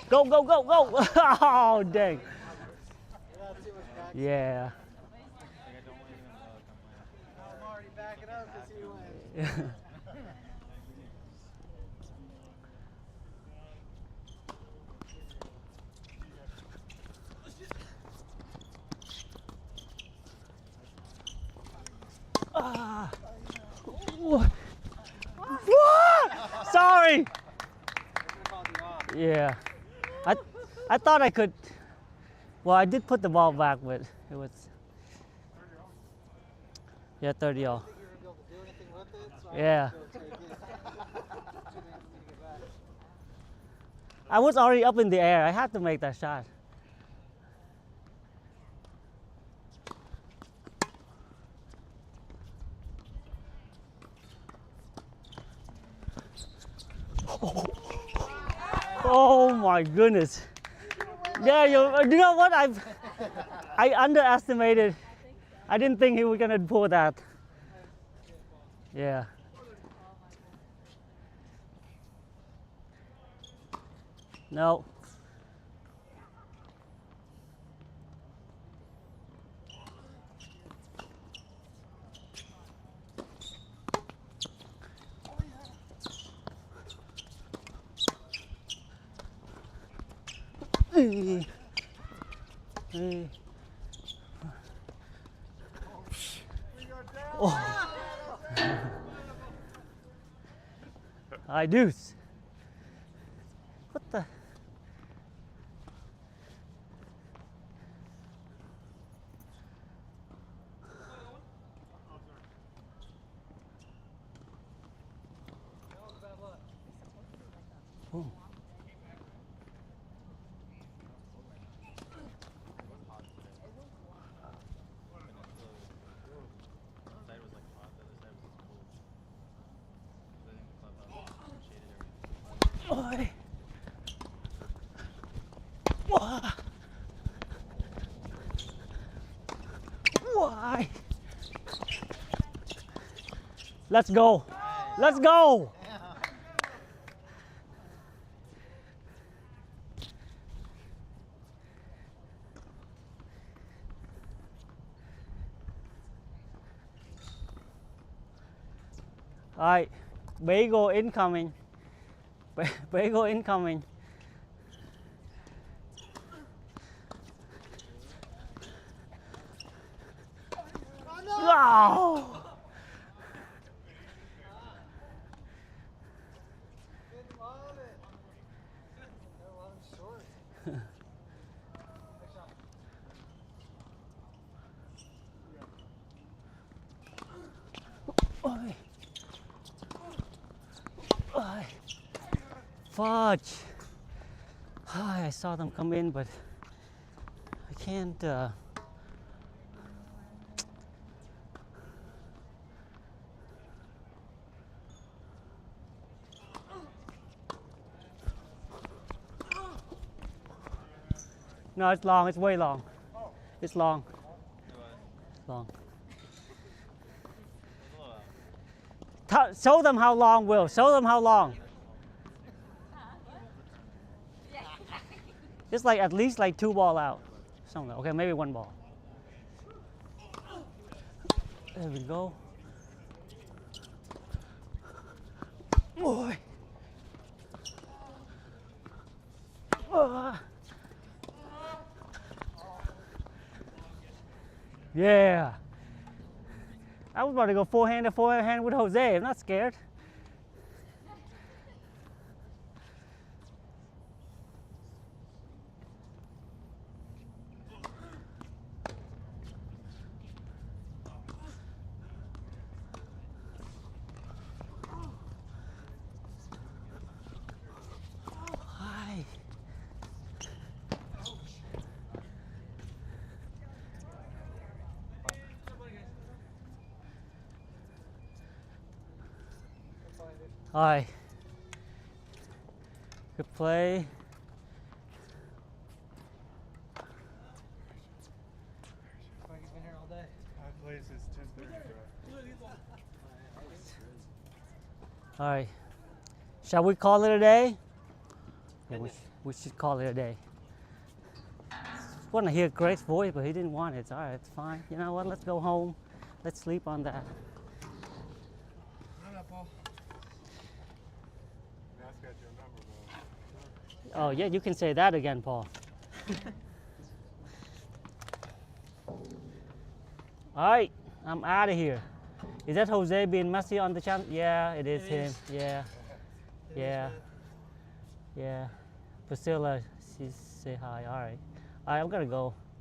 Go, go, go, go. Oh, dang. Yeah. I'm already backing up because he went. What? Sorry. Yeah. I thought I could. Well, I did put the ball back, but it was. Yeah, 30 all. Yeah. I was already up in the air. I had to make that shot. Oh my goodness. Yeah, you know what? I underestimated. I didn't think he was gonna pull that. Yeah. No. Hey. Hey. Oh. I deuce. What the? Oh. Oi. Why? Why? Let's go. Let's go. All right, bagel incoming. Bagel incoming. Oh! Oi. Oi. Fudge. I saw them come in, but I can't. No, it's long. It's way long. It's long. It's long. Show them how long, Will. Show them how long. It's like at least like 2 ball out. Something. Okay, maybe 1 ball. There we go. Boy. Yeah. I was about to go forehand to forehand with Jose. I'm not scared. Hi. Hi. Good play. Frank's been here all day. I played since 10:30, bro. All right. Shall we call it a day? Yeah, we should call it a day. I want to hear Greg's voice, but he didn't want it. It's all right, it's fine. You know what? Let's go home. Let's sleep on that. That's got your number, bro. Oh, yeah, you can say that again, Paul. All right, I'm out of here. Is that Jose being messy on the channel? Yeah, it is him. Yeah, yeah, yeah. Priscilla, she say hi. All right, I'm gonna go.